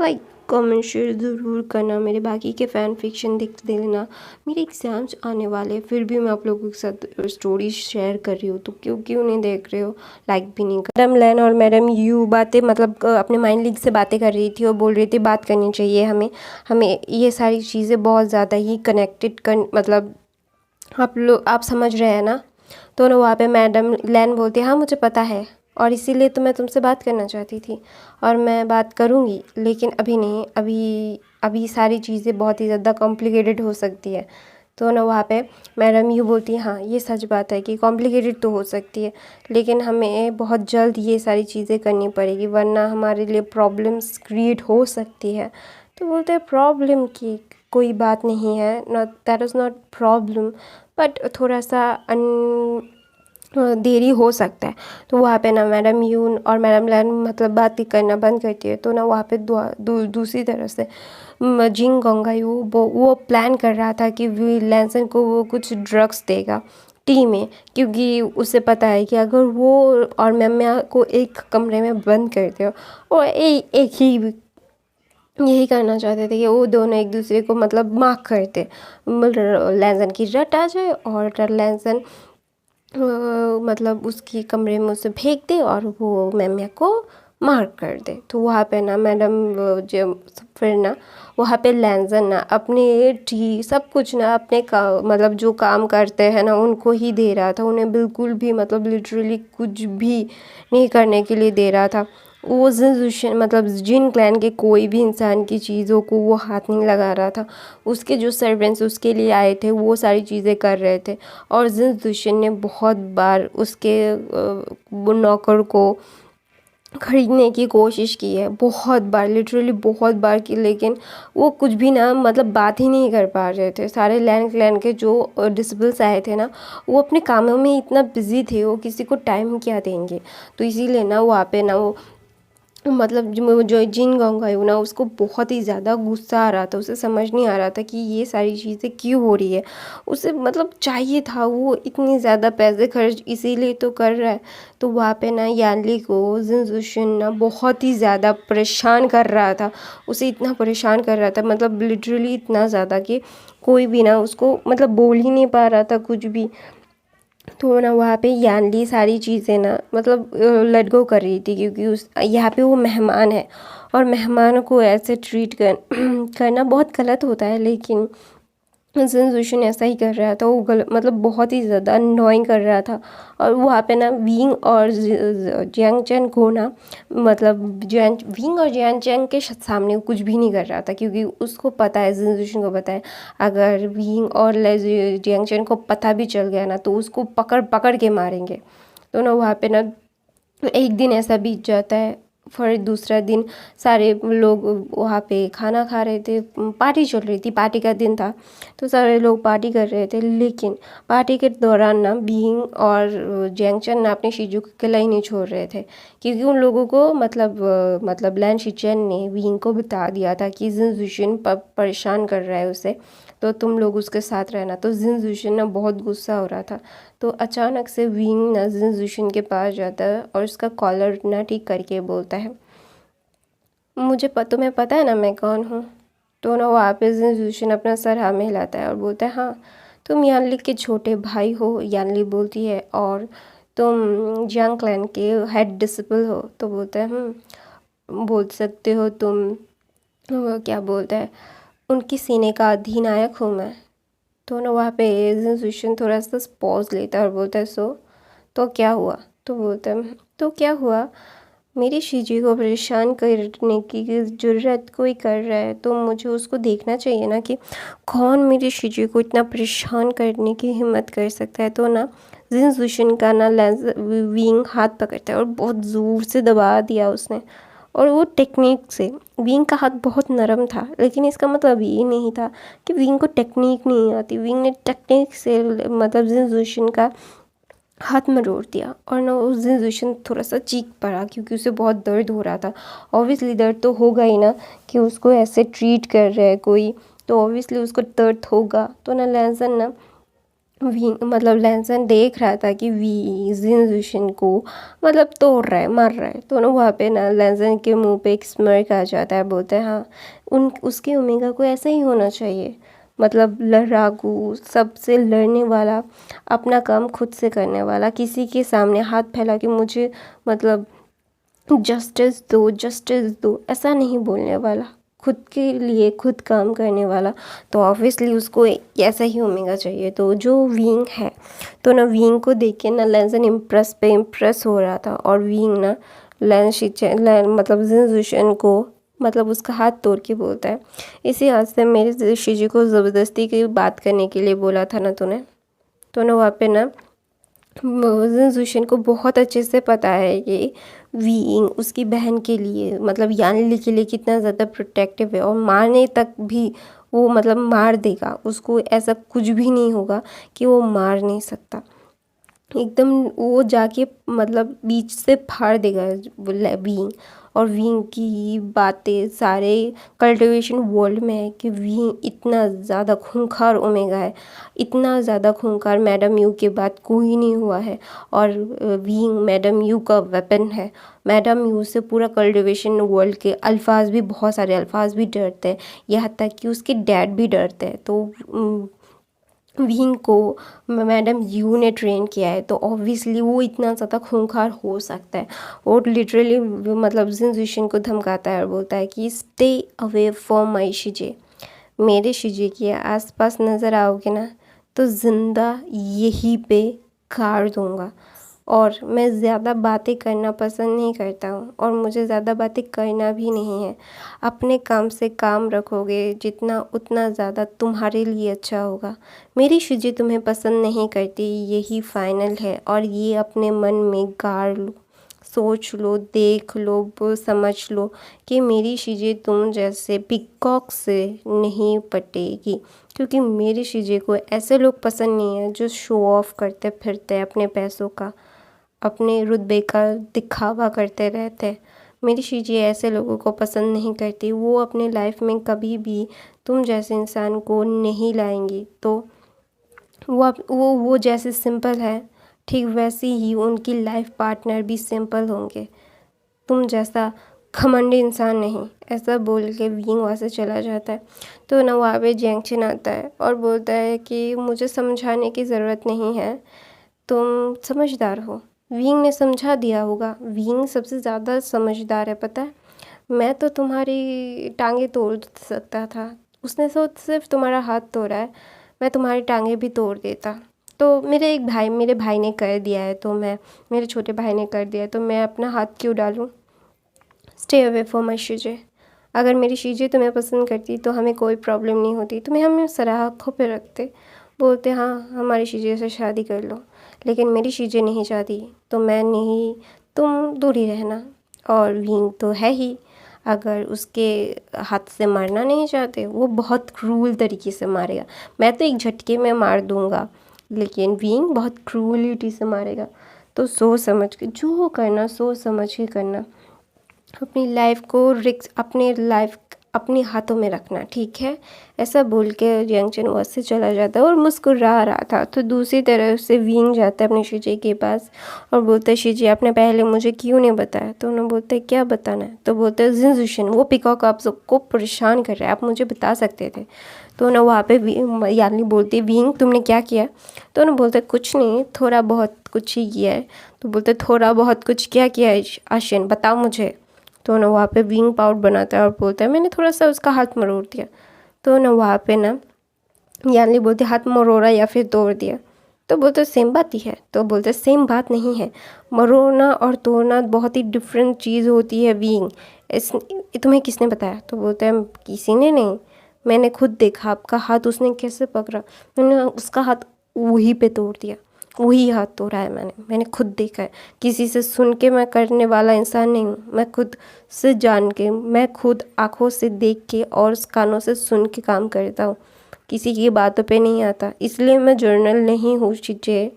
लाइक, कमेंट, शेयर ज़रूर करना। मेरे बाकी के फ़ैन फिक्शन देख लेना। मेरे एग्ज़ाम्स आने वाले हैं फिर भी मैं आप लोगों के साथ स्टोरीज शेयर कर रही हूँ, तो क्यों नहीं देख रहे हो, लाइक भी नहीं कर। मैडम लैन और मैडम यू बातें मतलब अपने माइंड लीग से बातें कर रही थी और बोल रही थी बात करनी चाहिए हमें ये सारी चीज़ें बहुत ज़्यादा ही कनेक्टेड मतलब आप समझ रहे हैं ना। तो ना वहाँ पे मैडम लैन बोलती है हाँ मुझे पता है और इसीलिए तो मैं तुमसे बात करना चाहती थी और मैं बात करूँगी, लेकिन अभी नहीं, अभी सारी चीज़ें बहुत ही ज़्यादा कॉम्प्लिकेटेड हो सकती है। तो ना वहाँ पे मैडम यू बोलती है हाँ ये सच बात है कि कॉम्प्लिकेटेड तो हो सकती है, लेकिन हमें बहुत जल्द ये सारी चीज़ें करनी पड़ेगी वरना हमारे लिए प्रॉब्लम्स क्रिएट हो सकती है। तो बोलते हैं प्रॉब्लम की कोई बात नहीं है, not that is not problem, but थोड़ा सा देरी हो सकता है। तो वहाँ पे ना मैडम यून और मैडम लैन मतलब बात करना बंद करती है। तो ना वहाँ पे दूसरी तरफ से जिंग गोंगायू वो प्लान कर रहा था कि लैंसन को वो कुछ ड्रग्स देगा टी में, क्योंकि उसे पता है कि अगर वो और मैम्या को एक कमरे में बंद करते हो और एक ही यही करना चाहते थे कि वो दोनों एक दूसरे को मतलब मार्क करते, लैंसन की रट आ जाए और लैंसन मतलब उसकी कमरे में उसे फेंक दे और वो मैम्या को मार्क कर दे। तो वहाँ पे ना मैडम जो फिर ना वहाँ पे लैंसन ना अपने टी सब कुछ ना अपने मतलब जो काम करते हैं ना उनको ही दे रहा था, उन्हें बिल्कुल भी मतलब लिटरली कुछ भी नहीं करने के लिए दे रहा था। वो मतलब जिन क्लैन के कोई भी इंसान की चीज़ों को वो हाथ नहीं लगा रहा था। उसके जो सर्वेंट्स उसके लिए आए थे वो सारी चीज़ें कर रहे थे और जिन ने बहुत बार उसके नौकर को खरीदने की कोशिश की है, बहुत बार, लिटरली बहुत बार की, लेकिन वो कुछ भी ना मतलब बात ही नहीं कर पा रहे थे। सारे लैंड क्लैन के जो डिसिबल्स आए थे ना वो अपने कामों में इतना बिजी थे, वो किसी को टाइम क्या देंगे। तो इसीलिए ना वहाँ पे ना वो मतलब जो जिन गोंगायू ना उसको बहुत ही ज़्यादा गुस्सा आ रहा था, उसे समझ नहीं आ रहा था कि ये सारी चीज़ें क्यों हो रही है। उसे मतलब चाहिए था, वो इतनी ज़्यादा पैसे खर्च इसीलिए तो कर रहा है। तो वहाँ पे ना यानली को जिन जुशिन ना बहुत ही ज़्यादा परेशान कर रहा था, उसे इतना परेशान कर रहा था मतलब लिटरली इतना ज़्यादा कि कोई भी ना उसको मतलब बोल ही नहीं पा रहा था कुछ भी। तो ना वहाँ पे यानली सारी चीज़ें ना मतलब लेट गो कर रही थी, क्योंकि यहाँ पे वो मेहमान है और मेहमानों को ऐसे ट्रीट करना बहुत गलत होता है, लेकिन जिन ऐसा ही कर रहा था। वो मतलब बहुत ही ज़्यादा अननोइंग कर रहा था। और वहाँ पे ना विंग और जियांग चैन को ना मतलब विंग और जियांग चैन के सामने कुछ भी नहीं कर रहा था, क्योंकि उसको पता है, जिन को पता है अगर विंग और जियांग चैन को पता भी चल गया ना तो उसको पकड़ के मारेंगे। तो ना वहाँ पे ना एक दिन ऐसा बीत जाता है, फिर दूसरा दिन सारे लोग वहाँ पे खाना खा रहे थे, पार्टी चल रही थी, पार्टी का दिन था। तो सारे लोग पार्टी कर रहे थे, लेकिन पार्टी के दौरान ना बीइंग और जैंगचन ना अपनी शिजू को अकेला ही नहीं छोड़ रहे थे, क्योंकि उन लोगों को मतलब लैन शिचेन ने बीइंग को बता दिया था कि जिन जुशिन परेशान कर रहा है उसे, तो तुम लोग उसके साथ रहना। तो जिन जुशिन ना बहुत गुस्सा हो रहा था। तो अचानक से विंग ना जिनजुशन के पास जाता है और उसका कॉलर ना ठीक करके बोलता है, तुम्हें पता है ना मैं कौन हूँ। तो ना वहाँ पे जिनजुशन अपना सर हाँ में हिलाता है और बोलता है, हाँ तुम यानली के छोटे भाई हो। यानली बोलती है, और तुम जियांग क्लैन के हेड डिसिपल हो। तो बोलता है बोल सकते हो तुम, वो क्या बोलता है, उनकी सीने का अधिनायक हूँ मैं। तो ना वहाँ पे जिनजुशन थोड़ा सा पॉज लेता है और बोलता है, सो तो क्या हुआ। तो बोलता है, तो क्या हुआ, मेरी शीजी को परेशान करने की ज़रूरत कोई कर रहा है तो मुझे उसको देखना चाहिए ना कि कौन मेरी शीजी को इतना परेशान करने की हिम्मत कर सकता है। तो ना जिनजुशन का ना विंग हाथ पकड़ता है और बहुत ज़ोर से दबा दिया उसने, और वो टेक्निक से। विंग का हाथ बहुत नरम था, लेकिन इसका मतलब ये नहीं था कि विंग को टेक्निक नहीं आती। विंग ने टेक्निक से मतलब जिनजुशन का हाथ मरोड़ दिया, और ना उस दिन जिशन थोड़ा सा चीख पड़ा क्योंकि उसे बहुत दर्द हो रहा था। ऑब्वियसली दर्द तो होगा ही ना, कि उसको ऐसे ट्रीट कर रहा है कोई, तो ऑब्वियसली उसको दर्द होगा। तो ना लैंसन ना मतलब लैंसन देख रहा था कि जिनजुशन को मतलब तोड़ रहा है, मार रहा है। तो ना वहाँ पे ना लैंसन के मुंह पे एक स्mirk आ जाता है, बोलते हैं हाँ उसके ओमेगा को ऐसा ही होना चाहिए, मतलब लड़ाकू, सबसे लड़ने वाला, अपना काम खुद से करने वाला, किसी के सामने हाथ फैला के मुझे मतलब जस्टिस दो ऐसा नहीं बोलने वाला, खुद के लिए खुद काम करने वाला। तो ऑब्वियसली उसको ऐसा ही ओमेगा चाहिए। तो जो विंग है, तो ना विंग को देख के ना लैंसन इम्प्रेस हो रहा था, और विंग ना मतलब जिनजुशन को मतलब उसका हाथ तोड़ के बोलता है, इसी हाथ से मेरे शीजी को ज़बरदस्ती की बात करने के लिए बोला था ना तूने। तो ना वहाँ पे ना जिनजुशन को बहुत अच्छे से पता है कि विंग उसकी बहन के लिए मतलब यानली के लिए कितना ज़्यादा प्रोटेक्टिव है, और मारने तक भी वो मतलब मार देगा उसको, ऐसा कुछ भी नहीं होगा कि वो मार नहीं सकता। एकदम वो जाके मतलब बीच से फाड़ देगा विंग। और विंग की बातें सारे कल्टिवेशन वर्ल्ड में है कि विंग इतना ज़्यादा खूंखार ओमेगा है, इतना ज़्यादा खूंखार मैडम यू के बाद कोई नहीं हुआ है। और विंग मैडम यू का वेपन है। मैडम यू से पूरा कल्टिवेशन वर्ल्ड के अल्फाज भी, बहुत सारे अल्फाज भी डरते हैं, यहाँ तक कि उसके डैड भी डरते हैं। तो विंग को मैडम यू ने ट्रेन किया है, तो ऑब्वियसली वो इतना ज़्यादा खूंखार हो सकता है। और लिटरली मतलब जिनजुशन को धमकाता है और बोलता है कि स्टे अवे फ्रॉम माई शिजे, मेरे शिजे के आसपास नज़र आओगे ना तो ज़िंदा यहीं पे गाड़ दूँगा। और मैं ज़्यादा बातें करना पसंद नहीं करता हूँ, और मुझे ज़्यादा बातें करना भी नहीं है। अपने काम से काम रखोगे जितना, उतना ज़्यादा तुम्हारे लिए अच्छा होगा। मेरी शिजी तुम्हें पसंद नहीं करती, यही फाइनल है, और ये अपने मन में गाड़ लो, सोच लो, देख लो, वो समझ लो कि मेरी शिजी तुम जैसे पिकॉक से नहीं पटेगी, क्योंकि मेरी शिजी को ऐसे लोग पसंद नहीं है जो शो ऑफ करते फिरते हैं अपने पैसों का, अपने रुतबे का दिखावा करते रहते हैं। मेरी शीजी ऐसे लोगों को पसंद नहीं करती, वो अपने लाइफ में कभी भी तुम जैसे इंसान को नहीं लाएंगी। तो वो जैसे सिंपल है, ठीक वैसे ही उनकी लाइफ पार्टनर भी सिंपल होंगे, तुम जैसा घमंडी इंसान नहीं। ऐसा बोल के विंग वहाँ से चला जाता है। तो ना वहाँ पे जैंगचिन आता है और बोलता है कि मुझे समझाने की ज़रूरत नहीं है, तुम समझदार हो। विंग ने समझा दिया होगा, विंग सबसे ज़्यादा समझदार है, पता है। मैं तो तुम्हारी टांगे तोड़ सकता था, उसने तो सिर्फ तुम्हारा हाथ तोड़ा है, मैं तुम्हारी टांगे भी तोड़ देता। तो मेरे भाई ने कर दिया है, तो मेरे छोटे भाई ने कर दिया है, तो मैं अपना हाथ क्यों डालूं। स्टे अवे फॉर माई शीजे। अगर मेरी शीजे तुम्हें पसंद करती तो हमें कोई प्रॉब्लम नहीं होती, तुम्हें हम सराह आँखों पे रखते, बोलते हाँ हमारी शीजे से शादी कर लो। लेकिन मेरी शीजे नहीं चाहती, तो मैं नहीं, तुम दूर ही रहना। और विंग तो है ही, अगर उसके हाथ से मारना नहीं चाहते, वो बहुत क्रूल तरीके से मारेगा। मैं तो एक झटके में मार दूंगा, लेकिन विंग बहुत क्रूलिटी से मारेगा। तो सोच समझ के जो करना, सोच समझ के करना। अपनी लाइफ को रिस्क, अपने लाइफ अपने हाथों में रखना, ठीक है। ऐसा बोल के जियांग चेन वहाँ से चला जाता है और मुस्कुरा रहा था। तो दूसरी तरफ से विंग जाता है अपने शीजी के पास और बोलता है शीजी आपने पहले मुझे क्यों नहीं बताया। तो उन्होंने बोलते हैं क्या बताना है। तो बोलते हैं जिनजुशन वो पिकॉक आप सबको परेशान कर रहा है, आप मुझे बता सकते थे। तो उन्हें वहाँ पे यानी बोलती है विंग तुमने क्या किया। तो उन्हें बोलते कुछ नहीं, थोड़ा बहुत कुछ ही किया है। तो बोलते थोड़ा बहुत कुछ क्या किया है आशियन, बताओ मुझे। तो उन्हें वहाँ पे विंग पाउडर बनाता है और बोलता है मैंने थोड़ा सा उसका हाथ मरोड़ दिया। तो ना वहाँ पे ना यानी बोलते हाथ मरोड़ा या फिर तोड़ दिया। तो बोलते सेम बात ही है। तो बोलते सेम बात नहीं है, मरोड़ना और तोड़ना बहुत ही डिफरेंट चीज़ होती है विंग। इस तुम्हें किसने बताया। तो बोलते हैं किसी ने नहीं, मैंने खुद देखा आपका हाथ उसने कैसे पकड़ा, मैंने उसका हाथ वहीं पे तोड़ दिया, वही हाथ तोड़ा है मैंने खुद देखा है। किसी से सुन के मैं करने वाला इंसान नहीं हूँ, मैं खुद से जान के, मैं खुद आँखों से देख के और कानों से सुन के काम करता हूँ, किसी की बातों पे नहीं आता, इसलिए मैं जर्नल नहीं हूँ चीज़ें।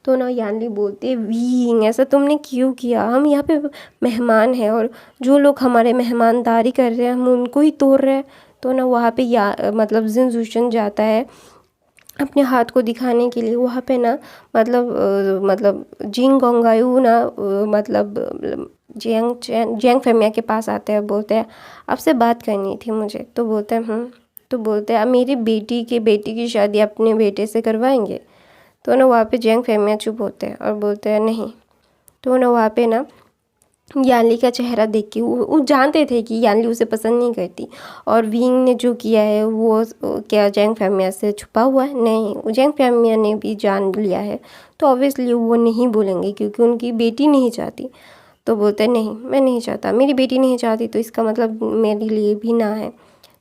तो ना यानली बोलते वींग ऐसा तुमने क्यों किया, हम यहाँ पे मेहमान हैं और जो लोग हमारे मेहमानदारी कर रहे हैं हम उनको ही तोड़ रहे हैं। तो ना वहाँ पे मतलब जिनजुशन जाता है अपने हाथ को दिखाने के लिए। वहाँ पे ना मतलब जिंग गोंगायू ना जियांग फेमिया के पास आते हैं, बोलते हैं आपसे बात करनी थी मुझे। तो बोलते हैं तो बोलते हैं आप मेरी बेटी की शादी अपने बेटे से करवाएंगे। तो ना वहाँ पे जियांग फेमिया चुप होते हैं और बोलते हैं नहीं। तो ना वहाँ पे ना यानली का चेहरा देख के वो जानते थे कि यानली उसे पसंद नहीं करती और विंग ने जो किया है वो क्या जियांग फेमिया से छुपा हुआ है, नहीं जियांग फेमिया ने भी जान लिया है। तो ऑब्वियसली वो नहीं बोलेंगे क्योंकि उनकी बेटी नहीं चाहती। तो बोलते हैं नहीं मैं नहीं चाहता, मेरी बेटी नहीं चाहती तो इसका मतलब मेरे लिए भी ना है।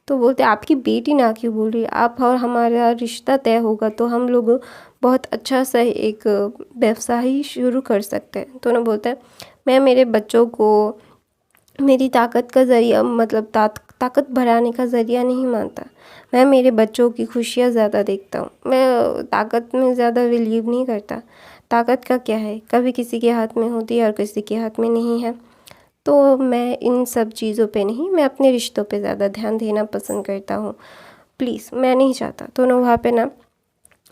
तो बोलते आपकी बेटी ना क्यों बोल रही, आप और हमारा रिश्ता तय होगा तो हम लोग बहुत अच्छा सा एक व्यवसाय शुरू कर सकते हैं। तो ना बोलता है मैं मेरे बच्चों को मेरी ताकत का ज़रिया मतलब ताकत बढ़ाने का ज़रिया नहीं मानता, मैं मेरे बच्चों की खुशियाँ ज़्यादा देखता हूँ, मैं ताकत में ज़्यादा बिलीव नहीं करता। ताकत का क्या है, कभी किसी के हाथ में होती है और किसी के हाथ में नहीं है। तो मैं इन सब चीज़ों पे नहीं, मैं अपने रिश्तों पे ज़्यादा ध्यान देना पसंद करता हूँ, प्लीज़ मैं नहीं चाहता। तो ना वहाँ पे ना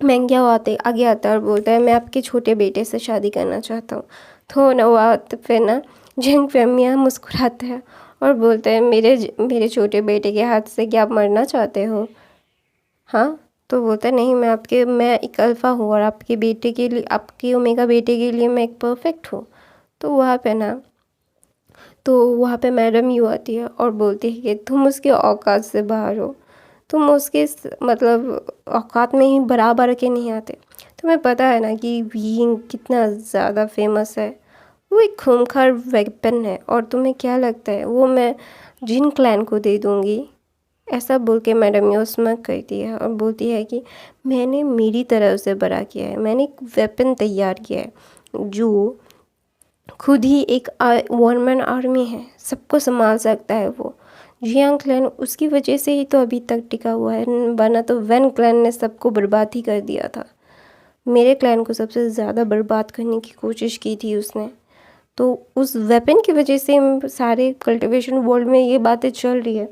महंगिया आगे आता है और बोलता है मैं आपके छोटे बेटे से शादी करना चाहता हूँ। तो ना वहाँ पे ना जियांग फेमिया मुस्कुराता है और बोलता है मेरे छोटे बेटे के हाथ से क्या आप मरना चाहते हो। हाँ। तो बोलता है नहीं मैं एक अल्फ़ा हूँ और आपके बेटे के लिए, आपके ओमेगा बेटे के लिए मैं एक परफेक्ट हूँ। तो वहाँ पे मैडम यू आती है और बोलती है कि तुम उसके औकात से बाहर हो, तुम उसके मतलब औकात में ही बराबर के नहीं आते। तुम्हें पता है ना कि विंग कितना ज़्यादा फेमस है, वो एक खूंखार वेपन है और तुम्हें क्या लगता है वो मैं जिन क्लैन को दे दूँगी। ऐसा बोल के मैडम यू स्मक करती है और बोलती है कि मैंने मेरी तरह उसे बड़ा किया है, मैंने एक वेपन तैयार किया है जो खुद ही एक वन मैन आर्मी है, सबको संभाल सकता है। वो जियांग क्लैन उसकी वजह से ही तो अभी तक टिका हुआ है, वरना तो वैन क्लैन ने सबको बर्बाद ही कर दिया था। मेरे क्लैन को सबसे ज़्यादा बर्बाद करने की कोशिश की थी उसने। तो उस वेपन की वजह से सारे कल्टिवेशन वर्ल्ड में ये बातें चल रही है।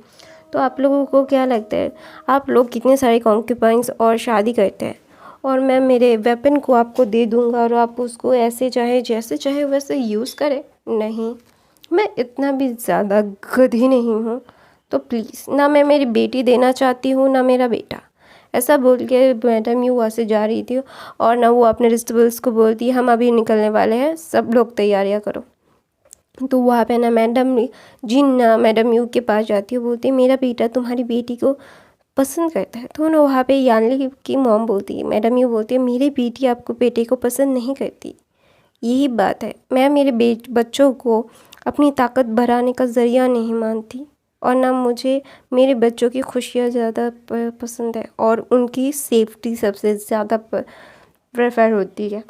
तो आप लोगों को क्या लगता है, आप लोग कितने सारे कॉन्क्यूपाइंस और शादी करते हैं और मैं मेरे वेपन को आपको दे दूंगा और आप उसको ऐसे चाहे जैसे चाहे वैसे यूज़ करें। नहीं, मैं इतना भी ज़्यादा गधी नहीं हूँ। तो प्लीज़, ना मैं मेरी बेटी देना चाहती हूँ ना मेरा बेटा। ऐसा बोल के मैडम यू वहाँ से जा रही थी और ना वो अपने रिस्टेबल्स को बोलती है हम अभी निकलने वाले हैं, सब लोग तैयारियाँ करो। तो वहाँ पे ना मैडम यू के पास जाती है, बोलती है मेरा बेटा तुम्हारी बेटी को पसंद करता है। तो ना वहाँ पे यानली की मॉम बोलती है, मैडम यू बोलती है मेरी बेटी आपको बेटे को पसंद नहीं करती, यही बात है। मैं मेरे बच्चों को अपनी ताकत बढ़ाने का ज़रिया नहीं मानती और ना मुझे मेरे बच्चों की खुशियाँ ज़्यादा पसंद है और उनकी सेफ्टी सबसे ज़्यादा प्रेफर होती है।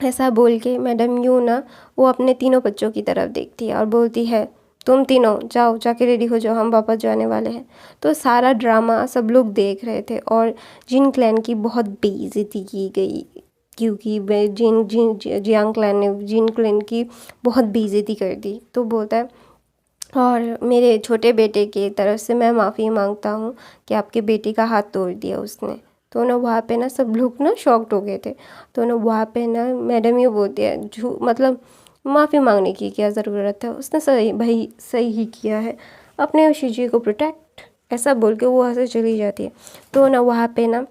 ऐसा बोल के मैडम यू ना वो अपने तीनों बच्चों की तरफ देखती है और बोलती है तुम तीनों जाओ, जाके रेडी हो जाओ, हम वापस जाने वाले हैं। तो सारा ड्रामा सब लोग देख रहे थे और जिन क्लैन की बहुत बेइज्जती की गई क्योंकि जियांग क्लैन ने जिन क्लैन की बहुत बेइज्जती कर दी। तो बोलता है और मेरे छोटे बेटे की तरफ से मैं माफ़ी मांगता हूँ कि आपके बेटे का हाथ तोड़ दिया उसने। तो ना वहाँ पे ना सब लोग ना शॉक्ड हो गए थे। तो ना वहाँ पे ना मैडम ये बोलती है मतलब माफ़ी मांगने की क्या ज़रूरत है, उसने सही भाई सही ही किया है, अपने उसी जी को प्रोटेक्ट, ऐसा बोल के वो वहाँ से चली जाती है। तो ना वहाँ पे ना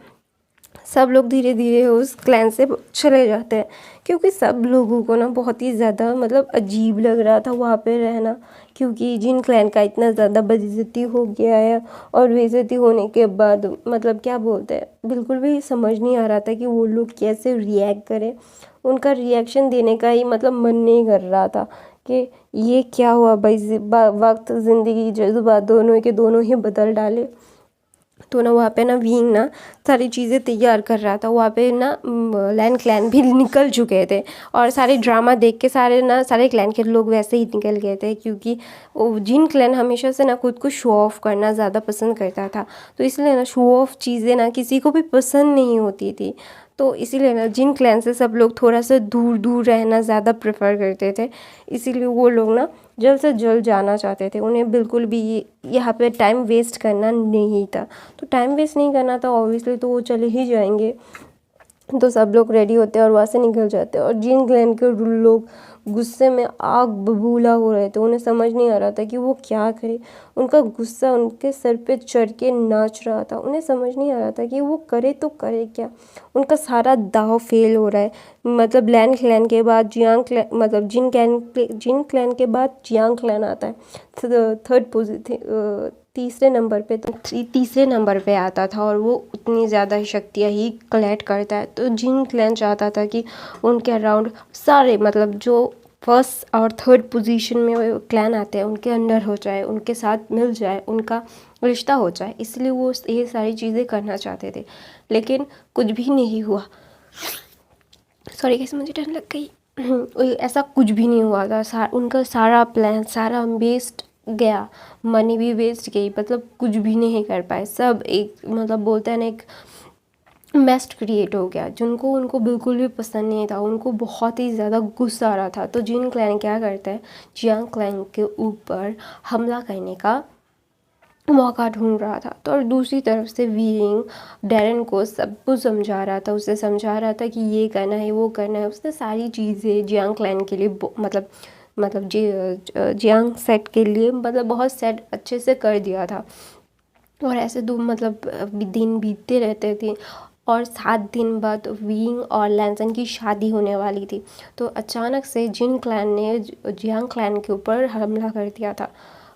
सब लोग धीरे धीरे उस क्लैन से चले जाते हैं, क्योंकि सब लोगों को ना बहुत ही ज़्यादा मतलब अजीब लग रहा था वहाँ पे रहना, क्योंकि जिन क्लैन का इतना ज़्यादा बेइज्जती हो गया है। और बेइज्जती होने के बाद मतलब क्या बोलते हैं, बिल्कुल भी समझ नहीं आ रहा था कि वो लोग कैसे रिएक्ट करें। उनका रिएक्शन देने का ही मतलब मन नहीं कर रहा था कि ये क्या हुआ भाई, वक्त ज़िंदगी जज्बात दोनों के दोनों ही बदल डाले। तो ना वहाँ पे ना विंग ना सारी चीज़ें तैयार कर रहा था। वहाँ पे ना लैन क्लैन भी निकल चुके थे, और सारे ड्रामा देख के सारे क्लैन के लोग वैसे ही निकल गए थे, क्योंकि जिन क्लैन हमेशा से ना खुद को शो ऑफ करना ज़्यादा पसंद करता था। तो इसलिए ना शो ऑफ चीज़ें ना किसी को भी पसंद नहीं होती थी। तो इसीलिए ना जिन क्लैन से सब लोग थोड़ा सा दूर दूर रहना ज़्यादा प्रेफर करते थे। इसीलिए वो लोग ना जल्द से जल्द जाना चाहते थे, उन्हें बिल्कुल भी यहाँ पे टाइम वेस्ट करना नहीं था। तो टाइम वेस्ट नहीं करना था ऑब्वियसली, तो वो चले ही जाएंगे। तो सब लोग रेडी होते हैं और वहाँ से निकल जाते हैं। और जिन ग्लैन के लोग गुस्से में आग बबूला हो रहे थे, उन्हें समझ नहीं आ रहा था कि वो क्या करे। उनका गुस्सा उनके सर पे चढ़ के नाच रहा था, उन्हें समझ नहीं आ रहा था कि वो करे तो करे क्या। उनका सारा दाव फेल हो रहा है। मतलब लैन क्लैन के बाद जियांग क्लैन, मतलब जिन क्लैन के बाद जियांग क्लैन आता है थर्ड पोजीशन, तीसरे नंबर पे आता था, और वो उतनी ज़्यादा शक्तियाँ ही कलेक्ट करता है। तो जिन क्लैन चाहता था कि उनके अराउंड सारे मतलब जो फर्स्ट और थर्ड पोजीशन में क्लैन आते हैं उनके अंडर हो जाए, उनके साथ मिल जाए, उनका रिश्ता हो जाए, इसलिए वो ये सारी चीज़ें करना चाहते थे। लेकिन कुछ भी नहीं हुआ। सॉरी कैसे मुझे डर लग गई। ऐसा कुछ भी नहीं हुआ था। उनका सारा प्लान सारा वेस्ट गया, मनी भी वेस्ट गई, मतलब कुछ भी नहीं कर पाए। सब एक मतलब बोलते हैं ना, एक मेस्ट क्रिएट हो गया, जिनको उनको बिल्कुल भी पसंद नहीं था। उनको बहुत ही ज़्यादा गुस्सा आ रहा था। तो जिन क्लैन क्या करता है, जियांग क्लैन के ऊपर हमला करने का मौका ढूंढ रहा था। तो और दूसरी तरफ से वीइंग डैरेन को सब कुछ समझा रहा था, उसे समझा रहा था कि ये करना है वो करना है। उसने सारी चीज़ें जियांग क्लैन के लिए मतलब जियांग सेट के लिए मतलब बहुत सेट अच्छे से कर दिया था। और ऐसे दो मतलब दिन बीतते रहते थे। और 7 दिन बाद वीइंग और लैंसन की शादी होने वाली थी। तो अचानक से जिन क्लैन ने जियांग क्लैन के ऊपर हमला कर दिया था।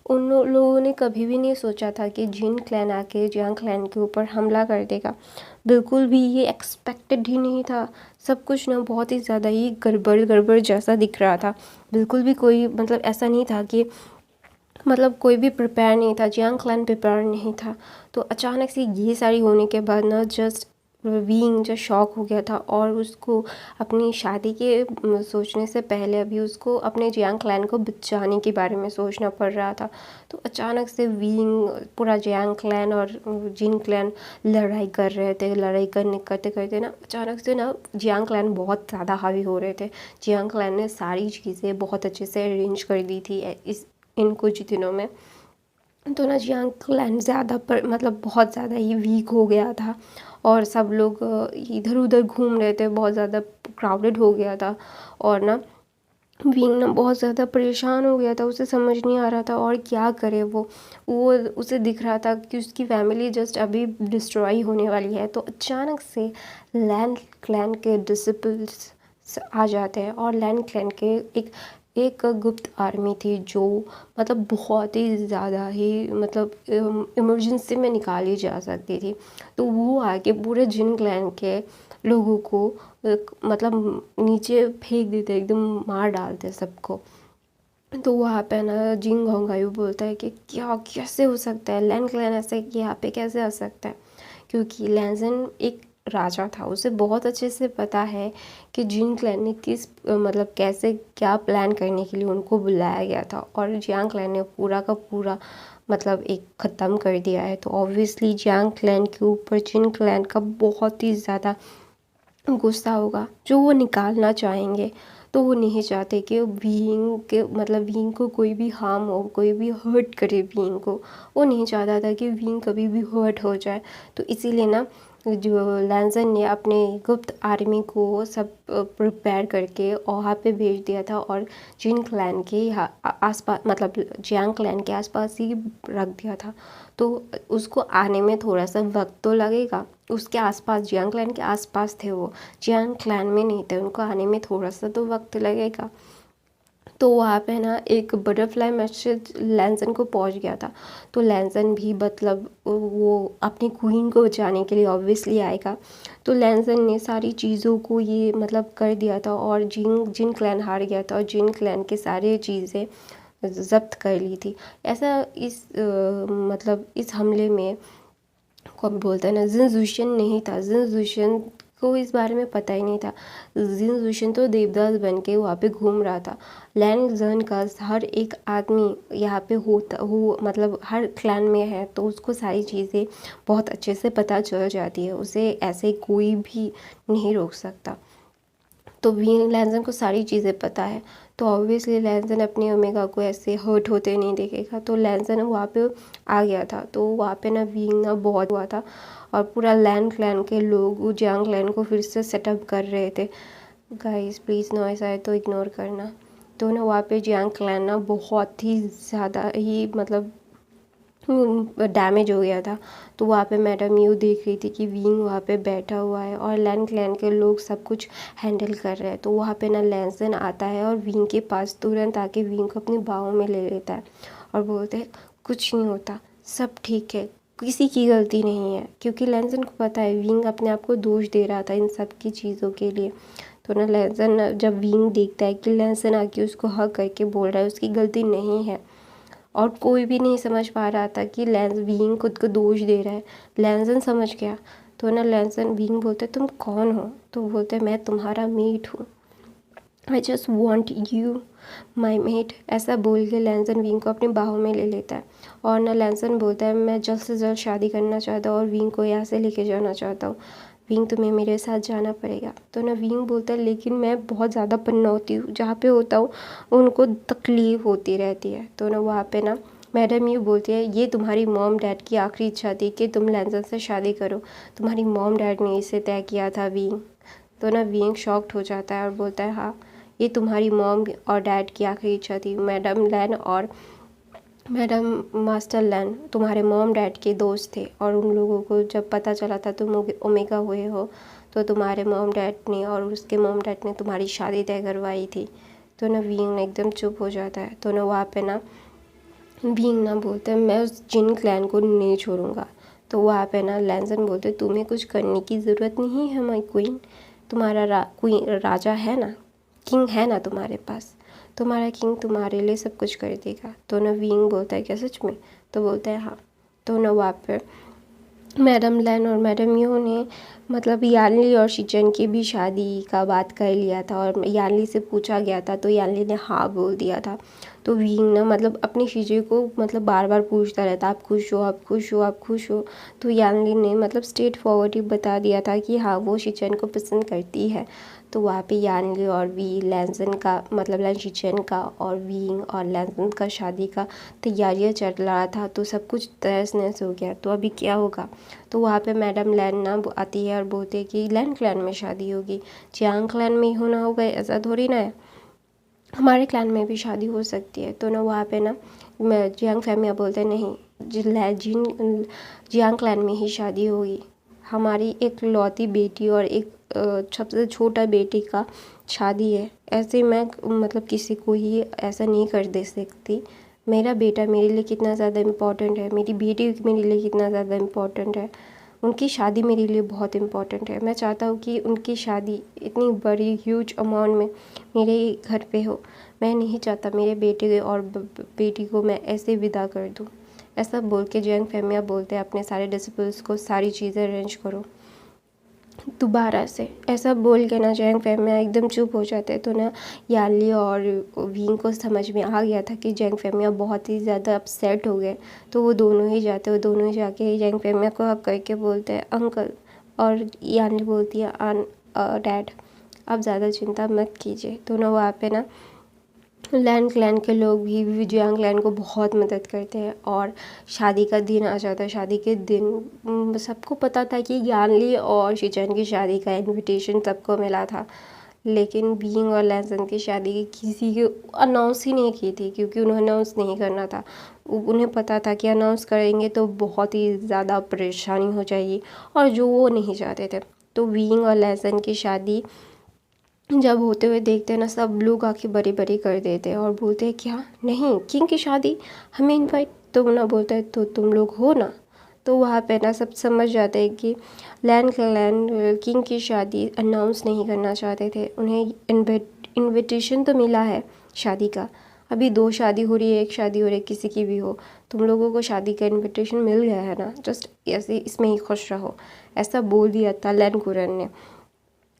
उन लोगों ने कभी भी नहीं सोचा था कि जिन क्लैन आके जियांग क्लैन के ऊपर हमला कर देगा। बिल्कुल भी ये एक्सपेक्टेड ही नहीं था। सब कुछ ना बहुत ही ज़्यादा ही गड़बड़ गड़बड़ जैसा दिख रहा था। बिल्कुल भी कोई मतलब ऐसा नहीं था कि मतलब कोई भी प्रिपेयर नहीं था, जियांग क्लैन प्रिपेयर नहीं था। तो अचानक से ये सारी होने के बाद ना जस्ट वीइंग जो शॉक हो गया था, और उसको अपनी शादी के सोचने से पहले अभी उसको अपने जियांग क्लैन को बचाने के बारे में सोचना पड़ रहा था। तो अचानक से वीइंग पूरा जियांग क्लैन और जिन क्लैन लड़ाई कर रहे थे। लड़ाई करते करते ना अचानक से ना जियांग क्लैन बहुत ज़्यादा हावी हो रहे थे। जियांग क्लैन ने सारी चीज़ें बहुत अच्छे से अरेंज कर दी थी इन कुछ दिनों में। तो ना जियांग क्लैन ज़्यादा पर मतलब बहुत ज़्यादा ही वीक हो गया था, और सब लोग इधर उधर घूम रहे थे, बहुत ज़्यादा क्राउडेड हो गया था। और ना विंग ना बहुत ज़्यादा परेशान हो गया था, उसे समझ नहीं आ रहा था और क्या करे। वो उसे दिख रहा था कि उसकी फैमिली जस्ट अभी डिस्ट्रॉय होने वाली है। तो अचानक से लैन क्लैन के डिसिपल्स आ जाते हैं, और लैन क्लैन के एक गुप्त आर्मी थी जो मतलब बहुत ही ज़्यादा ही मतलब इमरजेंसी में निकाली जा सकती थी। तो वो आके पूरे जिन क्लैन के लोगों को मतलब नीचे फेंक देते, एकदम मार डालते सबको। तो वहाँ पे ना जिंग होंगायू बोलता है कि क्या कैसे हो सकता है, लैन क्लैन ऐसे यहाँ पे कैसे आ सकता है। क्योंकि लैंसन एक राजा था, उसे बहुत अच्छे से पता है कि जिन क्लैन ने किस मतलब कैसे क्या प्लान करने के लिए उनको बुलाया गया था, और जियांग क्लैन ने पूरा का पूरा मतलब एक ख़त्म कर दिया है। तो ऑब्वियसली जियांग क्लैन के ऊपर जिन क्लैन का बहुत ही ज़्यादा गुस्सा होगा, जो वो निकालना चाहेंगे। तो वो नहीं चाहते कि बीइंग के मतलब बीइंग को कोई भी हार्म हो, कोई भी हर्ट करे बीइंग को। वो नहीं चाहता था कि बीइंग कभी भी हर्ट हो जाए। तो इसीलिए ना जो लैंसन ने अपने गुप्त आर्मी को सब प्रिपेयर करके वहाँ पे भेज दिया था और जिन क्लैन के आसपास मतलब जियांग क्लैन के आसपास ही रख दिया था। तो उसको आने में थोड़ा सा वक्त तो लगेगा। उसके आसपास जियांग क्लैन के आसपास थे वो, जियांग क्लैन में नहीं थे, उनको आने में थोड़ा सा तो वक्त लगेगा। तो वहाँ पे ना एक बटरफ्लाई मैसेज लैंसन को पहुँच गया था। तो लैंसन भी मतलब वो अपनी क्वीन को बचाने के लिए ऑब्वियसली आएगा। तो लैंसन ने सारी चीज़ों को ये मतलब कर दिया था और जिन जिन क्लैन हार गया था और जिन क्लैन के सारे चीज़ें ज़ब्त कर ली थी। ऐसा मतलब इस हमले में कौन बोलता है ना, जिन जुशन नहीं था। जिन जुशन को इस बारे में पता ही नहीं था। जिन जुशन तो देवदास बन के वहाँ पे घूम रहा था। लैंग जर्न का हर एक आदमी यहाँ पे हो मतलब हर क्लैन में है, तो उसको सारी चीज़ें बहुत अच्छे से पता चल जाती है। उसे ऐसे कोई भी नहीं रोक सकता। तो लैंसन को सारी चीज़ें पता है। तो ऑब्वियसली लैंसन अपनी ओमेगा को ऐसे हर्ट होते नहीं देखेगा। तो लैंसन वहाँ पे आ गया था। तो वहाँ पे ना वीइंग ना बहुत हुआ था और पूरा लैंड क्लैन के लोग जियांग क्लैन को फिर से सेटअप कर रहे थे। गाइस प्लीज़ नॉइस आए तो इग्नोर करना। तो ना वहाँ पे जियांग क्लैन ना बहुत ही ज़्यादा ही मतलब डैमेज हो गया था। तो वहाँ पे मैडम यू देख रही थी कि वीइंग वहाँ पे बैठा हुआ है और लैंड क्लैन के लोग सब कुछ हैंडल कर रहे हैं। तो वहाँ पे ना लैंसन आता है और वीइंग के पास तुरंत आके वीइंग को अपनी बाहों में ले लेता है और बोलते हैं कुछ नहीं होता, सब ठीक है, किसी की गलती नहीं है। क्योंकि लैंसन को पता है वीइंग अपने आप को दोष दे रहा था इन सब की चीज़ों के लिए। तो ना लैंसन जब वीइंग देखता है कि लैंसन आके उसको हग करके बोल रहा है उसकी गलती नहीं है और कोई भी नहीं समझ पा रहा था कि वीइंग खुद को दोष दे रहा है, लैंसन समझ गया। तो ना लैंसन वीइंग बोलते तुम कौन हो? तो बोलते मैं तुम्हारा मेट हूँ, I just want you my mate. ऐसा बोल के लैंसन वीइंग को अपनी बाहों में ले लेता है और ना लैंसन बोलता है मैं जल्द से जल्द शादी करना चाहता हूँ और वीइंग को यहाँ से लेके जाना चाहता हूँ। वीइंग तुम्हें मेरे साथ जाना पड़ेगा। तो ना वीइंग बोलता है लेकिन मैं बहुत ज़्यादा पन्ना होती हूँ, जहाँ पे होता हूँ उनको तकलीफ़ होती रहती है। तो ना वहाँ पे ना मैडम यू बोलती है ये तुम्हारी मॉम डैड की आखिरी इच्छा थी कि तुम लैंसन से शादी करो, तुम्हारी मॉम डैड ने इसे तय किया था वीइंग। तो ना वीइंग शॉक्ड हो जाता है और बोलता है हाँ ये तुम्हारी मॉम और डैड की आखिरी इच्छा थी। मैडम लैन और मैडम मास्टर लैन तुम्हारे मॉम डैड के दोस्त थे और उन लोगों को जब पता चला था तुम ओमेगा हुए हो तो तुम्हारे मॉम डैड ने और उसके मॉम डैड ने तुम्हारी शादी तय करवाई थी। तो ना वीइंग एकदम चुप हो जाता है। तो ना वहाँ पे ना वीइंग ना बोलते हैं मैं उस जिन क्लैन को नहीं छोड़ूंगा। तो वहाँ पे ना लैंसन बोलते तुम्हें कुछ करने की ज़रूरत नहीं है माई क्वीन, तुम्हारा क्वीन राजा है ना, किंग है ना तुम्हारे पास, तुम्हारा किंग तुम्हारे लिए सब कुछ कर देगा। तो ना वीइंग बोलता है क्या सच में? तो बोलता है हाँ। तो ना वहाँ पे मैडम लैन और मैडम यू ने मतलब यानली और शिचन की भी शादी का बात कर लिया था और यानली से पूछा गया था तो यानली ने हाँ बोल दिया था। तो वीइंग ना मतलब अपनी शिचे को मतलब बार बार पूछता रहता आप खुश हो, आप खुश हो, आप खुश हो। तो यानली ने मतलब स्ट्रेट फॉरवर्ड ही बता दिया था कि हाँ वो शिचन को पसंद करती है। तो वहाँ पे यानली और लैंसन का मतलब शिचन का और वीइंग और लैंसन का शादी का तैयारियाँ चल रहा था। तो सब कुछ तहस नहस हो गया। तो अभी क्या होगा? तो वहाँ पे मैडम लैन ना आती है और बोलती है कि लैन क्लैन में शादी होगी, जियांग क्लैन में ही होना होगा ऐसा थोड़ी ना है, हमारे क्लैन में भी शादी हो सकती है। तो ना वहाँ पे ना जियांग फैमिली बोलते हैं नहीं जियांग क्लैन में ही शादी होगी, हमारी एक लौती बेटी और एक सबसे छोटा बेटी का शादी है, ऐसे मैं मतलब किसी को ही ऐसा नहीं कर दे सकती। मेरा बेटा मेरे लिए कितना ज़्यादा इम्पोर्टेंट है, मेरी बेटी मेरे लिए कितना ज़्यादा इम्पोर्टेंट है, उनकी शादी मेरे लिए बहुत इम्पोर्टेंट है। मैं चाहता हूँ कि उनकी शादी इतनी बड़ी ह्यूज अमाउंट में मेरे घर पे हो। मैं नहीं चाहता मेरे बेटे और बेटी को मैं ऐसे विदा कर दूँ। ऐसा बोल के जियांग फैमिया बोलते हैं अपने सारे डिसिपल्स को सारी चीज़ें अरेंज करो दोबारा से। ऐसा बोल के ना जियांग फैमिया एकदम चुप हो जाते हैं। तो ना यानली और वीइंग को समझ में आ गया था कि जियांग फैमिया बहुत ही ज़्यादा अपसेट हो गए। तो वो दोनों ही जाके जियांग फैमिया को हक करके बोलते हैं अंकल, और यानली बोलती है डैड। आप ज़्यादा चिंता मत कीजिए। तो ना वहाँ पे ना लैन क्लैन के लोग भी जियांग क्लैन को बहुत मदद करते हैं। और शादी का दिन आ जाता है। शादी के दिन सबको पता था कि यानली और शीचेन की शादी का इनविटेशन सबको मिला था, लेकिन बीइंग और लैनसन की शादी किसी के अनाउंस ही नहीं की थी, क्योंकि उन्हें अनाउंस नहीं करना था। उन्हें पता था कि अनाउंस करेंगे तो बहुत ही ज़्यादा परेशानी हो जाएगी, और जो वो नहीं चाहते थे। तो बीइंग और लैनसन की शादी जब होते हुए देखते हैं ना, सब लोग आके बड़ी बड़ी कर देते हैं और बोलते हैं क्या नहीं, किंग की शादी हमें इनवाइट, तो ना बोलता है तो तुम लोग हो ना। तो वहाँ पे ना सब समझ जाते हैं कि लैन क्लैन किंग की शादी अनाउंस नहीं करना चाहते थे। उन्हें इनविटेशन तो मिला है शादी का, अभी 2 शादी हो रही है, 1 शादी हो रही है, किसी की भी हो, तुम लोगों को शादी का इनविटेशन मिल गया है ना, जस्ट ऐसे इसमें ही खुश रहो, ऐसा बोल दिया था लैन कुरन ने।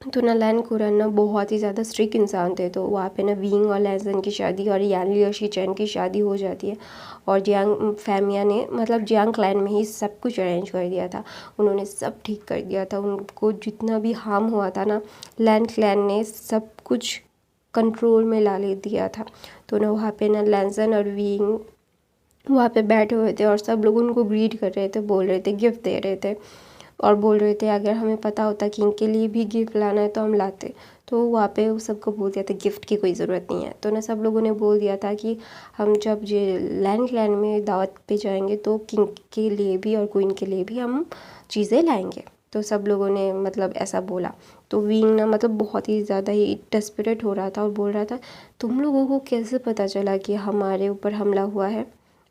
तो ना लैन कुरन ना बहुत ही ज़्यादा स्ट्रिक्ट इंसान थे। तो वहाँ पे ना बीइंग और लैनसन की शादी और यानली और शीचेन की शादी हो जाती है। और जियांग फैमिया ने मतलब जियांग क्लैन में ही सब कुछ अरेंज कर दिया था। उन्होंने सब ठीक कर दिया था। उनको जितना भी हार्म हुआ था ना, लैन क्लैन ने सब कुछ कंट्रोल में ला ले दिया था। तो ना वहाँ पे ना लैनसन और बीइंग वहाँ पे बैठे हुए थे और सब लोग उनको ग्रीट कर रहे थे, बोल रहे थे, गिफ्ट दे रहे थे, और बोल रहे थे अगर हमें पता होता कि इनके लिए भी गिफ्ट लाना है तो हम लाते। तो वहाँ पे वो सबको बोल दिया था गिफ्ट की कोई ज़रूरत नहीं है। तो ना सब लोगों ने बोल दिया था कि हम जब ये लैन क्लैन में दावत पे जाएंगे तो किंग के लिए भी और क्वीन के लिए भी हम चीज़ें लाएंगे। तो सब लोगों ने मतलब ऐसा बोला। तो विंग ना मतलब बहुत ही ज़्यादा ही डेस्परेट हो रहा था और बोल रहा था तुम लोगों को कैसे पता चला कि हमारे ऊपर हमला हुआ है,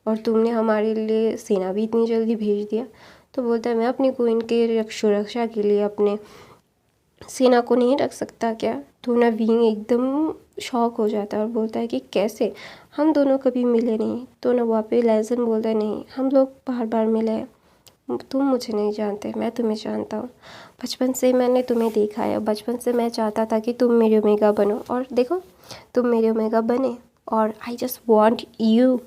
और तुमने हमारे लिए सेना भी इतनी जल्दी भेज दिया। तो बोलता है मैं अपनी क्वीन के सुरक्षा के लिए अपने सेना को नहीं रख सकता क्या। तो ना विंग एकदम शॉक हो जाता है और बोलता है कि कैसे, हम दोनों कभी मिले नहीं। तो ना वहाँ पे लैनसन बोलता है नहीं, हम लोग बार बार मिले हैं, तुम मुझे नहीं जानते, मैं तुम्हें जानता हूँ। बचपन से मैंने तुम्हें देखा है, बचपन से मैं चाहता था कि तुम मेरे ओमेगा बनो, और देखो तुम मेरे ओमेगा बने, और आई जस्ट वॉन्ट यू,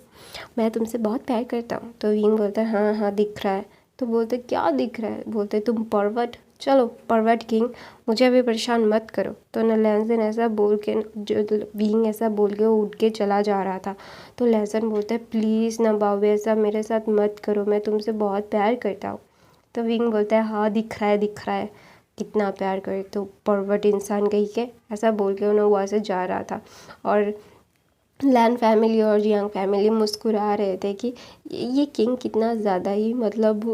मैं तुमसे बहुत प्यार करता हूँ। तो विंग बोलता है हाँ हाँ दिख रहा है। तो बोलते क्या दिख रहा है, बोलते तुम परवर्ट, चलो परवर्ट किंग, मुझे अभी परेशान मत करो। तो ना लैनसन ऐसा बोल के, जो विंग ऐसा बोल के वो उठ के चला जा रहा था। तो लैनसन बोलता है प्लीज़ ना बाबू ऐसा मेरे साथ मत करो, मैं तुमसे बहुत प्यार करता हूँ। तो विंग बोलता है हाँ दिख रहा है, दिख रहा है कितना प्यार करे, तो परवर्ट इंसान कही के ऐसा बोल के उन्हें वहाँ से जा रहा था। और लैन फैमिली और जियांग फैमिली मुस्कुरा रहे थे कि ये किंग कितना ज़्यादा ही मतलब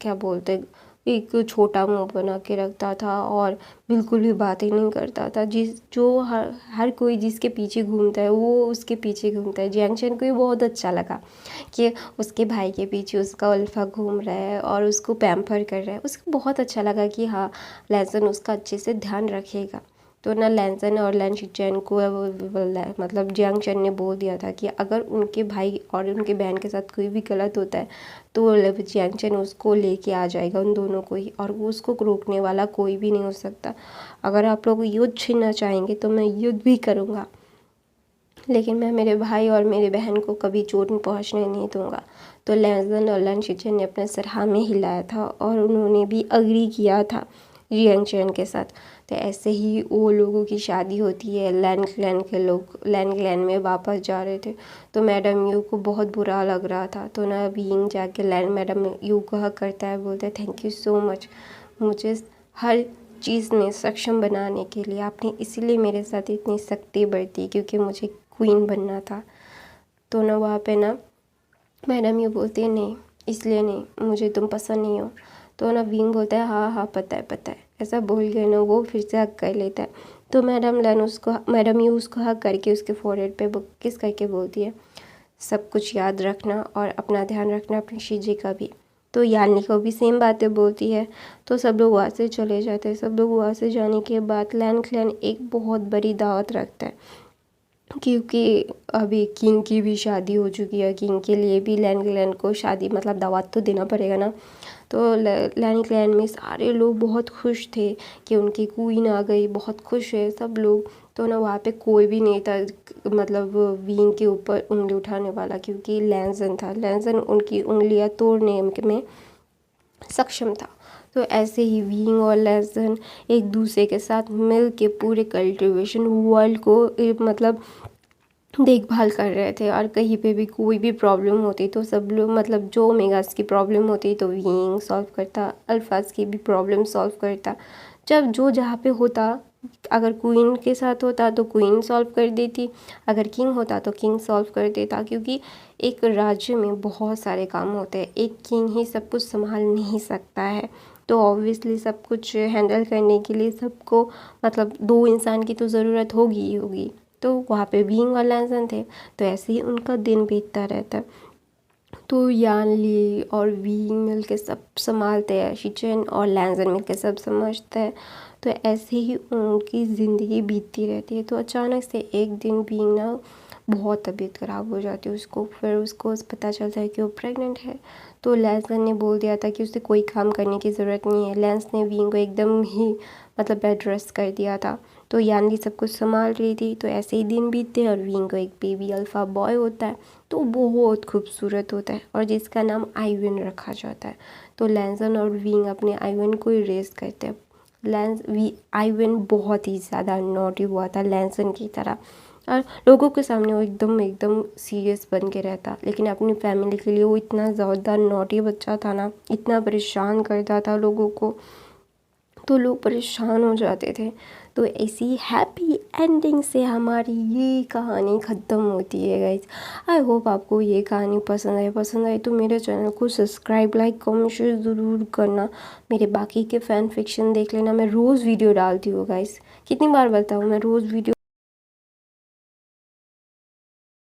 क्या बोलते, एक छोटा मुंह बना के रखता था और बिल्कुल भी बातें नहीं करता था। जो हर कोई जिसके पीछे घूमता है वो उसके पीछे घूमता है। जियांग चैन को ये बहुत अच्छा लगा कि उसके भाई के पीछे उसका अल्फा घूम रहा है और उसको पैम्पर कर रहा है। उसको बहुत अच्छा लगा कि हाँ लैनसन उसका अच्छे से ध्यान रखेगा। तो ना लैनसन और लैन शीचेन को मतलब जियांग चैन ने बोल दिया था कि अगर उनके भाई और उनके बहन के साथ कोई भी गलत होता है तो जियांग चैन उसको लेके आ जाएगा, उन दोनों को ही, और वो उसको रोकने वाला कोई भी नहीं हो सकता। अगर आप लोग युद्ध छीनना चाहेंगे तो मैं युद्ध भी करूँगा, लेकिन मैं मेरे भाई और मेरे बहन को कभी चोट पहुँचने नहीं दूँगा। तो लैनसन और लैन शीचेन ने अपना सर हाँ में हिलाया था और उन्होंने भी अग्री किया था जियांग चैन के साथ। तो ऐसे ही वो लोगों की शादी होती है। लैन क्लैन के लोग लैन क्लैन में वापस जा रहे थे। तो मैडम यू को बहुत बुरा लग रहा था। तो ना बीइंग जाके लैन मैडम यू को हक करता है, बोलता है थैंक यू सो मच, मुझे हर चीज़ में सक्षम बनाने के लिए, आपने इसीलिए मेरे साथ इतनी सख्ती बरती क्योंकि मुझे क्वीन बनना था। तो ना वहाँ पे ना मैडम यू बोलती है नहीं इसलिए नहीं, मुझे तुम पसंद नहीं हो। तो ना विंग बोलता है हाँ हाँ पता है, ऐसा बोल के ना वो फिर से हक कर लेता है। तो मैडम यू उसको हक करके उसके फोरहेड पे किस करके बोलती है सब कुछ याद रखना और अपना ध्यान रखना, अपनी शीजी का भी। तो यानी को भी सेम बातें बोलती है। तो सब लोग वहाँ से चले जाते हैं। सब लोग वहाँ से जाने के बाद लैन क्लैन एक बहुत बड़ी दावत रखता है, क्योंकि अभी किंग की भी शादी हो चुकी है। किंग के लिए भी लैन क्लैन को शादी मतलब दावत तो देना पड़ेगा ना। तो लैन क्लैन में सारे लोग बहुत खुश थे कि उनकी क्वीन आ गई, बहुत खुश है सब लोग। तो ना वहाँ पे कोई भी नहीं था मतलब विंग के ऊपर उंगली उठाने वाला, क्योंकि लैनसन था। लैनसन उनकी उंगलियाँ तोड़ने में सक्षम था। तो ऐसे ही विंग और लैज़न एक दूसरे के साथ मिल के पूरे कल्टिवेशन वर्ल्ड को मतलब देखभाल कर रहे थे। और कहीं पे भी कोई भी प्रॉब्लम होती तो सब लोग मतलब जो ओमेगास की प्रॉब्लम होती तो विंग सॉल्व करता, अल्फाज की भी प्रॉब्लम सॉल्व करता। जब जो जहाँ पे होता, अगर क्वीन के साथ होता तो क्वीन सॉल्व कर देती, अगर किंग होता तो किंग सॉल्व कर देता। क्योंकि एक राज्य में बहुत सारे काम होते हैं, एक किंग ही सब कुछ संभाल नहीं सकता है। तो ऑब्वियसली सब कुछ हैंडल करने के लिए सबको मतलब 2 इंसान की तो ज़रूरत होगी ही होगी। तो वहाँ पे विंग और लैज़न थे, तो ऐसे ही उनका दिन बीतता रहता। तो यान ली और विंग मिल के सब संभालते हैं, शिचेन और लैज़न मिल के सब समझते हैं। तो ऐसे ही उनकी ज़िंदगी बीतती रहती है। तो अचानक से एक दिन विंग ना बहुत तबीयत ख़राब हो जाती है उसको, फिर उसको पता चलता है कि वो प्रेग्नेंट है। तो लैज़न ने बोल दिया था कि उसे कोई काम करने की ज़रूरत नहीं है। लैंस ने विंग को एकदम ही मतलब बेड रेस्ट कर दिया था। तो यानली सब कुछ संभाल रही थी। तो ऐसे ही दिन बीतते और विंग को एक बेबी अल्फ़ा बॉय होता है, तो बहुत खूबसूरत होता है और जिसका नाम आइवन रखा जाता है। तो लैंसन और विंग अपने आइवन को ही रेस करते हैं। आइवन बहुत ही ज़्यादा नॉटी हुआ था लैंसन की तरह, और लोगों के सामने वो एकदम एकदम सीरियस बन के रहता, लेकिन अपनी फैमिली के लिए वो इतना ज़्यादा नॉटी बच्चा था ना, इतना परेशान करता था लोगों को, तो लोग परेशान हो जाते थे। तो ऐसी हैप्पी एंडिंग से हमारी ये कहानी ख़त्म होती है गाइज। आई होप आपको ये कहानी पसंद आई तो मेरे चैनल को सब्सक्राइब, लाइक, कमेंट, शेयर ज़रूर करना। मेरे बाकी के फ़ैन फिक्शन देख लेना, मैं रोज़ वीडियो डालती हूँ गाइज। कितनी बार बताऊँ, मैं रोज़ वीडियो